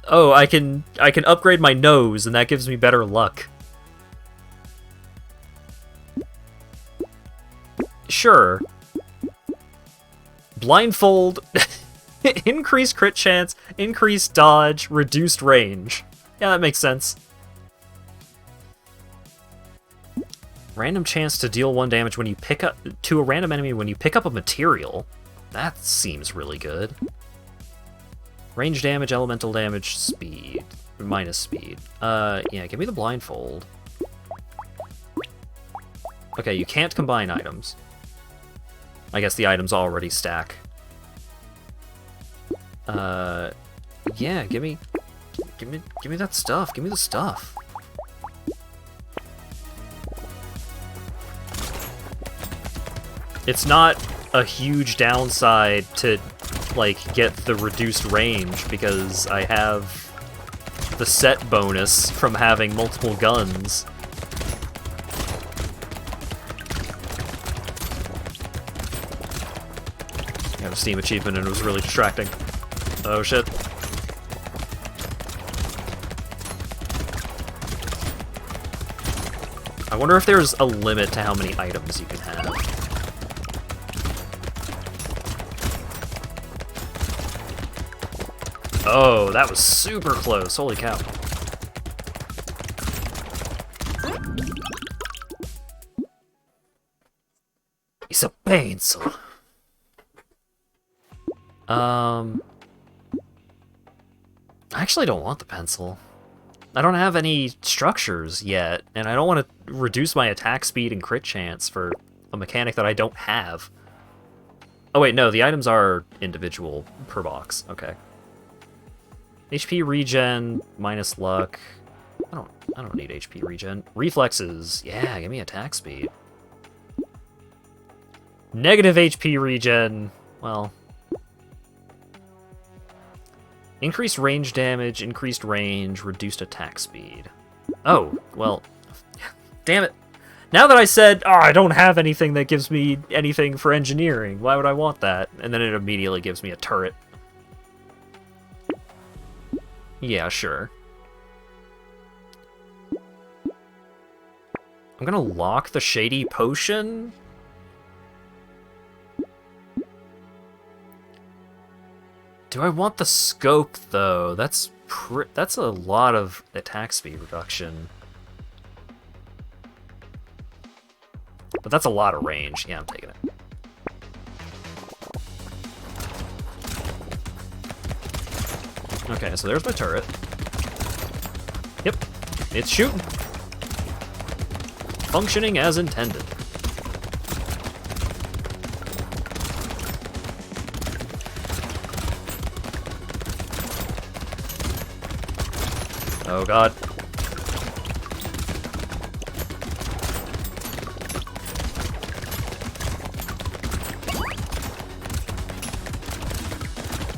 Oh, I can upgrade my nose, and that gives me better luck. Sure. Blindfold, increased crit chance, increased dodge, reduced range. Yeah, that makes sense. Random chance to deal 1 damage when you pick up to a random enemy when you pick up a material. That seems really good. Range damage, elemental damage, speed. Minus speed. Yeah, give me the blindfold. Okay, you can't combine items. I guess the items already stack. Yeah, give me that stuff. Give me the stuff. It's not a huge downside to, like, get the reduced range because I have the set bonus from having multiple guns. I got a Steam achievement and it was really distracting. Oh shit. I wonder if there's a limit to how many items you can have. Oh, that was super close. Holy cow. It's a pencil. I actually don't want the pencil. I don't have any structures yet, and I don't want to reduce my attack speed and crit chance for a mechanic that I don't have. Oh wait, no, the items are individual per box. Okay. HP regen, minus luck. I don't need HP regen. Reflexes, yeah, give me attack speed. Negative HP regen, well. Increased range damage, increased range, reduced attack speed. Oh, well, damn it. Now that I said, oh, I don't have anything that gives me anything for engineering, why would I want that? And then it immediately gives me a turret. Yeah, sure. I'm gonna lock the Shady Potion? Do I want the scope, though? That's a lot of attack speed reduction. But that's a lot of range. Yeah, I'm taking it. Okay, so there's my turret. Yep, it's shooting. Functioning as intended. Oh god.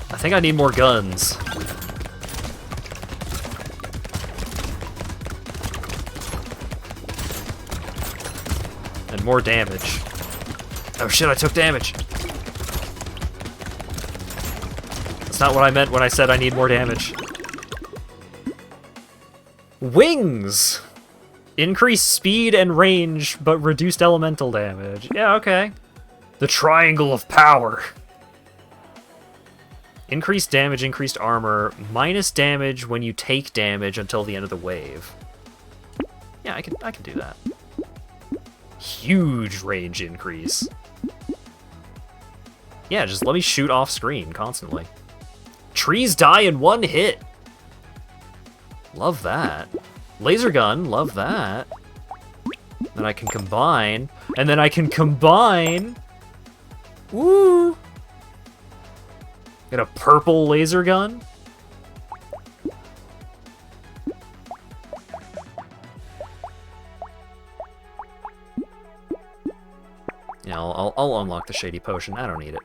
I think I need more guns. And more damage. Oh shit, I took damage. That's not what I meant when I said I need more damage. Wings! Increased speed and range, but reduced elemental damage. Yeah, okay. The Triangle of Power. Increased damage, increased armor, minus damage when you take damage until the end of the wave. Yeah, I can do that. Huge range increase. Yeah, just let me shoot off screen constantly. Trees die in 1 hit. Love that. Laser gun, love that. Then I can combine, and then I can combine Woo! Got a purple laser gun. Yeah, I'll unlock the shady potion. I don't need it.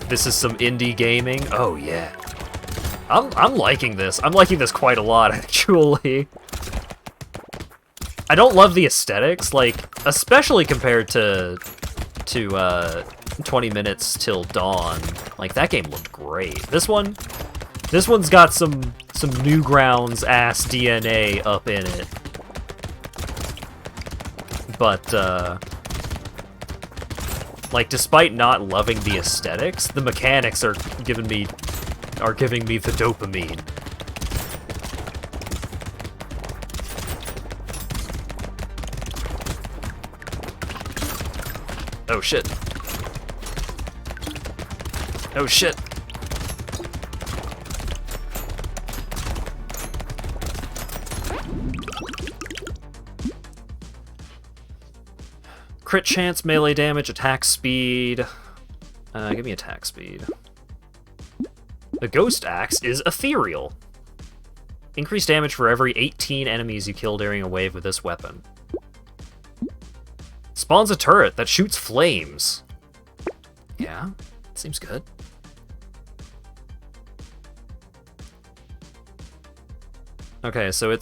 This is some indie gaming. Oh yeah, I'm liking this. I'm liking this quite a lot, actually. I don't love the aesthetics, like especially compared to 20 Minutes Till Dawn. Like that game looked great. This one's got some Newgrounds ass DNA up in it. But like despite not loving the aesthetics, the mechanics are giving me the dopamine. Oh shit. Oh shit. Crit chance, melee damage, attack speed. Give me attack speed. The Ghost Axe is ethereal. Increased damage for every 18 enemies you kill during a wave with this weapon. Spawns a turret that shoots flames. Yeah, seems good. Okay, so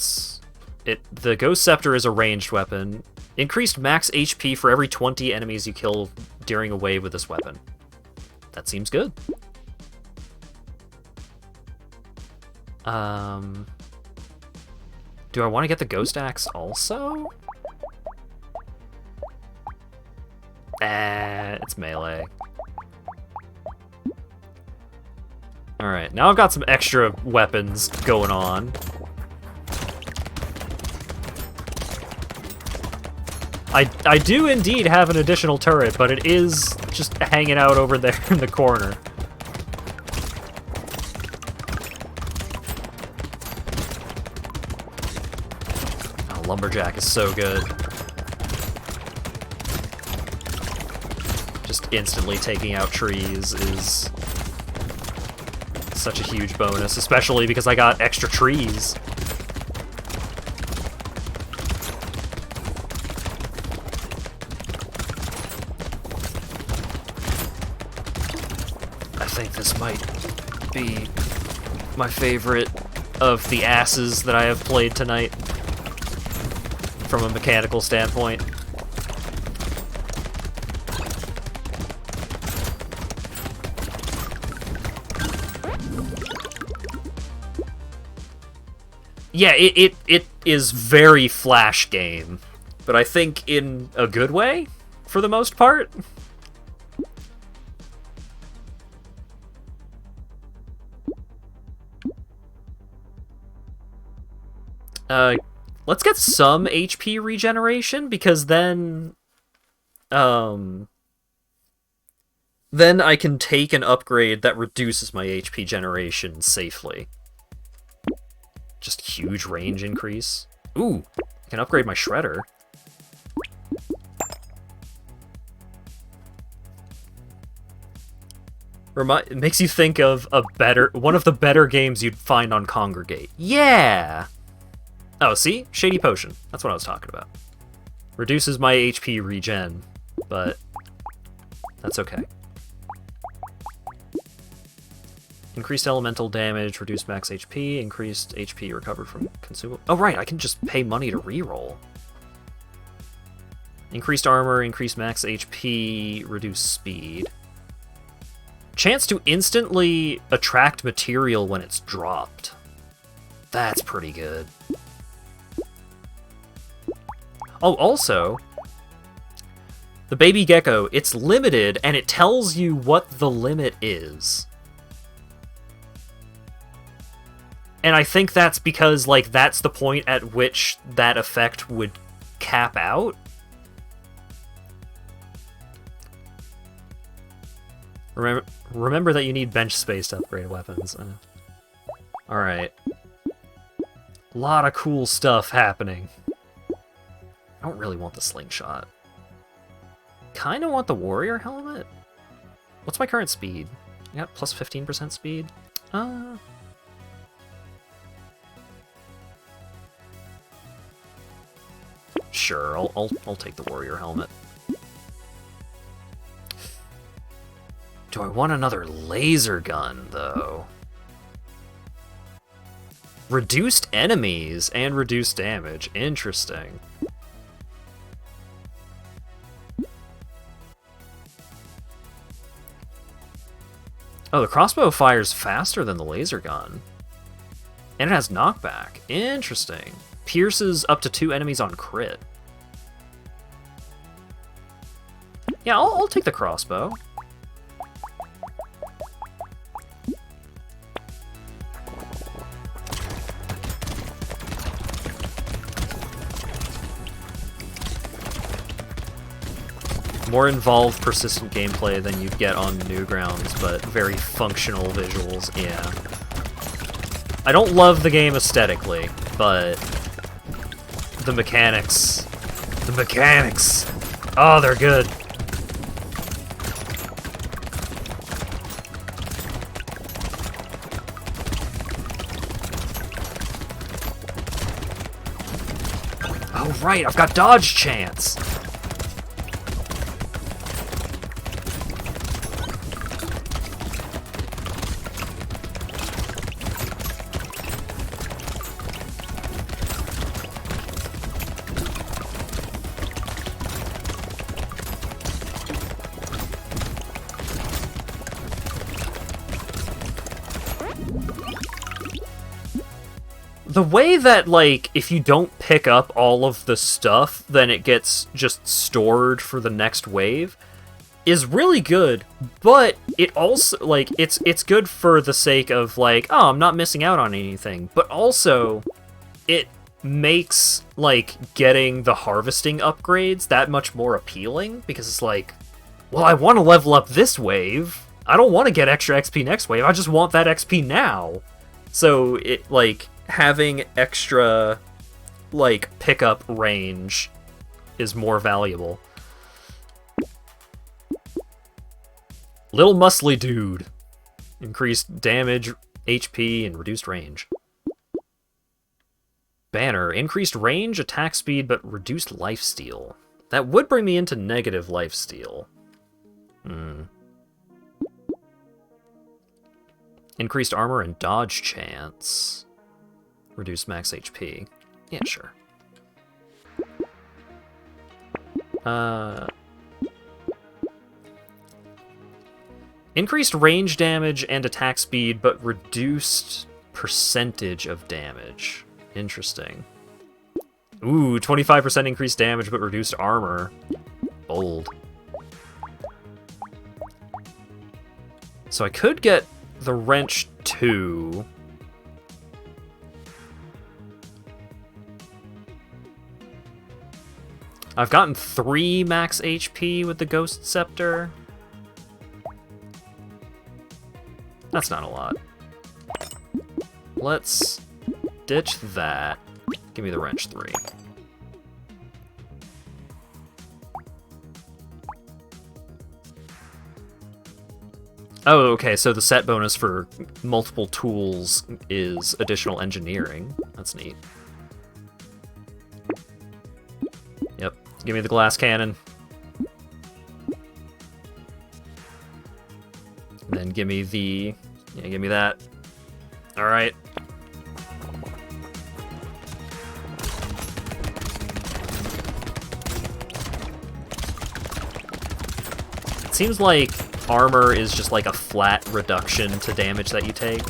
the Ghost Scepter is a ranged weapon. Increased max HP for every 20 enemies you kill during a wave with this weapon. That seems good. Do I want to get the Ghost Axe also? It's melee. Alright, now I've got some extra weapons going on. I do indeed have an additional turret, but it is just hanging out over there in the corner. Oh, Lumberjack is so good. Just instantly taking out trees is such a huge bonus, especially because I got extra trees. I think this might be my favorite of the asses that I have played tonight from a mechanical standpoint. Yeah, it is very Flash game, but I think in a good way, for the most part. Let's get some HP regeneration, because then I can take an upgrade that reduces my HP generation safely. Just huge range increase. Ooh, I can upgrade my shredder. It makes you think of one of the better games you'd find on Congregate. Yeah! Oh, see? Shady Potion. That's what I was talking about. Reduces my HP regen, but that's okay. Increased elemental damage, reduced max HP, increased HP recovered from consumable. Oh, right, I can just pay money to reroll. Increased armor, increased max HP, reduced speed. Chance to instantly attract material when it's dropped. That's pretty good. Oh, also, the baby gecko, it's limited, and it tells you what the limit is. And I think that's because, like, that's the point at which that effect would cap out. Remember that you need bench space to upgrade weapons. Alright. A lot of cool stuff happening. I don't really want the slingshot. kind of want the warrior helmet. What's my current speed? I got plus 15% speed. Sure, I'll take the warrior helmet. Do I want another laser gun, though? Reduced enemies and reduced damage. Interesting. Oh, the crossbow fires faster than the laser gun. And it has knockback. Interesting. Pierces up to 2 enemies on crit. Yeah, I'll take the crossbow. More involved, persistent gameplay than you'd get on Newgrounds, but very functional visuals, yeah. I don't love the game aesthetically, but the mechanics, oh, they're good. Oh right, I've got dodge chance. The way that, like, if you don't pick up all of the stuff, then it gets just stored for the next wave, is really good, but it also, like, it's good for the sake of, like, oh, I'm not missing out on anything, but also, it makes, like, getting the harvesting upgrades that much more appealing, because it's like, well, I want to level up this wave, I don't want to get extra XP next wave, I just want that XP now. So, it, like, having extra, like, pickup range is more valuable. Little muscly dude. Increased damage, HP, and reduced range. Banner. Increased range, attack speed, but reduced lifesteal. That would bring me into negative lifesteal. Increased armor and dodge chance. Reduce max HP. Yeah, sure. Increased range damage and attack speed, but reduced percentage of damage. Interesting. Ooh, 25% increased damage, but reduced armor. Bold. So I could get the Wrench 2... I've gotten 3 max HP with the Ghost Scepter. That's not a lot. Let's ditch that. Give me the Wrench 3. Oh, okay, so the set bonus for multiple tools is additional engineering. That's neat. Yep. Give me the glass cannon. And then give me the... Yeah, give me that. Alright. It seems like armor is just like a flat reduction to damage that you take.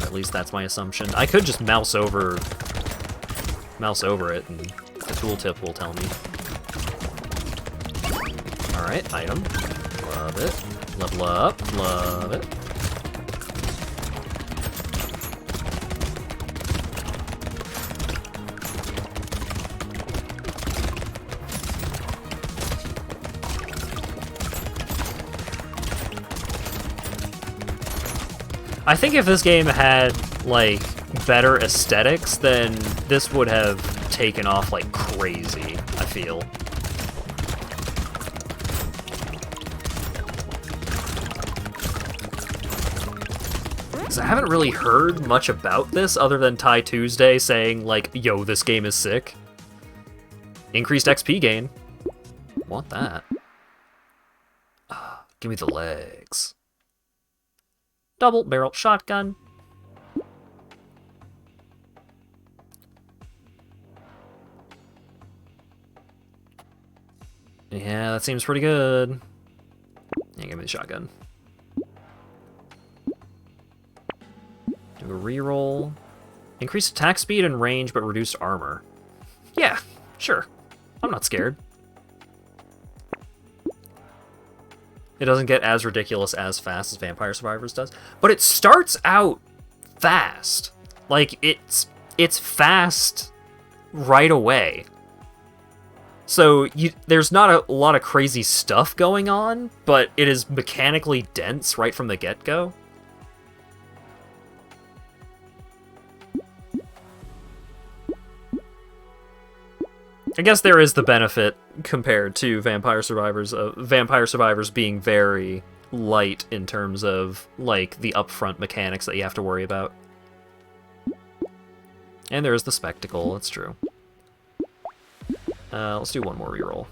Or at least that's my assumption. I could just mouse over it and the tooltip will tell me. Alright, item. Love it. Level up. Love it. I think if this game had, like, better aesthetics, then this would have taken off like crazy, I feel. 'Cause I haven't really heard much about this other than Ty Tuesday saying, like, yo, this game is sick. Increased XP gain. Want that. Give me the legs. Double barrel shotgun. Yeah, that seems pretty good. Yeah, give me the shotgun. Do a reroll. Increased attack speed and range, but reduced armor. Yeah, sure. I'm not scared. It doesn't get as ridiculous as fast as Vampire Survivors does, but it starts out fast. Like, it's fast right away. So there's not a lot of crazy stuff going on, but it is mechanically dense right from the get-go. I guess there is the benefit compared to Vampire Survivors of Vampire Survivors being very light in terms of, like, the upfront mechanics that you have to worry about. And there is the spectacle, it's true. Let's do one more reroll.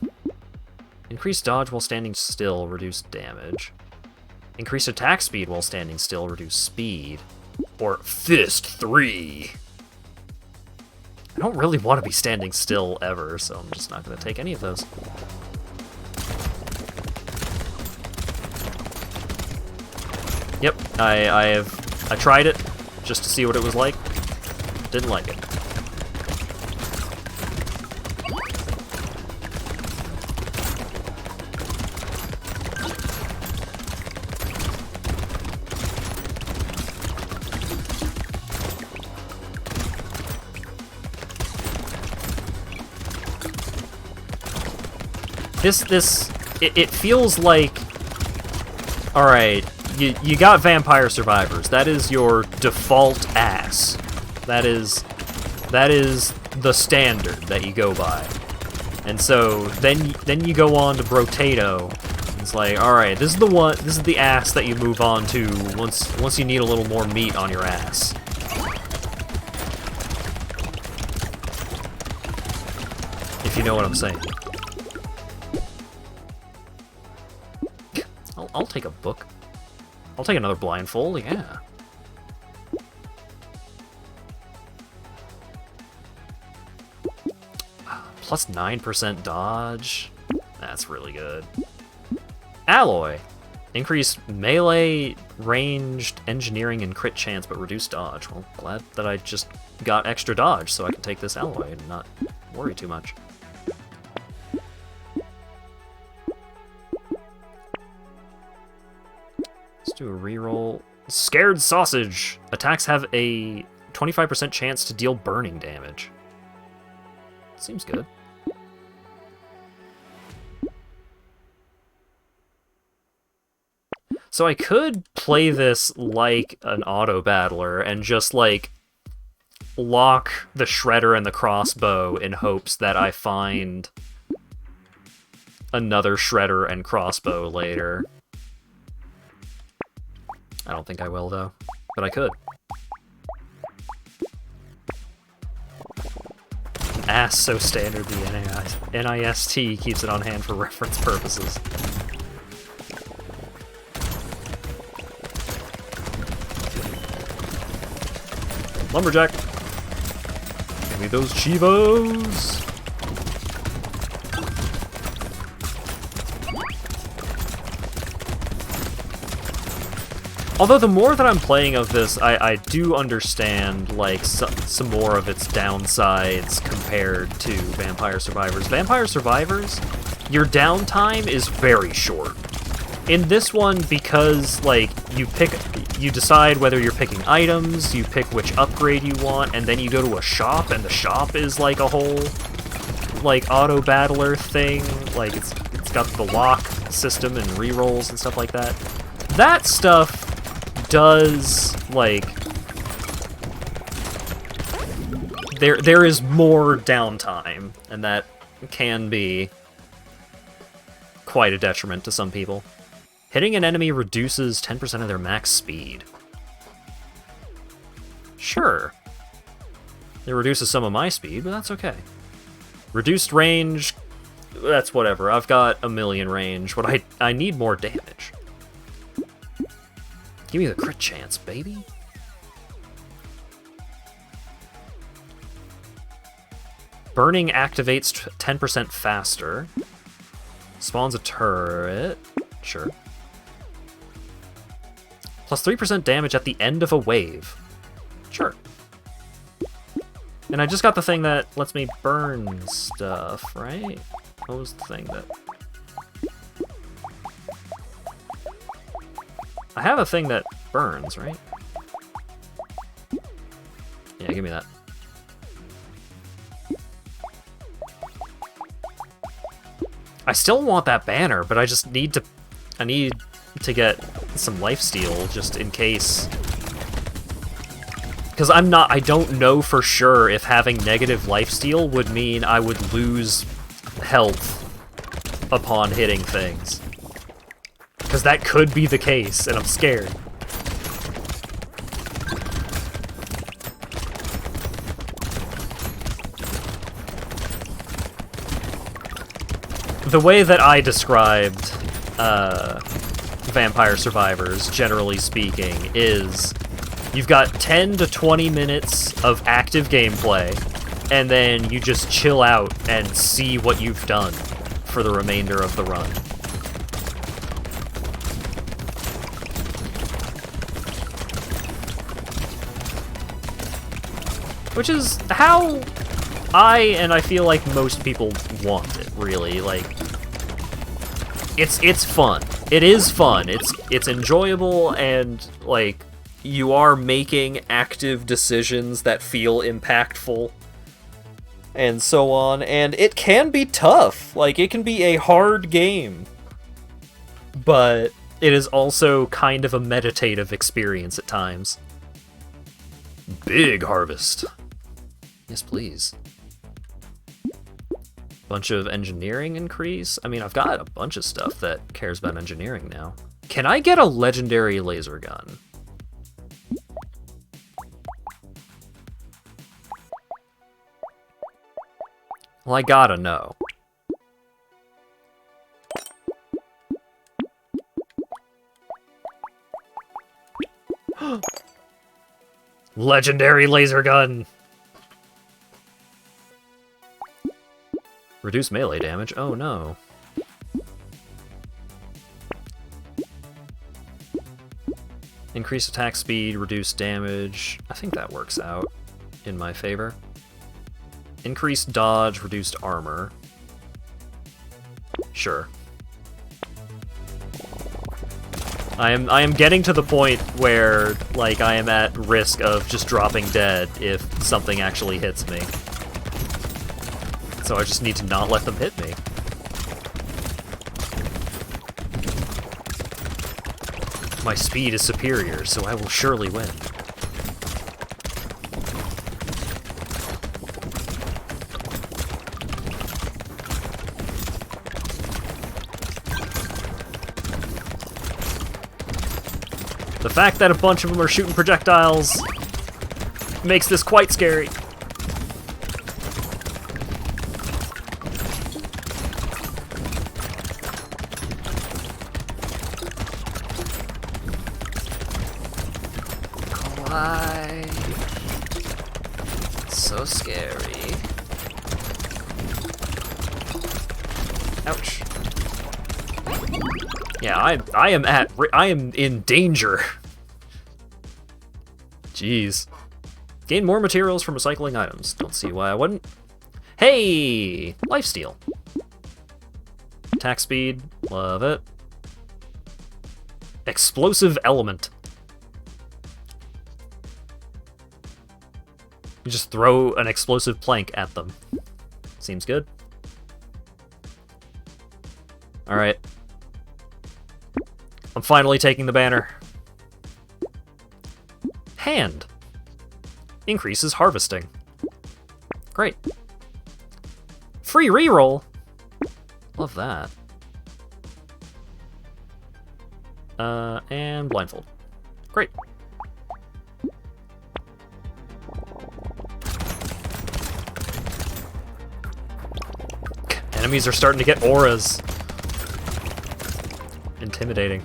Increased dodge while standing still, reduce damage. Increased attack speed while standing still, reduce speed. Or Fist 3. I don't really want to be standing still ever, so I'm just not going to take any of those. Yep, I tried it just to see what it was like. Didn't like it. It feels like, all right, you got Vampire Survivors. That is your default ass. That is the standard that you go by. And so then you go on to Brotato. It's like, all right, this is the ass that you move on to once you need a little more meat on your ass. If you know what I'm saying. I'll take a book. I'll take another blindfold, yeah. Plus 9% dodge. That's really good. Alloy. Increased melee, ranged, engineering, and crit chance, but reduced dodge. Well, glad that I just got extra dodge so I can take this alloy and not worry too much. Let's do a reroll. Scared Sausage. Attacks have a 25% chance to deal burning damage. Seems good. So I could play this like an auto-battler and just, like, lock the Shredder and the crossbow in hopes that I find another Shredder and crossbow later. I don't think I will, though. But I could. Ass so standard the NIST keeps it on hand for reference purposes. Lumberjack! Give me those Chivos! Although the more that I'm playing of this, I do understand, like, some more of its downsides compared to Vampire Survivors. Vampire Survivors, your downtime is very short. In this one, because, like, you decide whether you're picking items, you pick which upgrade you want, and then you go to a shop, and the shop is, like, a whole, like, auto-battler thing. Like, it's got the lock system and rerolls and stuff like that. That stuff does, like, there is more downtime, and that can be quite a detriment to some people. Hitting an enemy reduces 10% of their max speed. Sure. It reduces some of my speed, but that's okay. Reduced range, that's whatever. I've got a million range, but I need more damage. Give me the crit chance, baby. Burning activates 10% faster. Spawns a turret. Sure. Plus 3% damage at the end of a wave. Sure. And I just got the thing that lets me burn stuff, right? What was the thing that... I have a thing that burns, right? Yeah, give me that. I still want that banner, but I just need to... I need to get some lifesteal just in case. Because I don't know for sure if having negative lifesteal would mean I would lose health upon hitting things. Because that could be the case, and I'm scared. The way that I described Vampire Survivors, generally speaking, is you've got 10 to 20 minutes of active gameplay, and then you just chill out and see what you've done for the remainder of the run. Which is how I feel like most people want it, really. Like, it's fun. It is fun. It's enjoyable, and like you are making active decisions that feel impactful and so on, and it can be tough. Like, it can be a hard game, but it is also kind of a meditative experience at times. Big harvest. Yes, please. Bunch of engineering increase. I mean, I've got a bunch of stuff that cares about engineering now. Can I get a legendary laser gun? Well, I gotta know. Legendary laser gun! Reduce melee damage? Oh no. Increase attack speed, reduce damage. I think that works out in my favor. Increased dodge, reduced armor. Sure. I am getting to the point where, like, I am at risk of just dropping dead if something actually hits me. So I just need to not let them hit me. My speed is superior, so I will surely win. The fact that a bunch of them are shooting projectiles makes this quite scary. Why? So scary. Ouch. Yeah, I am in danger. Jeez. Gain more materials from recycling items. Don't see why I wouldn't. Hey! Lifesteal. Attack speed. Love it. Explosive element. You just throw an explosive plank at them. Seems good. Alright. I'm finally taking the banner. Hand. Increases harvesting. Great. Free reroll. Love that. And blindfold. Great. enemies are starting to get auras. Intimidating.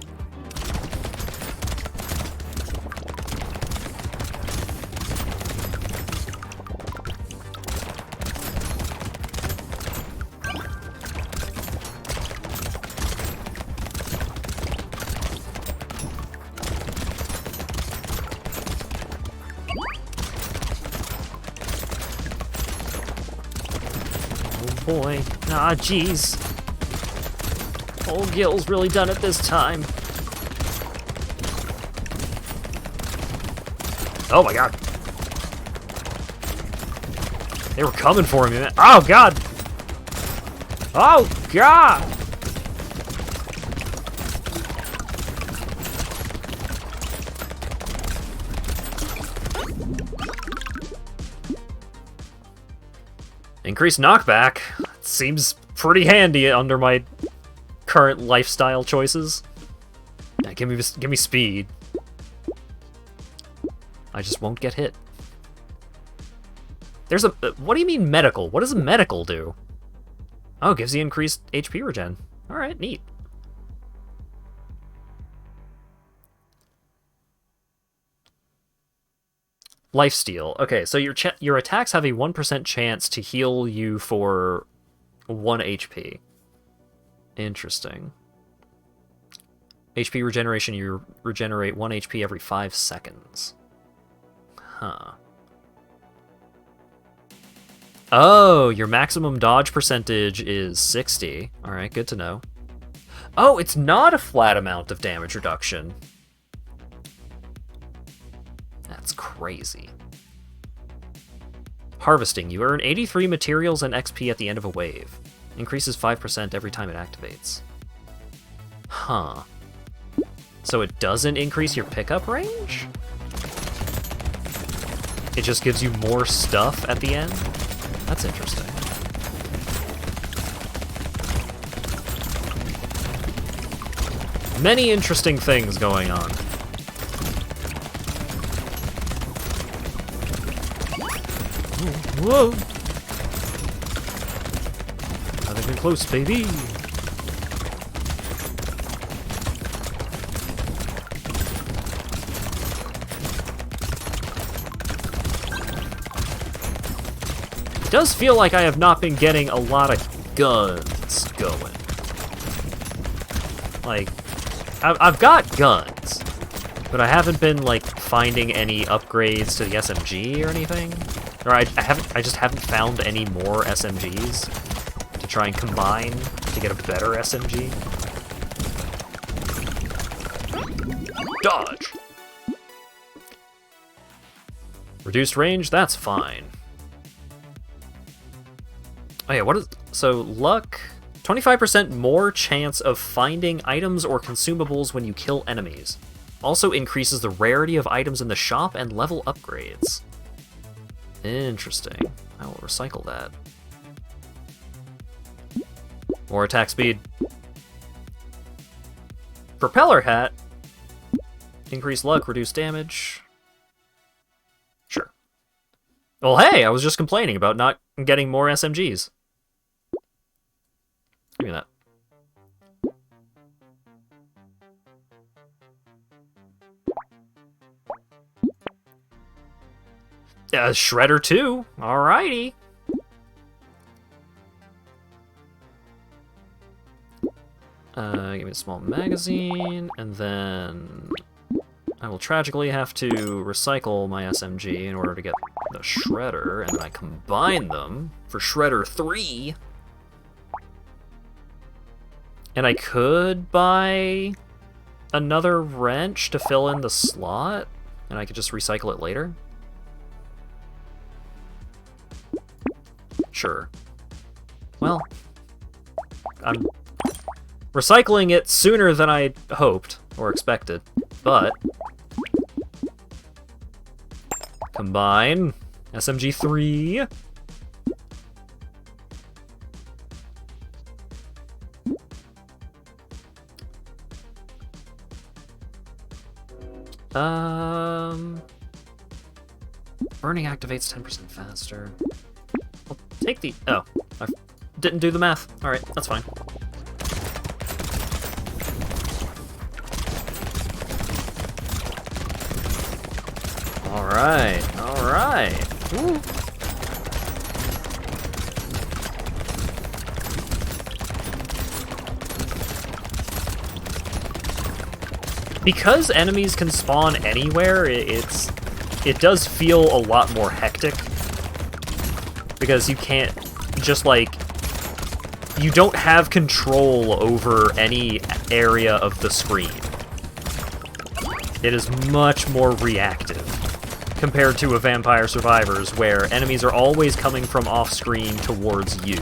Boy. Ah, jeez. Old Gil's really done it this time. Oh my god. They were coming for me, man. Oh god! Oh god! Increased knockback. Seems pretty handy under my current lifestyle choices. Yeah, give me speed. I just won't get hit. There's a... what do you mean medical? What does a medical do? Oh, gives you increased HP regen. Alright, neat. Lifesteal. Okay, so your attacks have a 1% chance to heal you for 1 HP. Interesting. HP regeneration, you regenerate 1 HP every 5 seconds. Huh. Oh, your maximum dodge percentage is 60. Alright, good to know. Oh, it's not a flat amount of damage reduction. That's crazy. Harvesting. You earn 83 materials and XP at the end of a wave. Increases 5% every time it activates. Huh. So it doesn't increase your pickup range? It just gives you more stuff at the end? That's interesting. Many interesting things going on. Whoa! Not even close, baby! It does feel like I have not been getting a lot of guns going. Like, I've got guns, but I haven't been, like, finding any upgrades to the SMG or anything. Or I just haven't found any more SMGs to try and combine to get a better SMG. Dodge! Reduced range, that's fine. Oh yeah, what is... So, luck... 25% more chance of finding items or consumables when you kill enemies. Also increases the rarity of items in the shop and level upgrades. Interesting. I will recycle that. More attack speed. Propeller hat. Increased luck, reduced damage. Sure. Well, hey, I was just complaining about not getting more SMGs. Give me that. Shredder 2. Alrighty. Give me a small magazine, and then I will tragically have to recycle my SMG in order to get the Shredder, and then I combine them for Shredder 3. And I could buy another wrench to fill in the slot, and I could just recycle it later. Sure. Well, I'm recycling it sooner than I hoped or expected, but combine SMG 3. Burning activates 10% faster. I'll take the... Oh. didn't do the math. Alright, that's fine. Alright, alright. Woo. Because enemies can spawn anywhere, it does feel a lot more hectic. Because you can't just, like... You don't have control over any area of the screen. It is much more reactive compared to a Vampire Survivors, where enemies are always coming from off-screen towards you.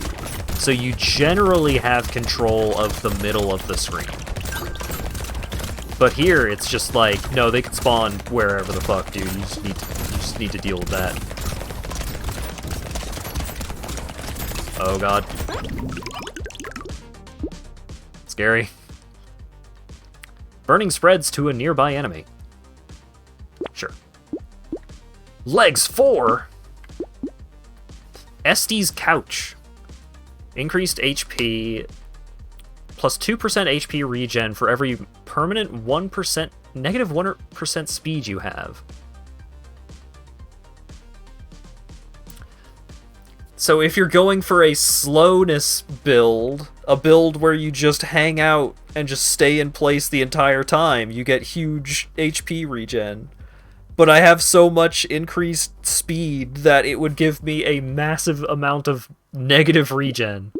So you generally have control of the middle of the screen. But here, it's just like, no, they can spawn wherever the fuck, dude. You just need to deal with that. Oh god. Scary. Burning spreads to a nearby enemy. Sure. Legs 4! Estes Couch. Increased HP, plus 2% HP regen for every permanent negative 1% speed you have. So if you're going for a slowness build, a build where you just hang out and just stay in place the entire time, you get huge HP regen. But I have so much increased speed that it would give me a massive amount of negative regen.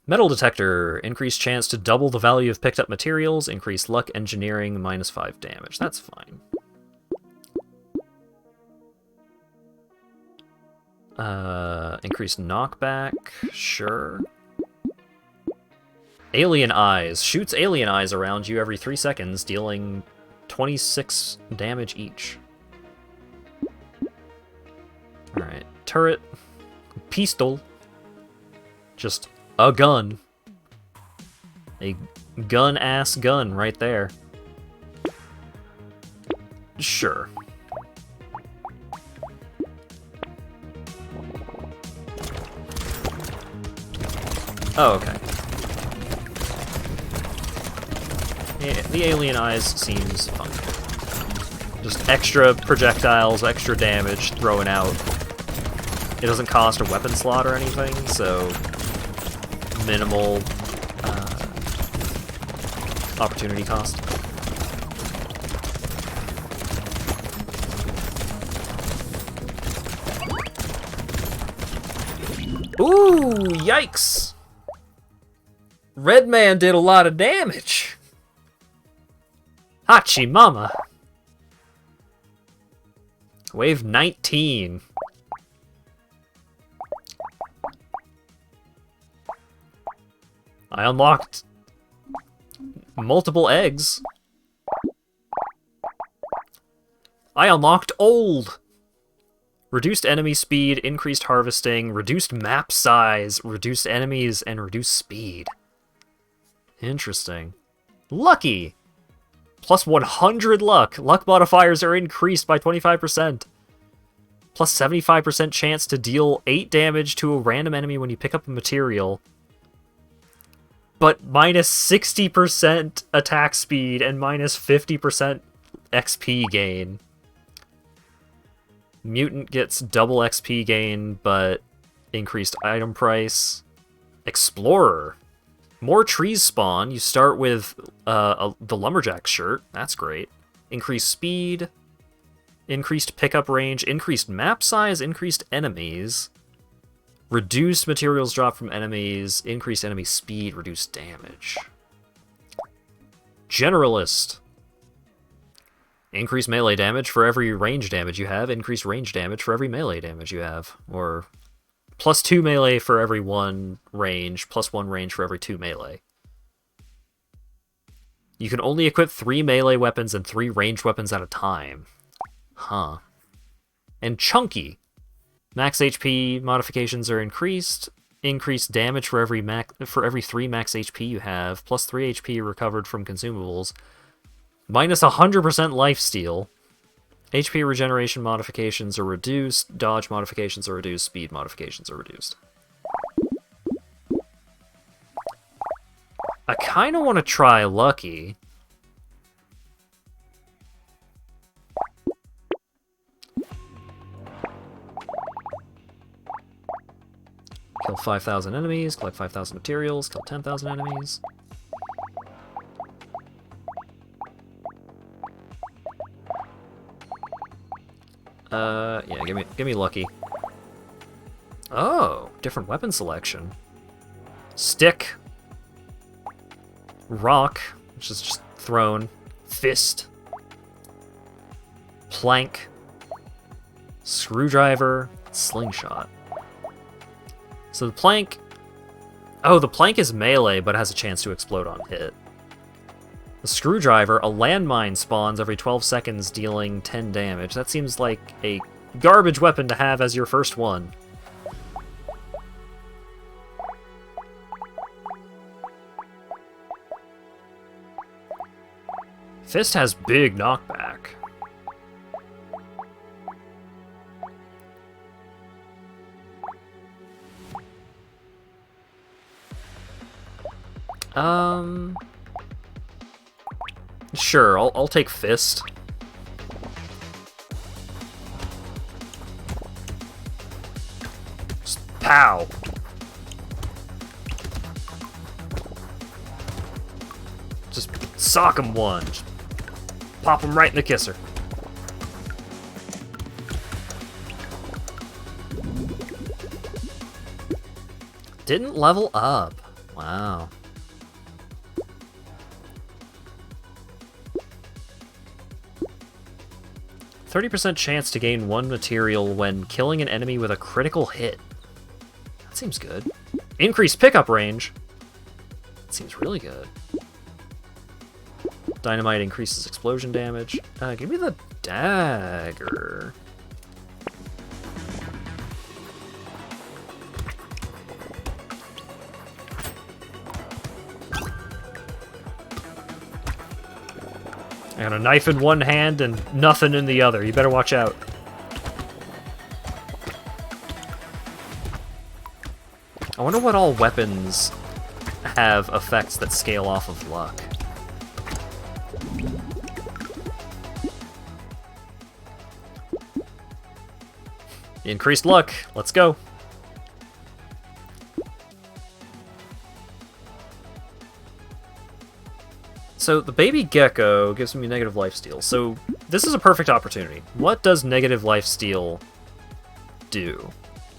Metal Detector, increased chance to double the value of picked up materials, increased luck engineering, -5 damage. That's fine. Increased knockback, sure. Alien Eyes, shoots alien eyes around you every 3 seconds, dealing 26 damage each. Alright, turret, pistol, just a gun. A gun-ass gun right there. Sure. Oh, okay. Yeah, the alien eyes seems fun. Just extra projectiles, extra damage thrown out. It doesn't cost a weapon slot or anything, so minimal opportunity cost. Ooh, yikes! Red Man did a lot of damage. Hachi Mama. Wave 19. I unlocked multiple eggs. I unlocked Old. Reduced enemy speed, increased harvesting, reduced map size, reduced enemies, and reduced speed. Interesting. Lucky! Plus 100 luck. Luck modifiers are increased by 25%. Plus 75% chance to deal 8 damage to a random enemy when you pick up a material. But minus 60% attack speed and minus 50% XP gain. Mutant gets double XP gain, but increased item price. Explorer. More trees spawn. You start with the Lumberjack shirt. That's great. Increased speed. Increased pickup range. Increased map size. Increased enemies. Reduced materials drop from enemies. Increased enemy speed. Reduced damage. Generalist. Increased melee damage for every range damage you have. Increased range damage for every melee damage you have. Or plus 2 melee for every 1 range, plus 1 range for every 2 melee. You can only equip 3 melee weapons and 3 ranged weapons at a time. Huh. And Chunky. Max HP modifications are increased. Increased damage for every 3 max HP you have, plus 3 HP recovered from consumables. Minus 100% lifesteal. HP regeneration modifications are reduced, dodge modifications are reduced, speed modifications are reduced. I kind of want to try Lucky. Kill 5,000 enemies, collect 5,000 materials, kill 10,000 enemies. Yeah, give me Lucky. Oh, different weapon selection. Stick. Rock, which is just thrown. Fist. Plank. Screwdriver. Slingshot. So the plank... Oh, the plank is melee, but has a chance to explode on hit. The screwdriver, a landmine spawns every 12 seconds, dealing 10 damage. That seems like a garbage weapon to have as your first one. Fist has big knockback. Sure, I'll take Fist. Just pow! Just sock him one. Just pop him right in the kisser. Didn't level up. Wow. 30% chance to gain 1 material when killing an enemy with a critical hit. That seems good. Increased pickup range. That seems really good. Dynamite increases explosion damage. Give me the dagger. I got a knife in one hand and nothing in the other. You better watch out. I wonder what all weapons have effects that scale off of luck. Increased luck. Let's go. So the baby gecko gives me negative lifesteal. So this is a perfect opportunity. What does negative lifesteal do?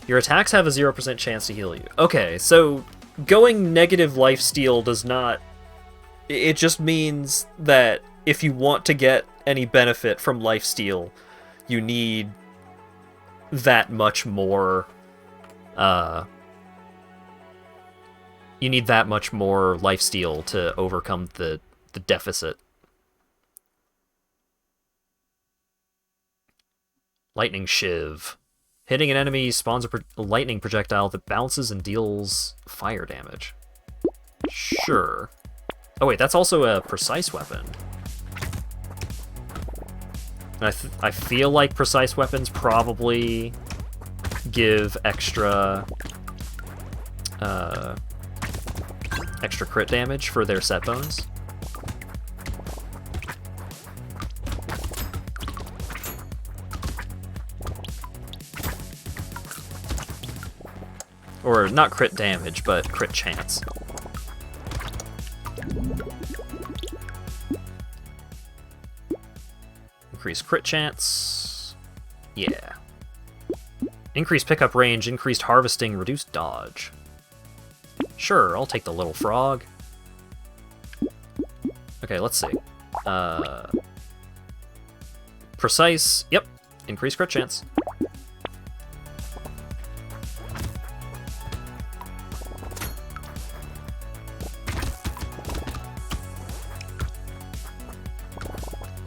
Your attacks have a 0% chance to heal you. Okay, so going negative lifesteal does not... It just means that if you want to get any benefit from lifesteal, you need that much more... you need that much more lifesteal to overcome the deficit. Lightning Shiv. Hitting an enemy spawns a lightning projectile that bounces and deals fire damage. Sure. Oh wait, that's also a precise weapon. And I feel like precise weapons probably give extra extra crit damage for their set bones. Or not crit damage, but crit chance. Increased crit chance. Yeah. Increased pickup range, increased harvesting, reduced dodge. Sure, I'll take the little frog. Okay, let's see. Precise. Yep. Increased crit chance.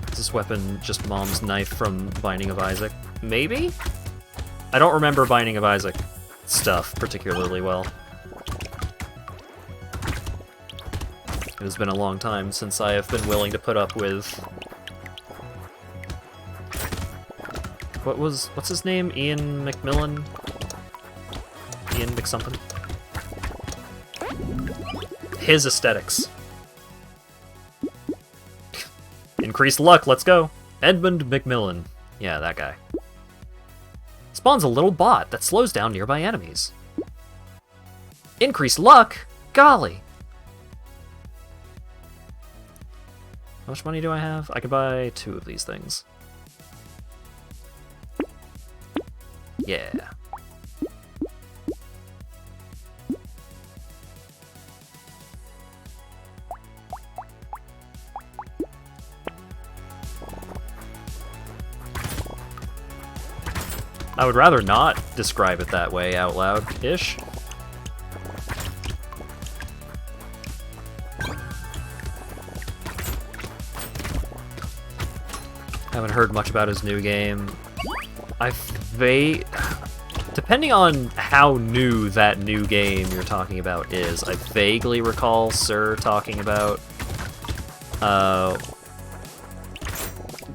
This weapon just Mom's knife from Binding of Isaac. Maybe? I don't remember Binding of Isaac stuff particularly well. It has been a long time since I have been willing to put up with What's his name? Ian McMillan? Ian McSomething? His aesthetics. Increased luck, let's go. Edmund McMillan. Yeah, that guy. Spawns a little bot that slows down nearby enemies. Increased luck? Golly. How much money do I have? I could buy 2 of these things. Yeah. I would rather not describe it that way out loud-ish. Haven't heard much about his new game. Depending on how new that new game you're talking about is, I vaguely recall Sir talking about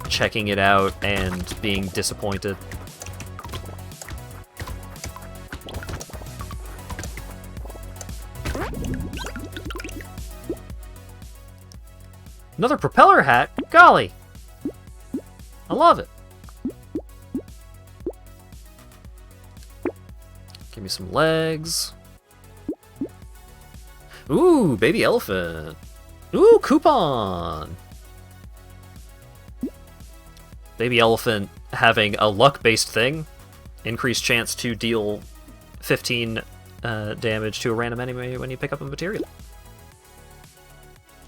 checking it out and being disappointed. Another propeller hat? Golly! I love it. Give me some legs. Ooh, baby elephant. Ooh, coupon! Baby elephant having a luck-based thing. Increased chance to deal 15 damage to a random enemy when you pick up a material.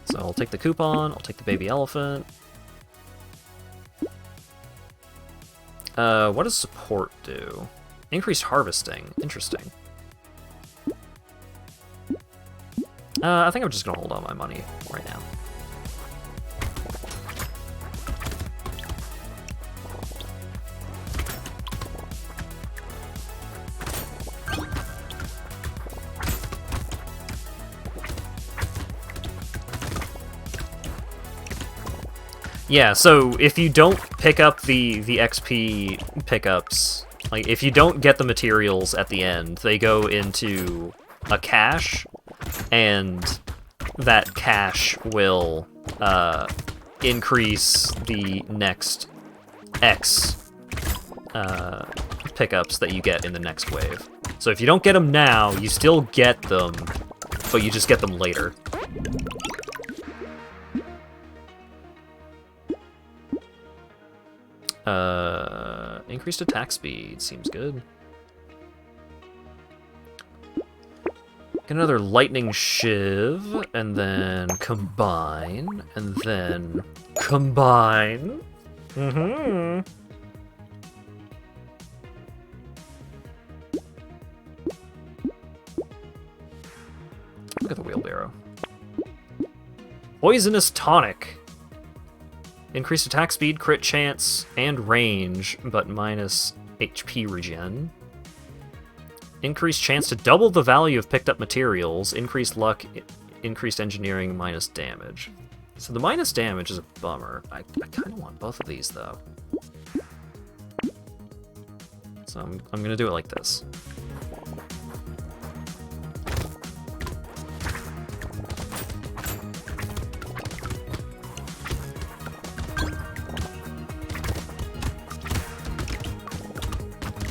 So I'll take the coupon, I'll take the baby elephant. What does support do? Increased harvesting. Interesting. I think I'm just gonna hold on my money right now. Yeah, so if you don't pick up the XP pickups, like if you don't get the materials at the end, they go into a cache, and that cache will increase the next X pickups that you get in the next wave. So if you don't get them now, you still get them, but you just get them later. Increased attack speed seems good. Get another lightning shiv, and then combine, and then combine. Mm-hmm. Look at the wheelbarrow. Poisonous tonic. Increased attack speed, crit chance, and range, but minus HP regen. Increased chance to double the value of picked up materials. Increased luck, increased engineering, minus damage. So the minus damage is a bummer. I kind of want both of these, though. So I'm going to do it like this.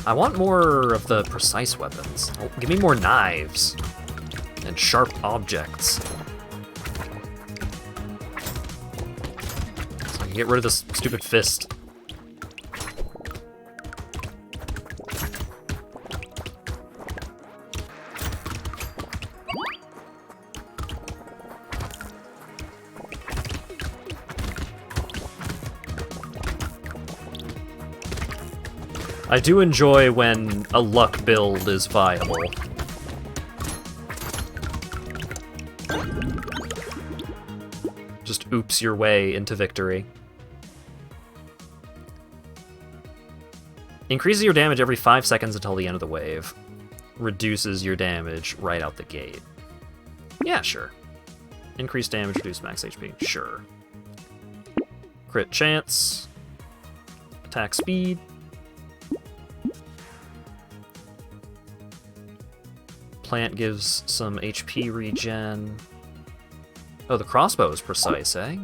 I want more of the precise weapons. Oh, give me more knives and sharp objects. So I can get rid of this stupid fist. I do enjoy when a luck build is viable. Just oops your way into victory. Increases your damage every 5 seconds until the end of the wave. Reduces your damage right out the gate. Yeah, sure. Increased damage, reduce max HP. Sure. Crit chance. Attack speed. plant gives some HP regen. Oh, the crossbow is precise, eh?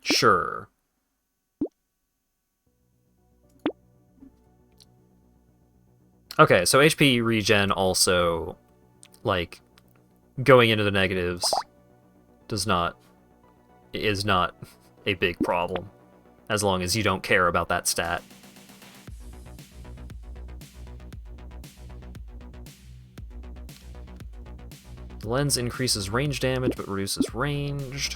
Sure. Okay, so HP regen also, like, going into the negatives is not a big problem, as long as you don't care about that stat. The lens increases range damage, but reduces ranged.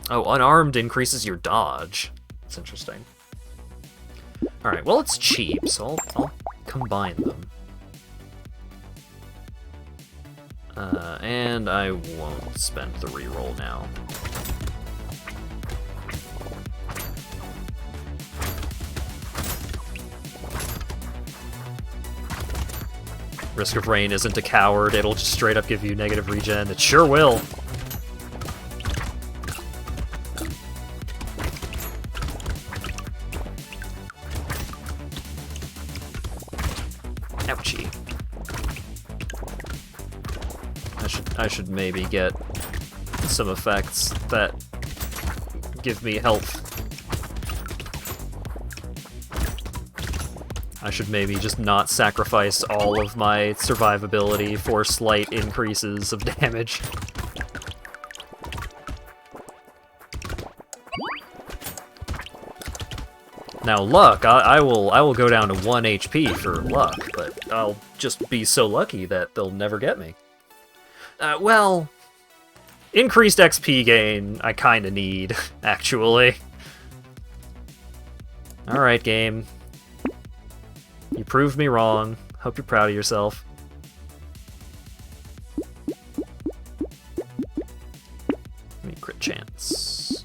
Oh, unarmed increases your dodge. That's interesting. Alright, well, it's cheap, so I'll combine them. And I won't spend the reroll now. Risk of Rain isn't a coward, it'll just straight up give you negative regen. It sure will! Ouchie. I should maybe get some effects that give me health. I should maybe just not sacrifice all of my survivability for slight increases of damage. Now luck, I will go down to 1 HP for luck, but I'll just be so lucky that they'll never get me. Well, increased XP gain I kinda need, actually. Alright, game. You proved me wrong. Hope you're proud of yourself. Give me a crit chance.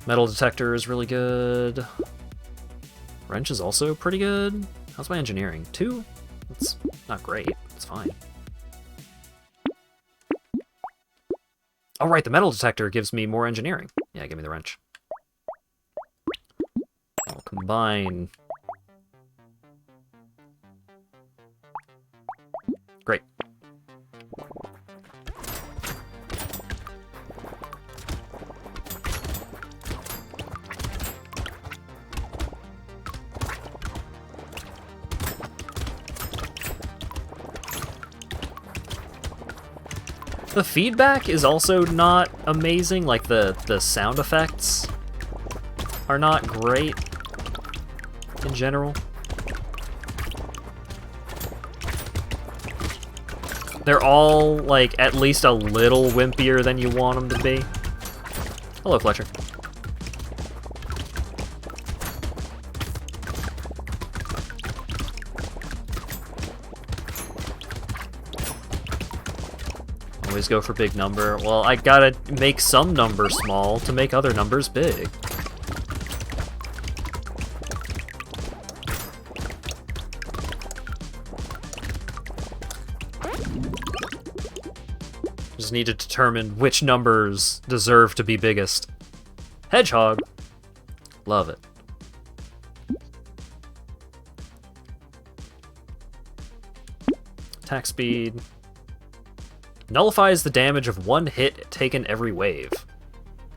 Metal detector is really good. Wrench is also pretty good. How's my engineering? 2? That's not great. It's fine. Oh, right, the metal detector gives me more engineering. Yeah, give me the wrench. I'll combine. Great. The feedback is also not amazing, like the sound effects are not great in general. They're all, like, at least a little wimpier than you want them to be. Hello, Fletcher. Always go for big number. Well, I gotta make some number small to make other numbers big. Just need to determine which numbers deserve to be biggest. Hedgehog. Love it. Attack speed. Nullifies the damage of 1 hit taken every wave.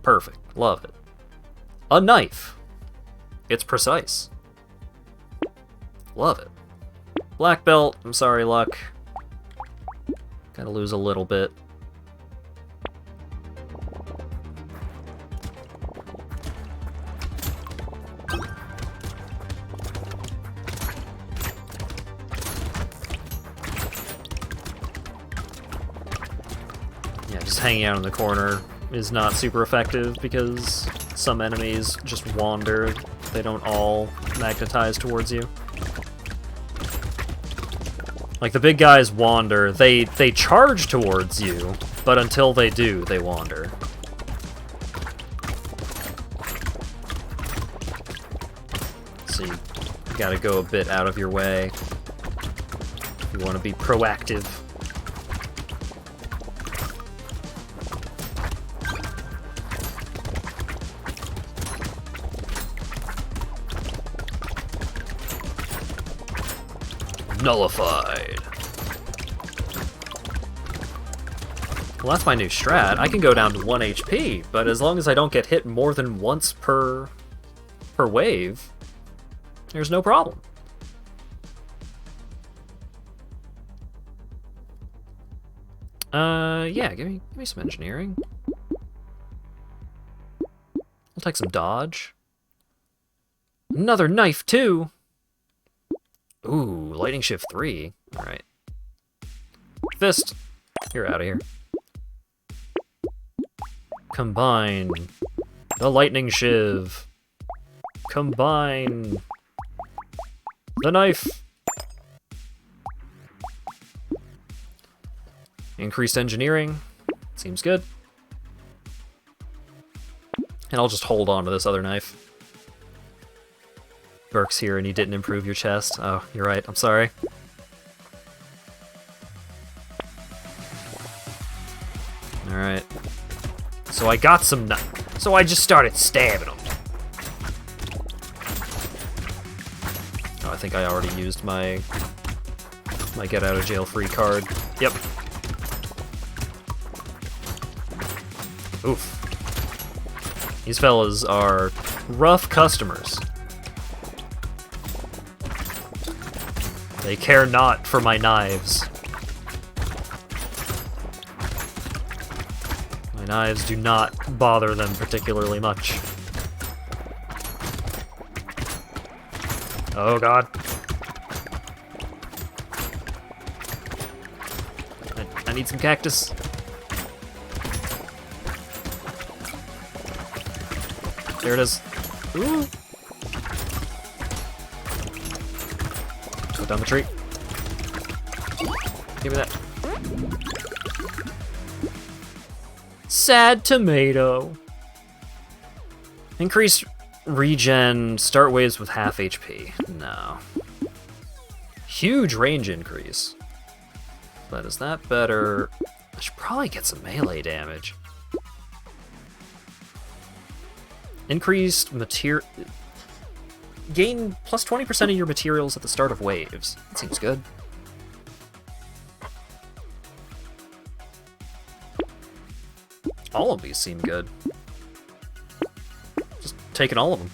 Perfect. Love it. A knife. It's precise. Love it. Black belt. I'm sorry, luck. Gotta lose a little bit. Hanging out in the corner is not super effective because some enemies just wander. They don't all magnetize towards you. Like, the big guys wander. They charge towards you, but until they do, they wander. So you gotta go a bit out of your way if you want to be proactive. nullified. Well, that's my new strat. I can go down to 1 HP, but as long as I don't get hit more than once per wave, there's no problem. Yeah, give me some engineering. I'll take some dodge. Another knife, too! Ooh, lightning shift 3. Alright. Fist! You're out of here. Combine. The lightning shiv. Combine. The knife. Increased engineering. Seems good. And I'll just hold on to this other knife. Burke's here and he didn't improve your chest. Oh, you're right. I'm sorry. Alright. So I got some so I just started stabbing them. Oh, I think I already used my get out of jail free card. Yep. Oof. These fellas are rough customers. They care not for my knives. My knives do not bother them particularly much. Oh god. I need some cactus. There it is. Ooh. Go down the tree. Give me that. Sad tomato. Increase regen, start waves with half HP. No. Huge range increase. But is that better? I should probably get some melee damage. Increased material. Gain plus 20% of your materials at the start of waves. That seems good. All of these seem good. Just taking all of them.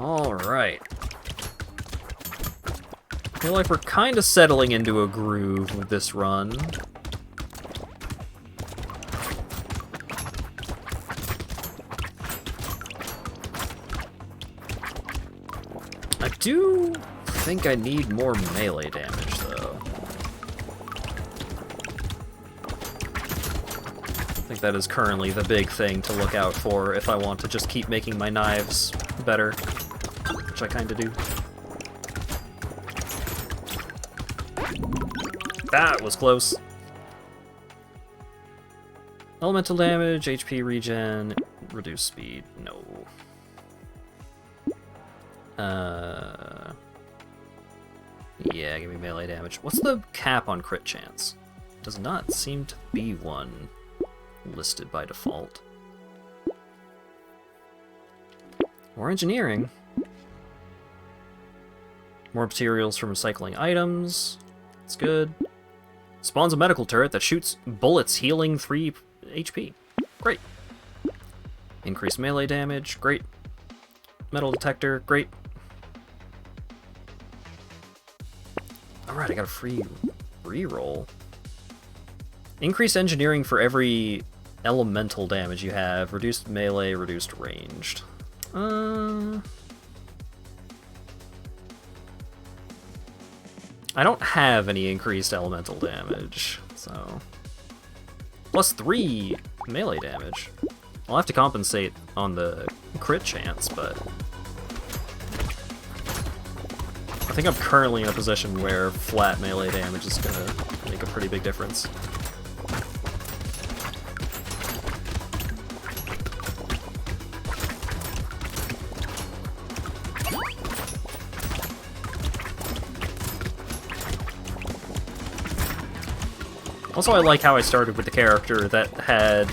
Alright. I feel like we're kind of settling into a groove with this run. I do think I need more melee damage, though. I think that is currently the big thing to look out for if I want to just keep making my knives better. Which I kind of do. That was close. Elemental damage, HP regen, reduce speed. No. Yeah, give me melee damage. What's the cap on crit chance? Does not seem to be one listed by default. More engineering. More materials from recycling items. That's good. Spawns a medical turret that shoots bullets healing 3 HP. Great. Increased melee damage. Great. Metal detector. Great. Alright, I got a free reroll. Increased engineering for every elemental damage you have. Reduced melee, reduced ranged. I don't have any increased elemental damage, so... Plus 3 melee damage. I'll have to compensate on the crit chance, but... I think I'm currently in a position where flat melee damage is gonna make a pretty big difference. Also, I like how I started with the character that had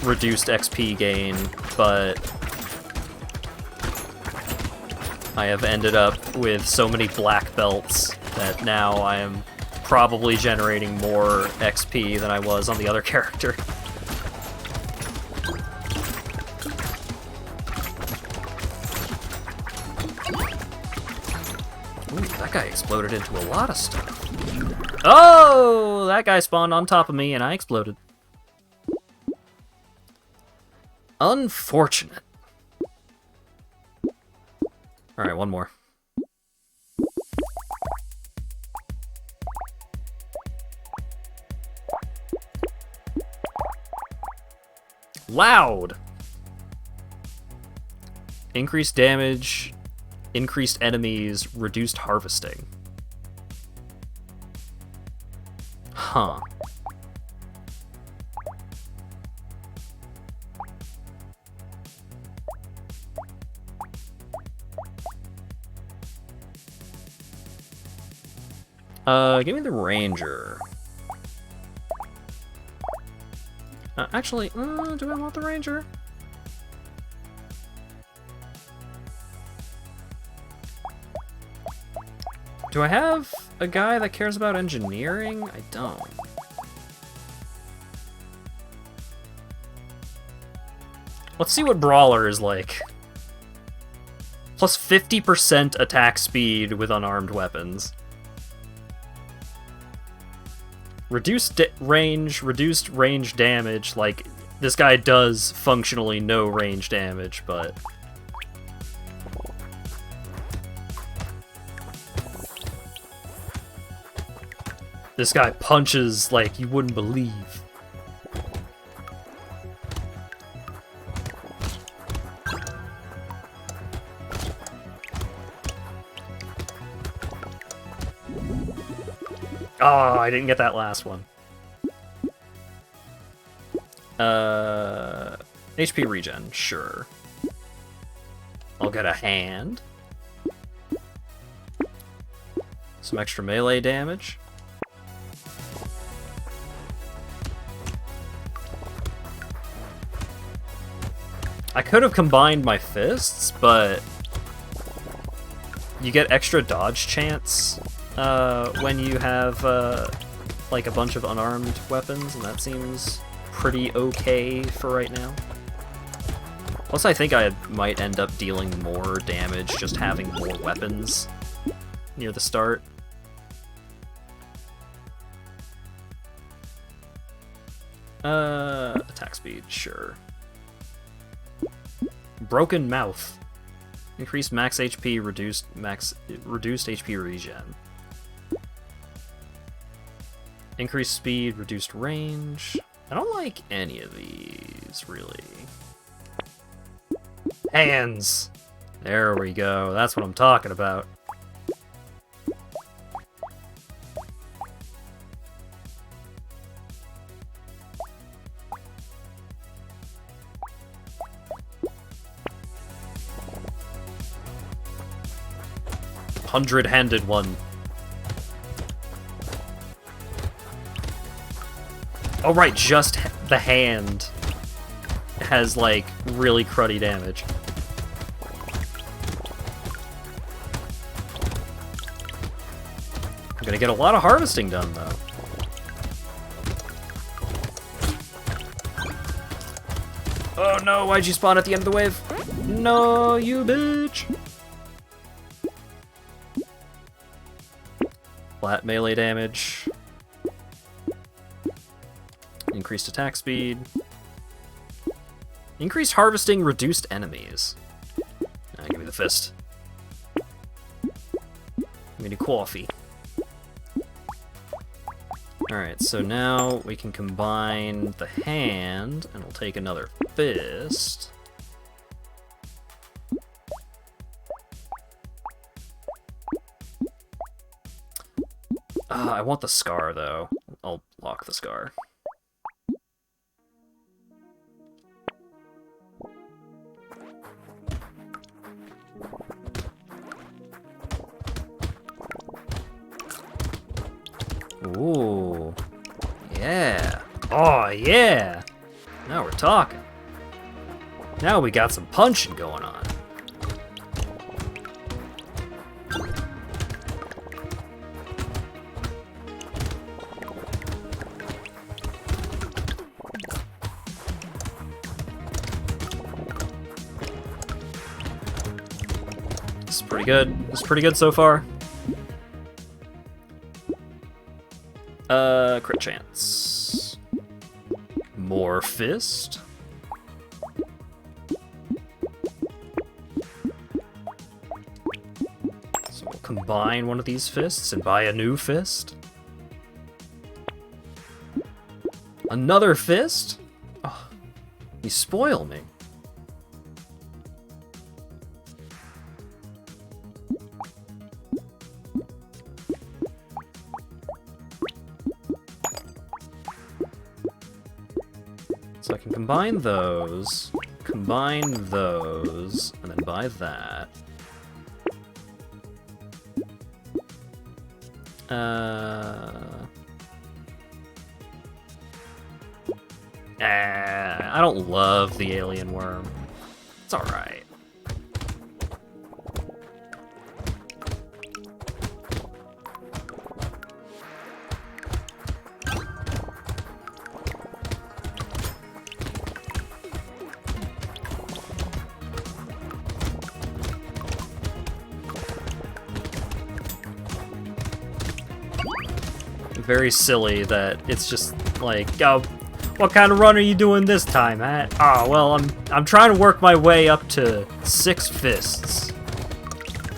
reduced XP gain, but I have ended up with so many black belts that now I am probably generating more XP than I was on the other character. Ooh, that guy exploded into a lot of stuff. Oh! That guy spawned on top of me and I exploded. Unfortunate. Alright, one more. Loud! Increased damage, increased enemies, reduced harvesting. Huh. Give me the Ranger. Actually, do I want the Ranger? Do I have a guy that cares about engineering? I don't. Let's see what Brawler is like. Plus 50% attack speed with unarmed weapons. Reduced range damage. Like, this guy does functionally no range damage, but... This guy punches like you wouldn't believe. Oh, I didn't get that last one. HP regen, sure. I'll get a hand. Some extra melee damage. I could have combined my fists, but you get extra dodge chance when you have like a bunch of unarmed weapons, and that seems pretty okay for right now. Plus, I think I might end up dealing more damage just having more weapons near the start. Attack speed, sure. Broken Mouth. Increased max HP, reduced HP regen. Increased speed, reduced range. I don't like any of these, really. Hands! There we go, that's what I'm talking about. Hundred-handed one. Oh right, just the hand has like really cruddy damage. I'm gonna get a lot of harvesting done though. Oh no, why'd you spawn at the end of the wave? No, you bitch! Flat melee damage. Increased attack speed. Increased harvesting, reduced enemies. Give me the fist. Give me the coffee. Alright, so now we can combine the hand, and we'll take another fist. I want the scar, though. I'll lock the scar. Ooh. Yeah. Oh, yeah. Now we're talking. Now we got some punching going on. This is pretty good. This is pretty good so far. Crit chance. More fist. So we'll combine one of these fists and buy a new fist. Another fist? Oh, you spoil me. So I can combine those, and then buy that. I don't love the alien worm. It's alright. Very silly that it's just like, oh, what kind of run are you doing this time, Hat? Oh, well, I'm trying to work my way up to 6 fists.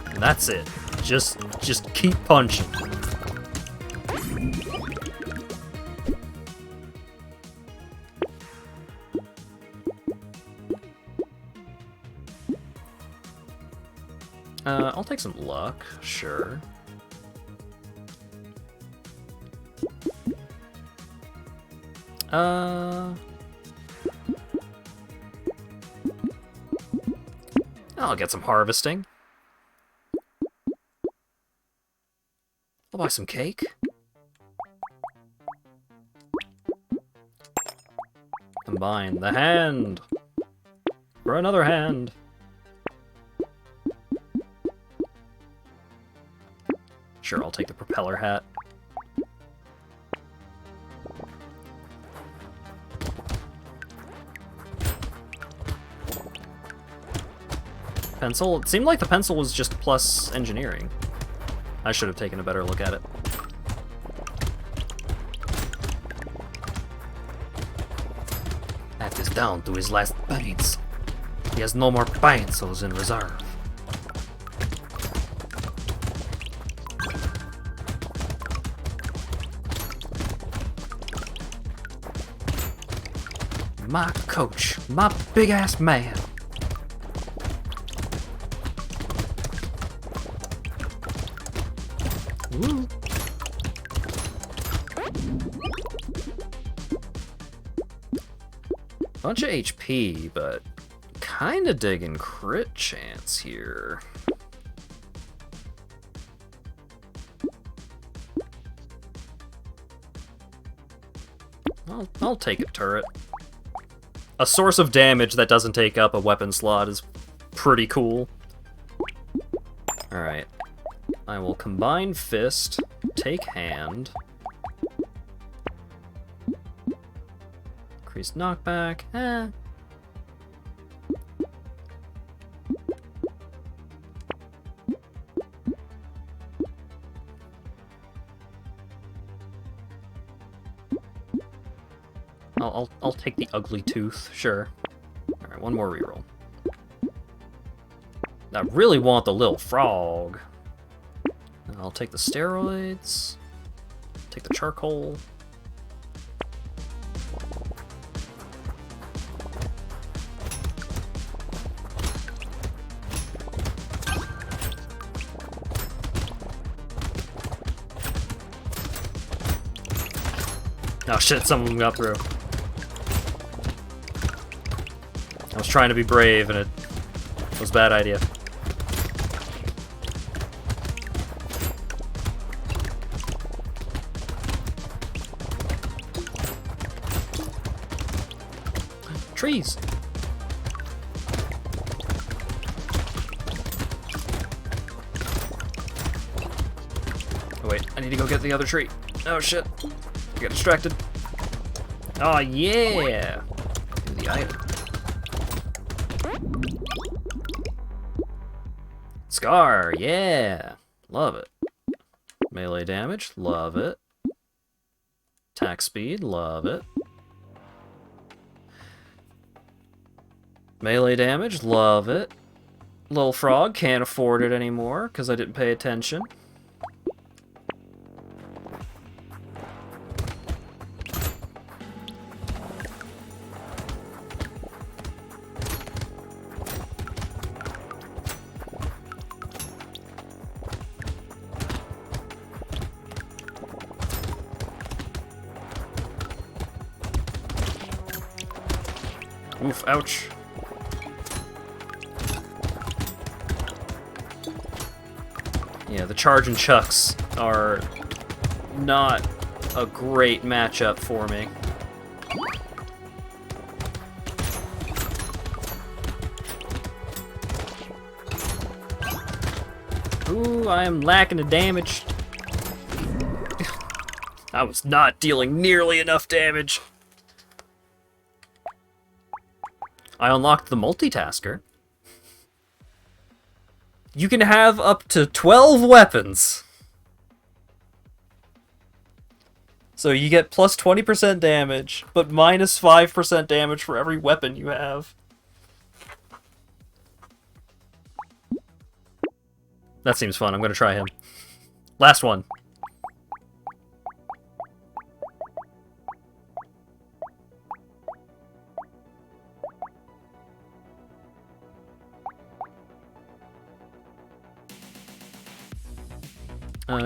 And that's it. Just keep punching. I'll take some luck, sure. I'll get some harvesting. I'll buy some cake. Combine the hand for another hand. Sure, I'll take the propeller hat. Pencil? It seemed like the pencil was just plus engineering. I should have taken a better look at it. That is down to his last pennies. He has no more pencils in reserve. My coach, my big-ass man. Ooh. Bunch of HP, but kinda digging crit chance here. I'll take a turret. A source of damage that doesn't take up a weapon slot is pretty cool. Alright. I will combine fist, take hand. Increased knockback. I'll take the ugly tooth, sure. Alright, one more reroll. I really want the little frog. I'll take the steroids. Take the charcoal. Oh shit, some of them got through. I was trying to be brave and it was a bad idea. Trees! Oh wait, I need to go get the other tree. Oh shit. I got distracted. Oh yeah! Do the item. Scar, yeah! Love it. Melee damage, love it. Attack speed, love it. Melee damage, love it. Little frog, can't afford it anymore because I didn't pay attention. Oof, ouch. Yeah, the charge and chucks are not a great matchup for me. Ooh, I am lacking the damage. I was not dealing nearly enough damage. I unlocked the multitasker. You can have up to 12 weapons. So you get plus 20% damage, but minus 5% damage for every weapon you have. That seems fun. I'm gonna try him. Last one.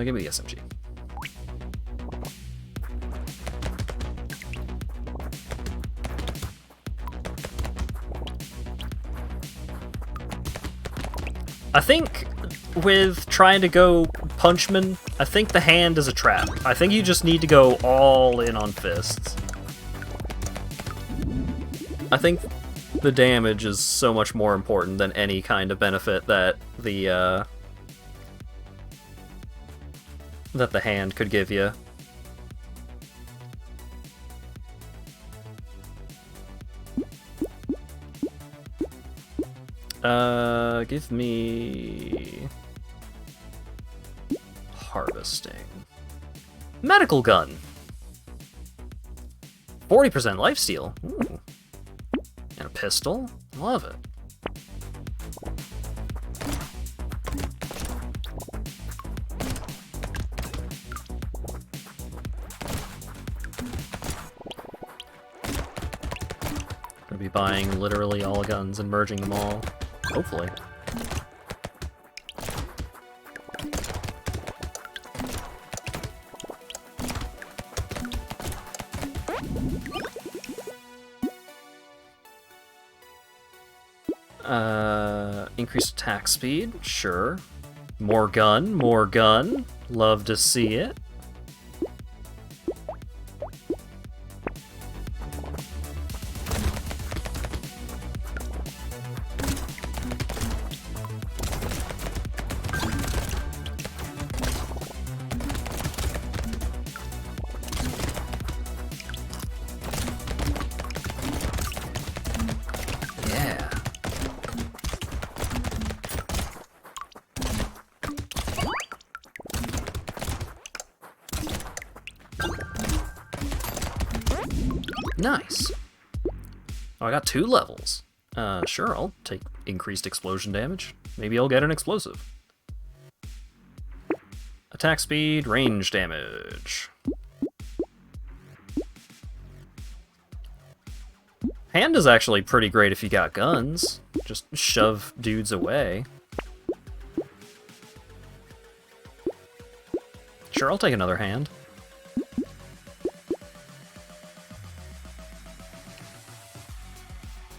Give me the SMG. I think with trying to go punchman, I think the hand is a trap. I think you just need to go all in on fists. I think the damage is so much more important than any kind of benefit that the hand could give you. Give me harvesting. Medical gun. 40% lifesteal. Ooh. And a pistol. Love it. Gonna be buying literally all guns and merging them all. Hopefully. Increased attack speed, sure. More gun, more gun. Love to see it. Nice. Oh, I got 2 levels. Sure, I'll take increased explosion damage. Maybe I'll get an explosive. Attack speed, range damage. Hand is actually pretty great if you got guns. Just shove dudes away. Sure, I'll take another hand.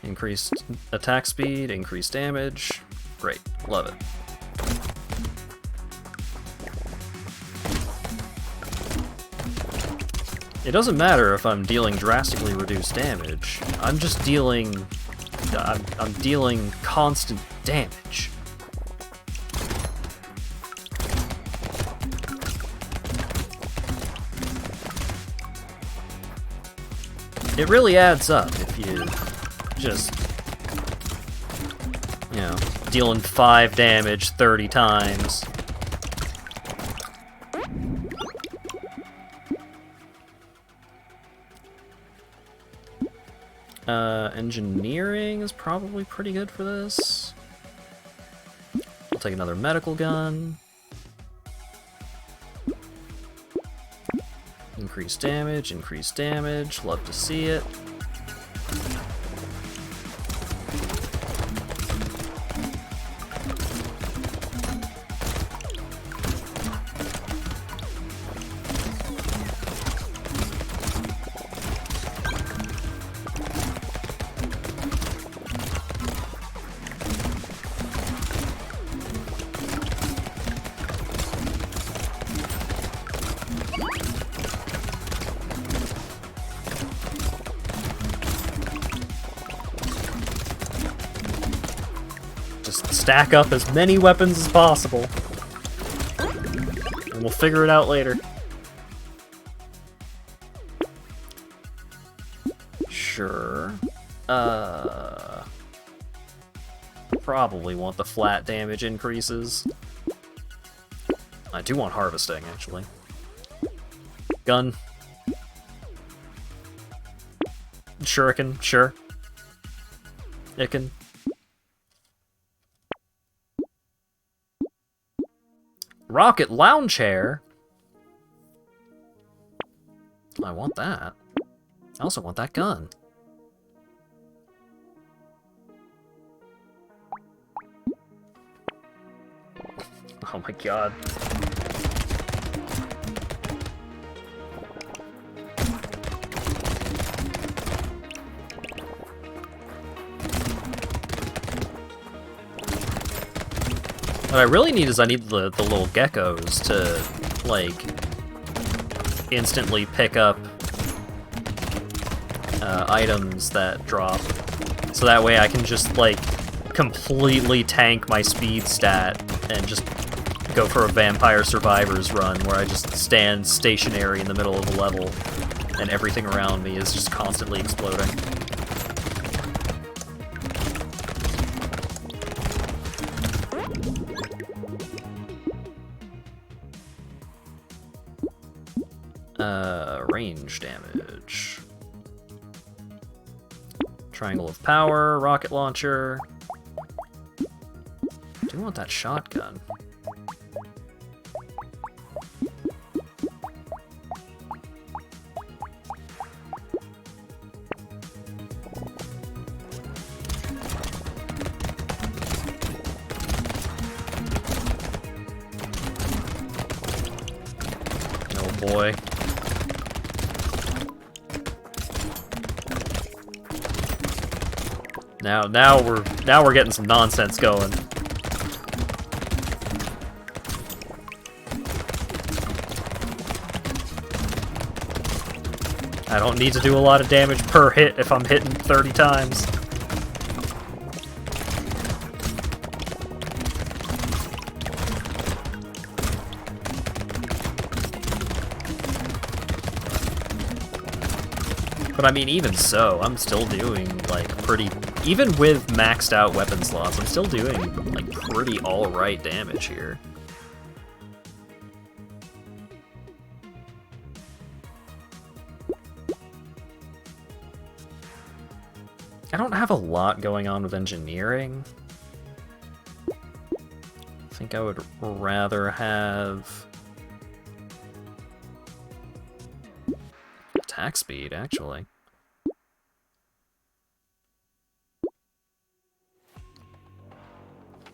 Increased attack speed, increased damage. Great, love it. It doesn't matter if I'm dealing drastically reduced damage. I'm just dealing... I'm dealing constant damage. It really adds up if you just, you know, dealing 5 damage 30 times. Engineering is probably pretty good for this. I'll take another medical gun. Increased damage, love to see it. Stack up as many weapons as possible. And we'll figure it out later. Sure. Probably want the flat damage increases. I do want harvesting, actually. Gun. Shuriken, sure. Icken. Rocket lounge chair? I want that. I also want that gun. Oh my god. What I really need is I need the little geckos to, like, instantly pick up items that drop. So that way I can just, like, completely tank my speed stat and just go for a Vampire Survivors run where I just stand stationary in the middle of a level and everything around me is just constantly exploding. Range damage. Triangle of power, rocket launcher. I do want that shotgun. Oh boy. Now we're getting some nonsense going. I don't need to do a lot of damage per hit if I'm hitting 30 times. But I mean, even so, I'm still doing, like, pretty... Even with maxed out weapon slots, I'm still doing, like, pretty alright damage here. I don't have a lot going on with engineering. I think I would rather have... attack speed, actually.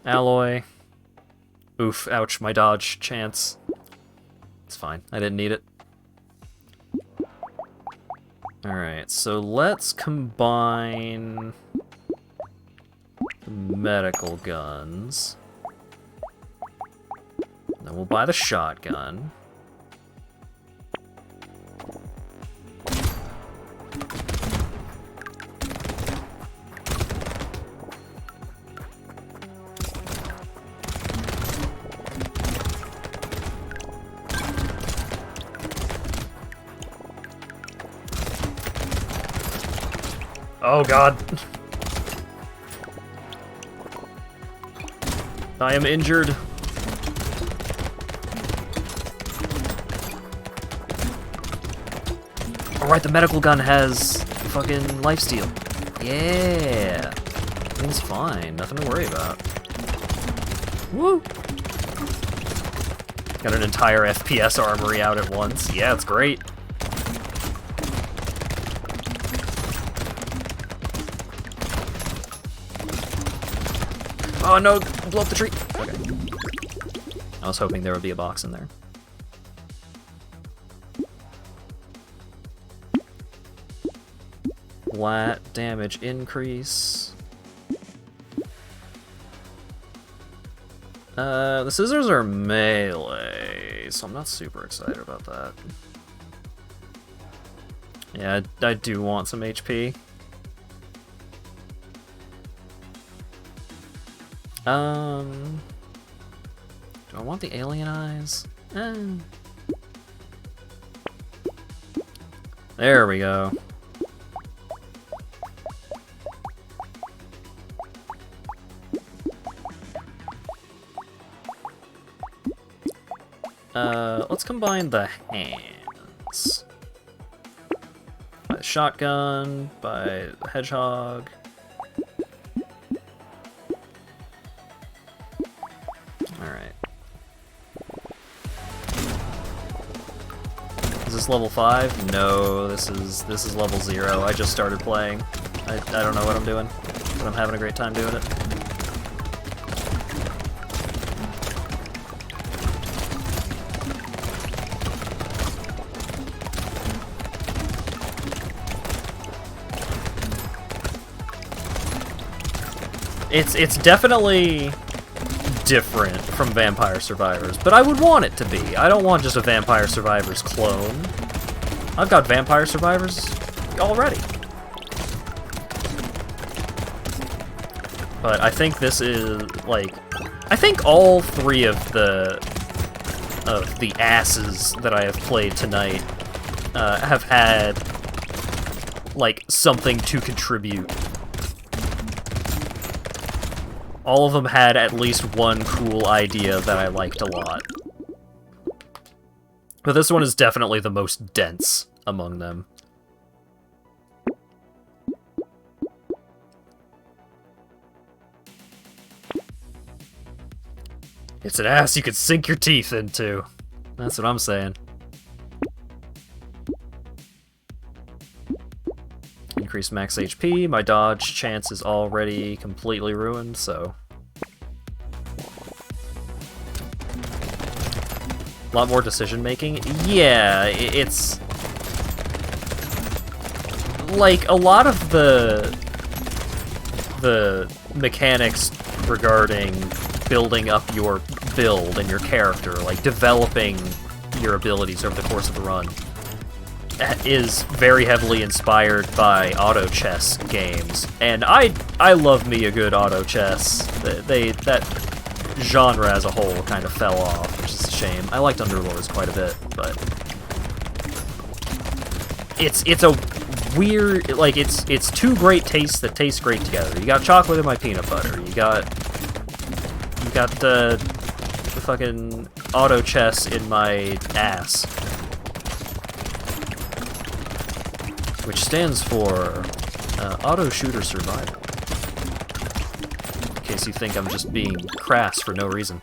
Alloy. Oof, ouch, my dodge chance. It's fine, I didn't need it. Alright, so let's combine the medical guns. Then we'll buy the shotgun. Oh god. I am injured. Alright, the medical gun has fucking lifesteal. Yeah. Everything's fine. Nothing to worry about. Woo! Got an entire FPS armory out at once. Yeah, it's great. Oh no! Blow up the tree! Okay. I was hoping there would be a box in there. Flat damage increase. The scissors are melee, so I'm not super excited about that. Yeah, I do want some HP. Do I want the alien eyes? There we go. Let's combine the hands. By the shotgun, by the hedgehog. Alright. Is this level 5? No, this is level 0. I just started playing. I don't know what I'm doing, but I'm having a great time doing it. It's definitely different from Vampire Survivors, but I would want it to be. I don't want just a Vampire Survivors clone. I've got Vampire Survivors already. But I think this is, like... I think all three of the asses that I have played tonight have had, like, something to contribute. All of them had at least one cool idea that I liked a lot. But this one is definitely the most dense among them. It's an ass you could sink your teeth into. That's what I'm saying. Increase max HP. My dodge chance is already completely ruined, so... A lot more decision making. Yeah, it's... like, a lot of the mechanics regarding building up your build and your character, like developing your abilities over the course of the run, is very heavily inspired by auto chess games, and I love me a good auto chess. That genre as a whole kind of fell off, which is a shame. I liked Underlords quite a bit, but it's a weird, like, it's two great tastes that taste great together. You got chocolate in my peanut butter. You got the fucking auto chess in my ass. Which stands for Auto Shooter Survival. In case you think I'm just being crass for no reason.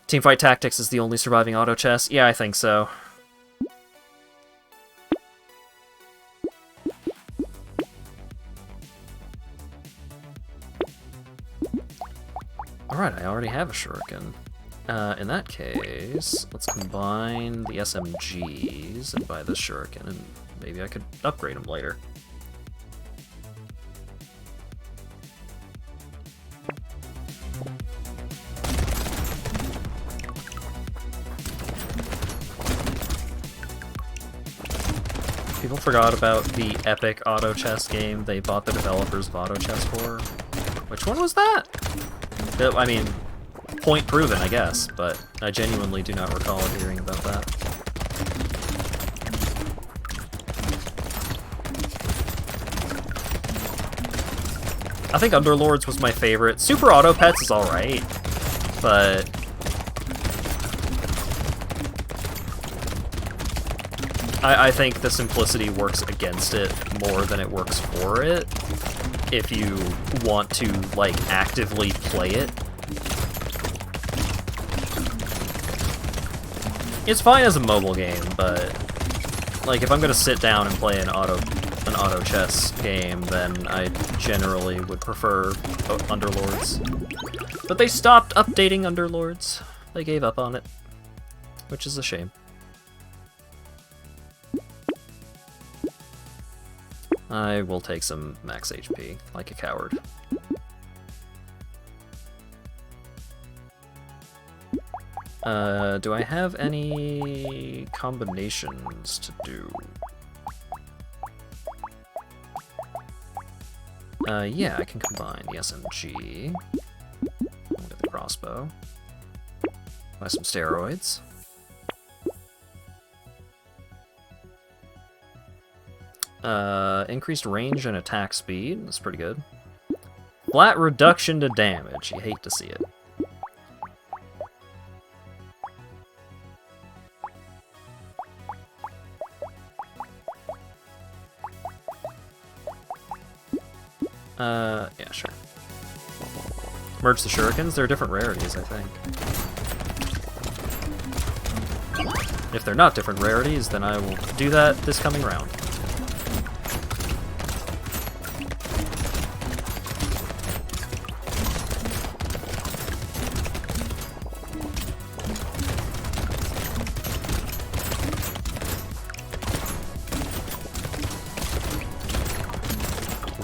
Teamfight Tactics is the only surviving auto chess? Yeah, I think so. Alright, I already have a shuriken. In that case, let's combine the SMGs and buy the shuriken, and maybe I could upgrade them later. People forgot about the epic auto chess game they bought the developers of auto chess for. Which one was that? I mean, point proven, I guess, but I genuinely do not recall hearing about that. I think Underlords was my favorite. Super Auto Pets is alright, but I think the simplicity works against it more than it works for it, if you want to, like, actively play it. It's fine as a mobile game, but, like, if I'm gonna sit down and play an auto chess game, then I generally would prefer Underlords. But they stopped updating Underlords. They gave up on it, which is a shame. I will take some max HP, like a coward. Do I have any combinations to do? Yeah, I can combine the SMG with the crossbow. Buy some steroids. Increased range and attack speed. That's pretty good. Flat reduction to damage. You hate to see it. Yeah, sure. Merge the shurikens. They're different rarities, I think. If they're not different rarities, then I will do that this coming round.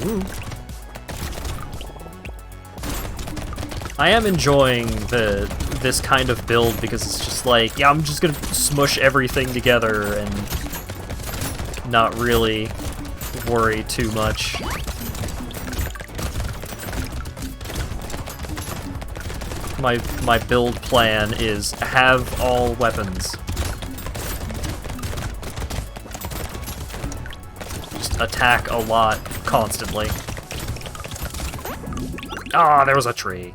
Ooh. I am enjoying this kind of build because it's just like, yeah, I'm just gonna smush everything together and not really worry too much. My build plan is have all weapons. Just attack a lot constantly. Ah, there was a tree.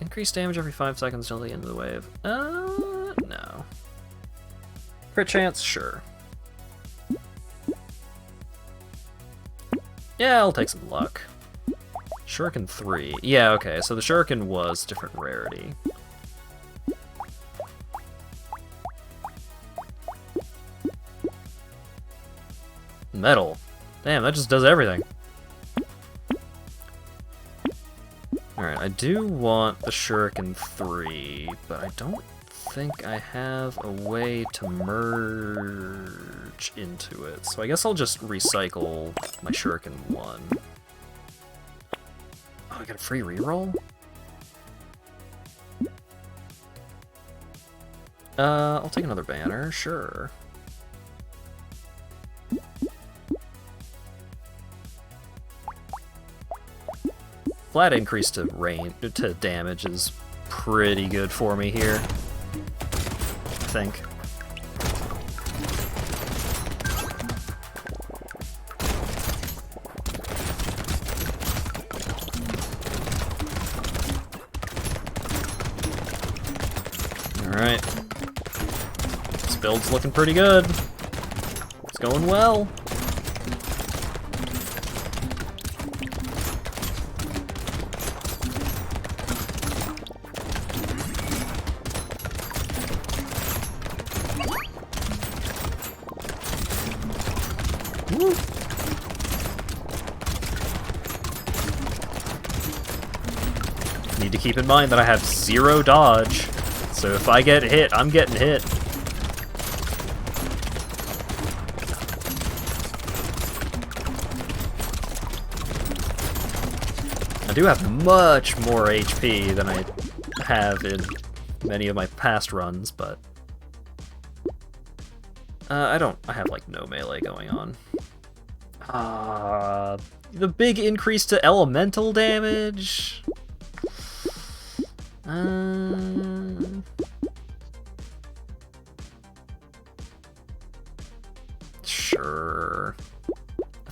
Increase damage every 5 seconds till the end of the wave. No. Crit chance? Sure. Yeah, I'll take some luck. Shuriken 3. Yeah, okay, so the Shuriken was different rarity. Metal. Damn, that just does everything. Alright, I do want the Shuriken 3, but I don't think I have a way to merge into it. So I guess I'll just recycle my Shuriken 1. Oh, I got a free reroll? I'll take another banner, sure. Flat increase to range to damage is pretty good for me here, I think. Alright. This build's looking pretty good. It's going well. Woo. Need to keep in mind that I have 0 dodge, so if I get hit, I'm getting hit. I do have much more HP than I have in many of my past runs, but I have like no melee going on. The big increase to elemental damage.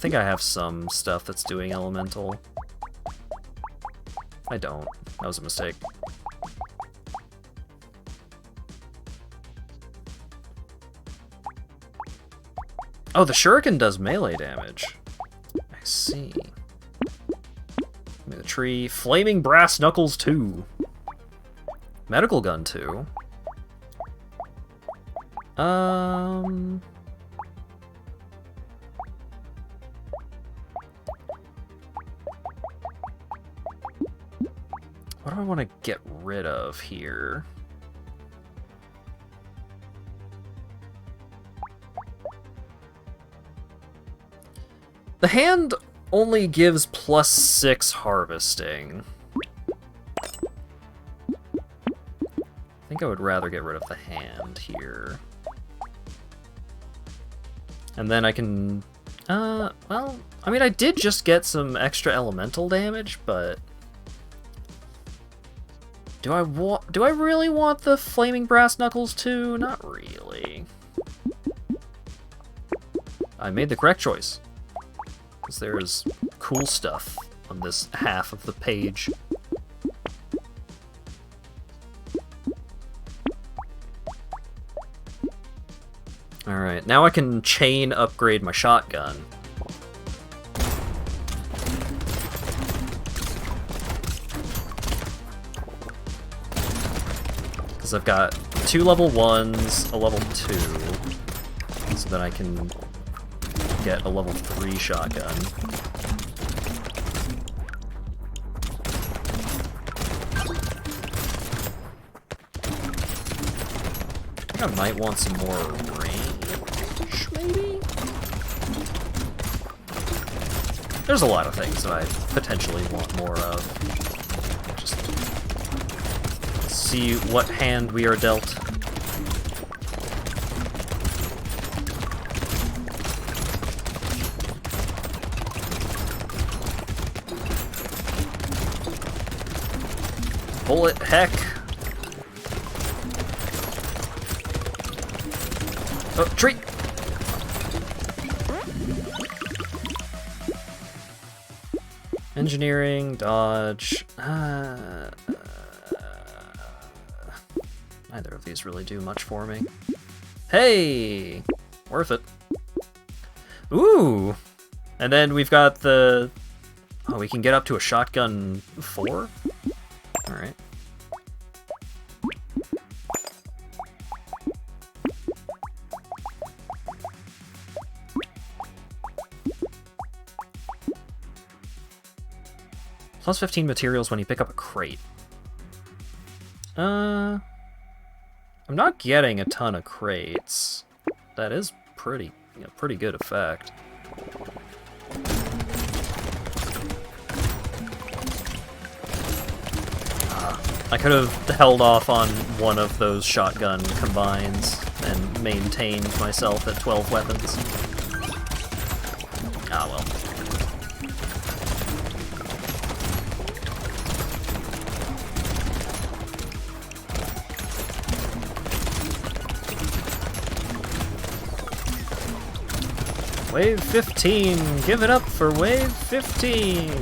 think I have some stuff that's doing elemental. I don't. That was a mistake. Oh, the shuriken does melee damage. I see. Give me the tree. Flaming Brass Knuckles 2. Medical Gun 2. What do I want to get rid of here? The hand only gives +6 harvesting. I think I would rather get rid of the hand here. And then I can... well, I mean, I did just get some extra elemental damage, but... Do I really want the Flaming Brass Knuckles too? Not really. I made the correct choice. Because there is cool stuff on this half of the page. Alright, now I can chain upgrade my shotgun. Because I've got 2 level 1s, a level 2, so that I can get a level 3 shotgun. I think I might want some more range, maybe? There's a lot of things that I potentially want more of. Just see what hand we are dealt. Bullet heck. Oh, tree! Engineering, dodge. Neither of these really do much for me. Hey! Worth it. Ooh! And then we've got the... Oh, we can get up to a shotgun 4? Alright. Plus 15 materials when you pick up a crate. I'm not getting a ton of crates. That is pretty good effect. I could have held off on one of those shotgun combines and maintained myself at 12 weapons. Ah well. Wave 15! Give it up for Wave 15!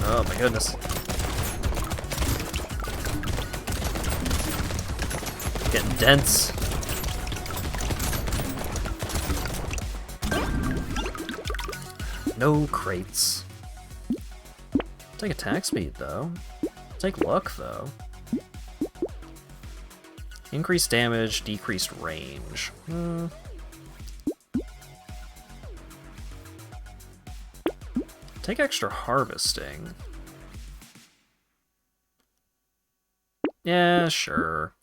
Oh my goodness. Getting dense. No crates. Take attack speed, though. Take luck, though. Increased damage, decreased range. Take extra harvesting. Yeah, sure.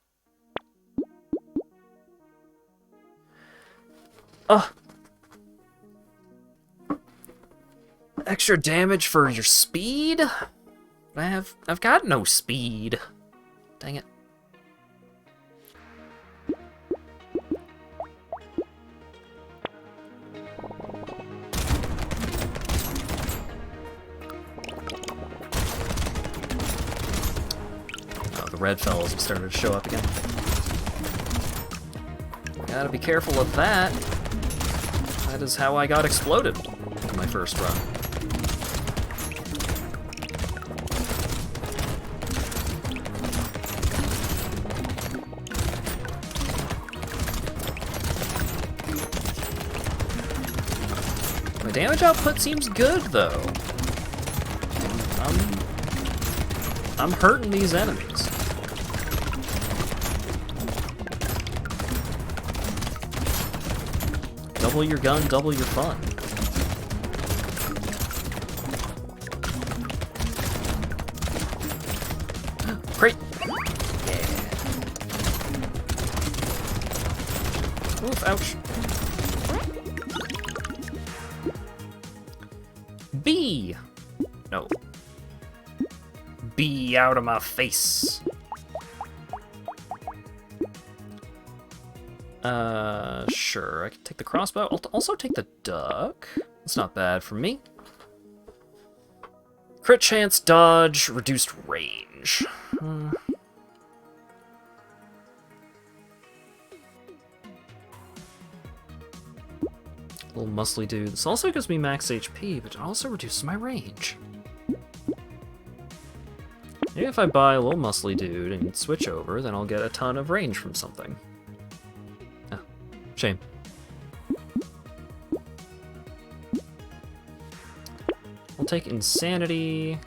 Ugh. Extra damage for your speed? I've got no speed. Dang it. the red fellas have started to show up again. Gotta be careful of that. That is how I got exploded in my first run. My damage output seems good, though. I'm hurting these enemies. Double your gun, double your fun. Great! Yeah. Oof, ouch. B! No. B out of my face. Sure, I can take the crossbow. I'll also take the duck. That's not bad for me. Crit chance, dodge, reduced range. Little muscly dude. This also gives me max HP, but it also reduces my range. Maybe if I buy a little muscly dude and switch over, then I'll get a ton of range from something. Oh, shame. We'll take insanity.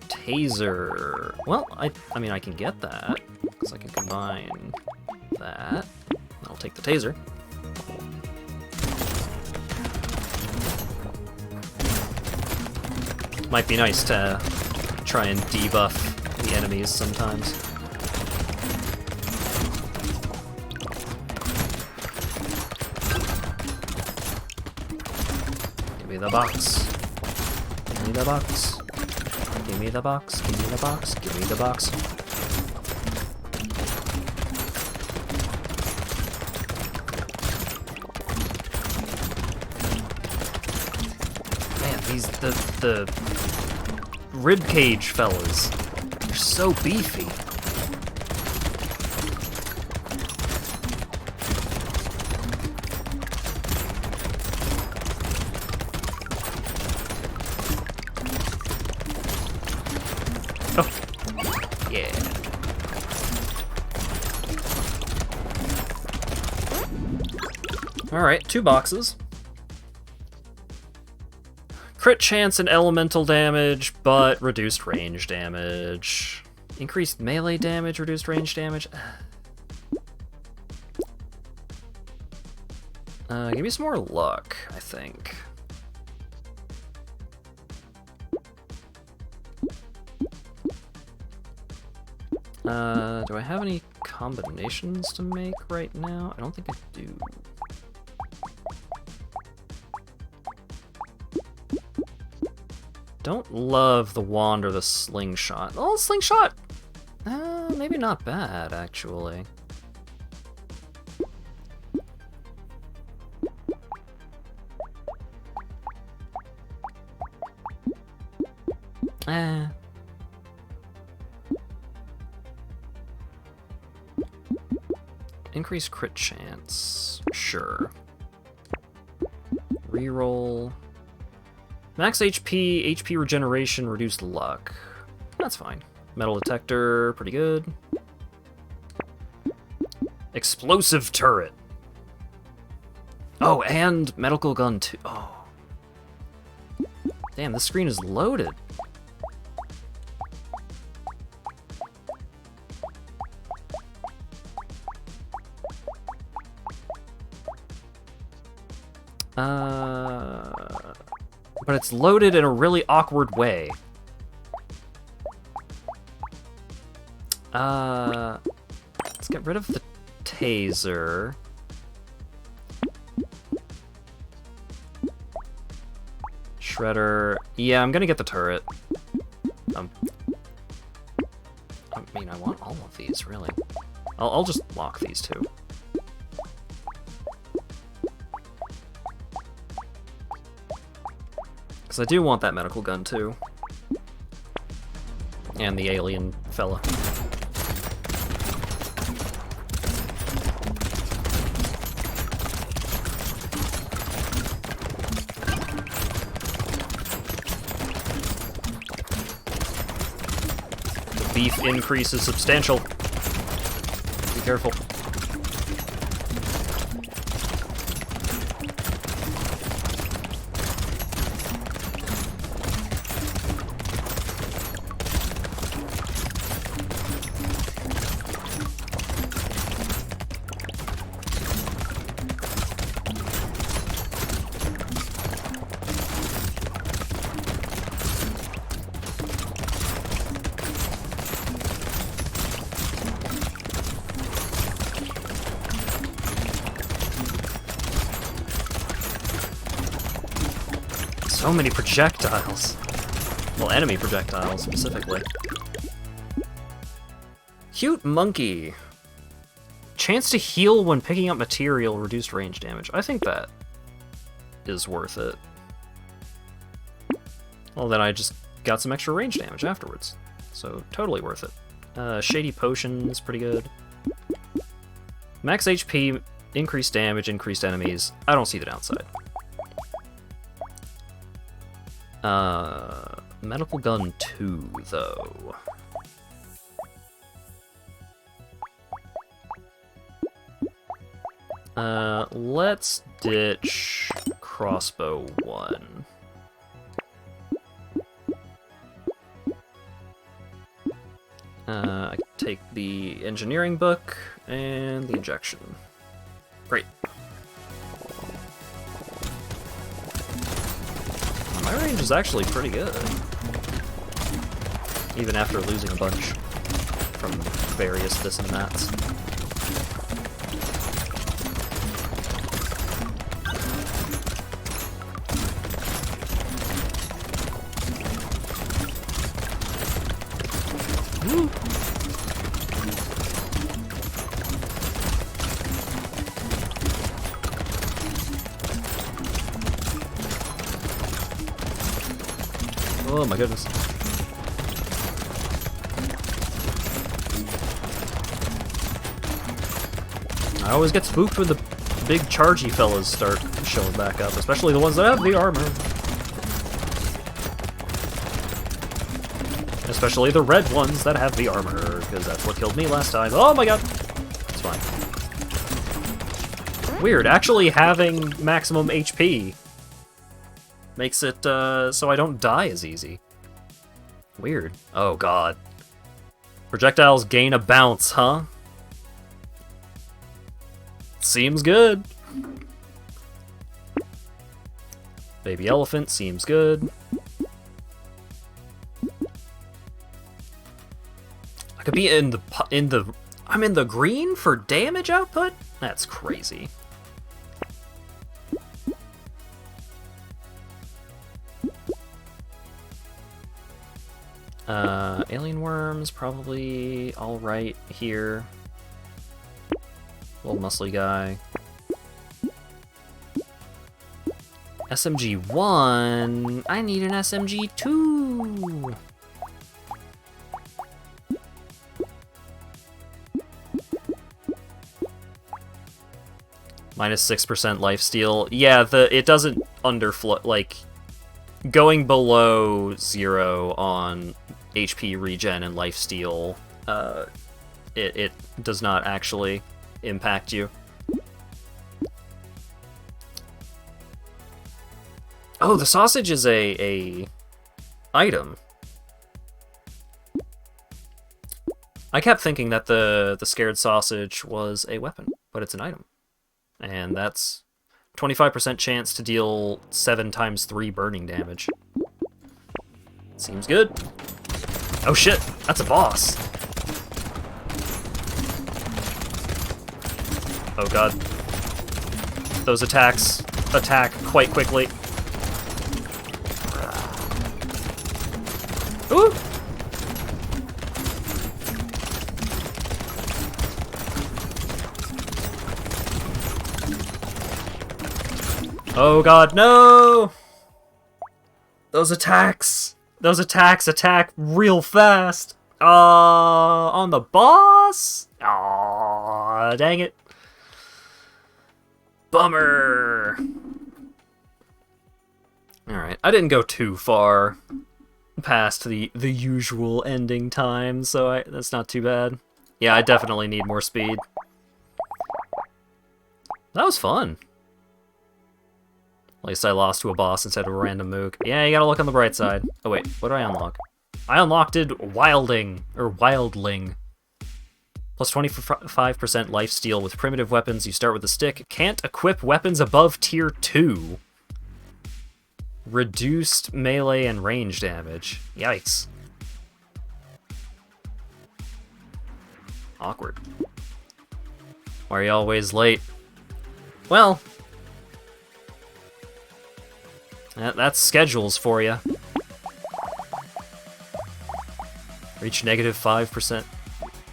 Taser. Well, I mean, I can get that, because I can combine that. I'll take the taser. Might be nice to try and debuff the enemies sometimes. Give me the box. Give me the box. Give me the box. Give me the box. Give me the box. The ribcage fellas, they're so beefy. Oh, yeah. All right, 2 boxes. Crit chance and elemental damage, but reduced range damage. Increased melee damage, reduced range damage. Give me some more luck, I think. Do I have any combinations to make right now? I don't think I do. Don't love the wand or the slingshot. Oh, slingshot! Maybe not bad, actually. Increased crit chance. Sure. Reroll. Max HP, HP regeneration, reduced luck. That's fine. Metal detector, pretty good. Explosive turret. Oh, and medical gun too. Oh. Damn, this screen is loaded. But it's loaded in a really awkward way. Let's get rid of the taser. Shredder. Yeah, I'm gonna get the turret. I mean, I want all of these, really. I'll just lock these two. Because I do want that medical gun, too. And the alien fella. The beef increase is substantial. Be careful. So many projectiles. Well, enemy projectiles, specifically. Cute monkey. Chance to heal when picking up material, reduced range damage. I think that is worth it. Well, then I just got some extra range damage afterwards. So, totally worth it. Shady Potion is pretty good. Max HP, increased damage, increased enemies. I don't see the downside. Medical Gun 2, though. Let's ditch Crossbow 1. I can take the Engineering book and the Injection. Great. My range is actually pretty good. Even after losing a bunch from various this and that's. Woo. Oh my goodness. I always get spooked when the big chargy fellas start showing back up, especially the ones that have the armor. Especially the red ones that have the armor, because that's what killed me last time. Oh my god! It's fine. Weird, actually having maximum HP makes it so I don't die as easy. Weird. Oh god. Projectiles gain a bounce, huh? Seems good. Baby elephant seems good. I could be in the I'm in the green for damage output? That's crazy. Alien worms, probably alright here. Little muscly guy. SMG-1? I need an SMG-2! Minus 6% lifesteal. Yeah, it doesn't underflow, like, going below 0 on HP regen and lifesteal, it does not actually impact you. Oh, the sausage is a item. I kept thinking that the scared sausage was a weapon, but it's an item. And that's 25% chance to deal 7 times 3 burning damage. Seems good. Oh shit, that's a boss. Oh god. Those attacks attack quite quickly. Ooh! Oh god, no! Those attacks! Those attacks attack real fast. On the boss? Aw, dang it. Bummer. Alright, I didn't go too far past the usual ending time, so that's not too bad. Yeah, I definitely need more speed. That was fun. At least I lost to a boss instead of a random mook. Yeah, you gotta look on the bright side. Oh wait, what did I unlock? I unlocked Wildling. Plus 25% lifesteal with primitive weapons. You start with a stick. Can't equip weapons above tier 2. Reduced melee and range damage. Yikes. Awkward. Why are you always late? Well, that's schedules for you. Reach negative 5%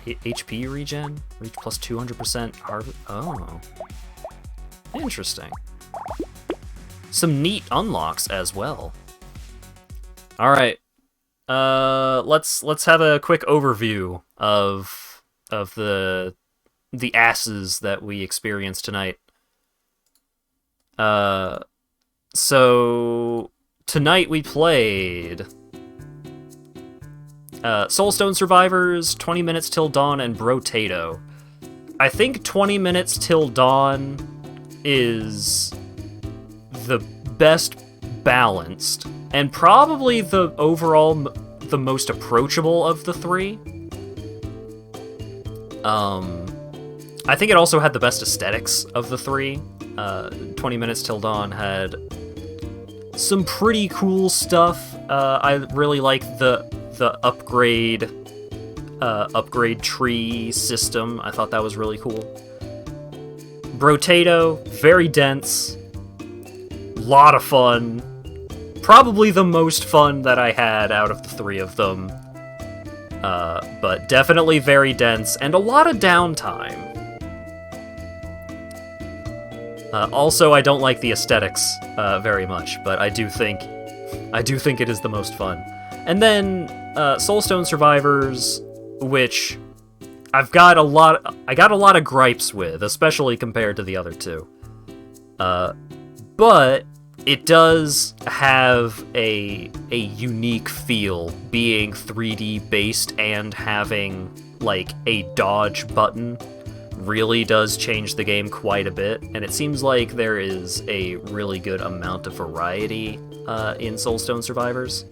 HP regen. Reach plus 200% harvest. Oh. Interesting. Some neat unlocks as well. Alright. Let's have a quick overview of the asses that we experienced tonight. So tonight we played Soulstone Survivors, 20 Minutes Till Dawn, and Brotato. I think 20 Minutes Till Dawn is the best balanced, and probably the overall the most approachable of the three. I think it also had the best aesthetics of the three. 20 Minutes Till Dawn had some pretty cool stuff. I really like the upgrade tree system. I thought that was really cool. Brotato, very dense, lot of fun. Probably the most fun that I had out of the three of them. But definitely very dense and a lot of downtime. Also, I don't like the aesthetics very much, but I do think it is the most fun. And then Soulstone Survivors, which I got a lot of gripes with, especially compared to the other two. But it does have a unique feel, being 3D based and having like a dodge button really does change the game quite a bit, and it seems like there is a really good amount of variety in Soulstone Survivors.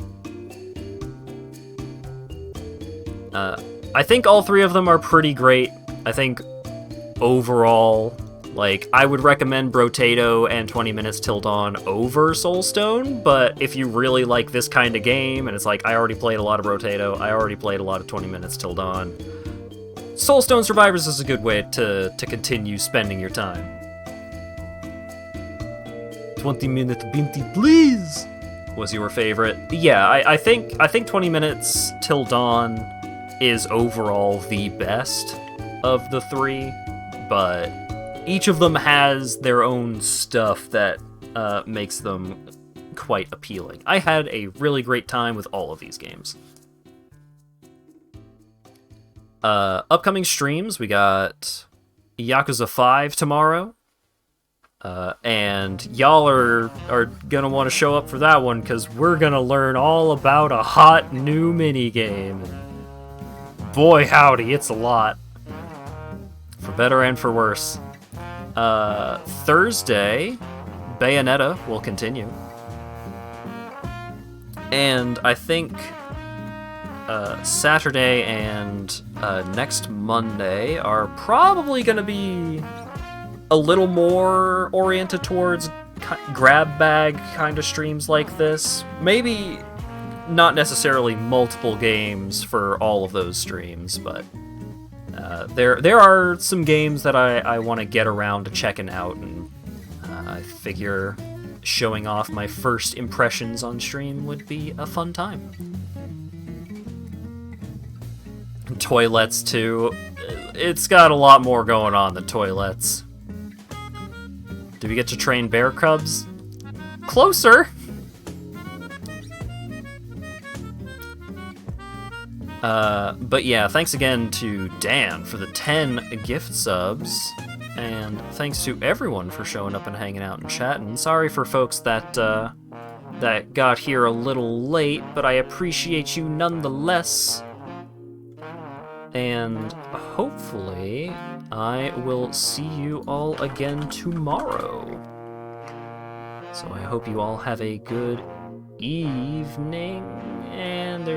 I think all three of them are pretty great. I think overall, like, I would recommend Brotato and 20 Minutes Till Dawn over Soulstone, but if you really like this kind of game, and it's like, I already played a lot of Brotato, I already played a lot of 20 Minutes Till Dawn, Soulstone Survivors is a good way to continue spending your time. 20-minute binti, please! Was your favorite? Yeah, I think 20 Minutes Till Dawn is overall the best of the three, but each of them has their own stuff that makes them quite appealing. I had a really great time with all of these games. Upcoming streams, we got Yakuza 5 tomorrow, and y'all are gonna want to show up for that one, because we're gonna learn all about a hot new minigame. Boy howdy, it's a lot. For better and for worse. Thursday, Bayonetta will continue. And I think Saturday and next Monday are probably going to be a little more oriented towards grab bag kind of streams like this. Maybe not necessarily multiple games for all of those streams, but there are some games that I want to get around to checking out, and I figure showing off my first impressions on stream would be a fun time. Toilets too. It's got a lot more going on than toilets. Do we get to train bear cubs? Closer! But yeah, thanks again to Dan for the 10 gift subs, and thanks to everyone for showing up and hanging out and chatting. Sorry for folks that that got here a little late, but I appreciate you nonetheless. And hopefully I will see you all again tomorrow. So I hope you all have a good evening, and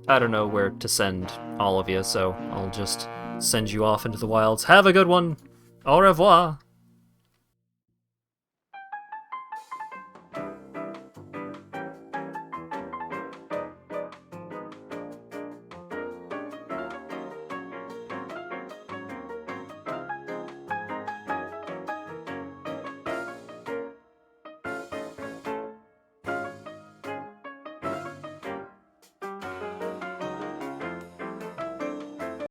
I don't know where to send all of you, so I'll just send you off into the wilds. Have a good one. Au revoir.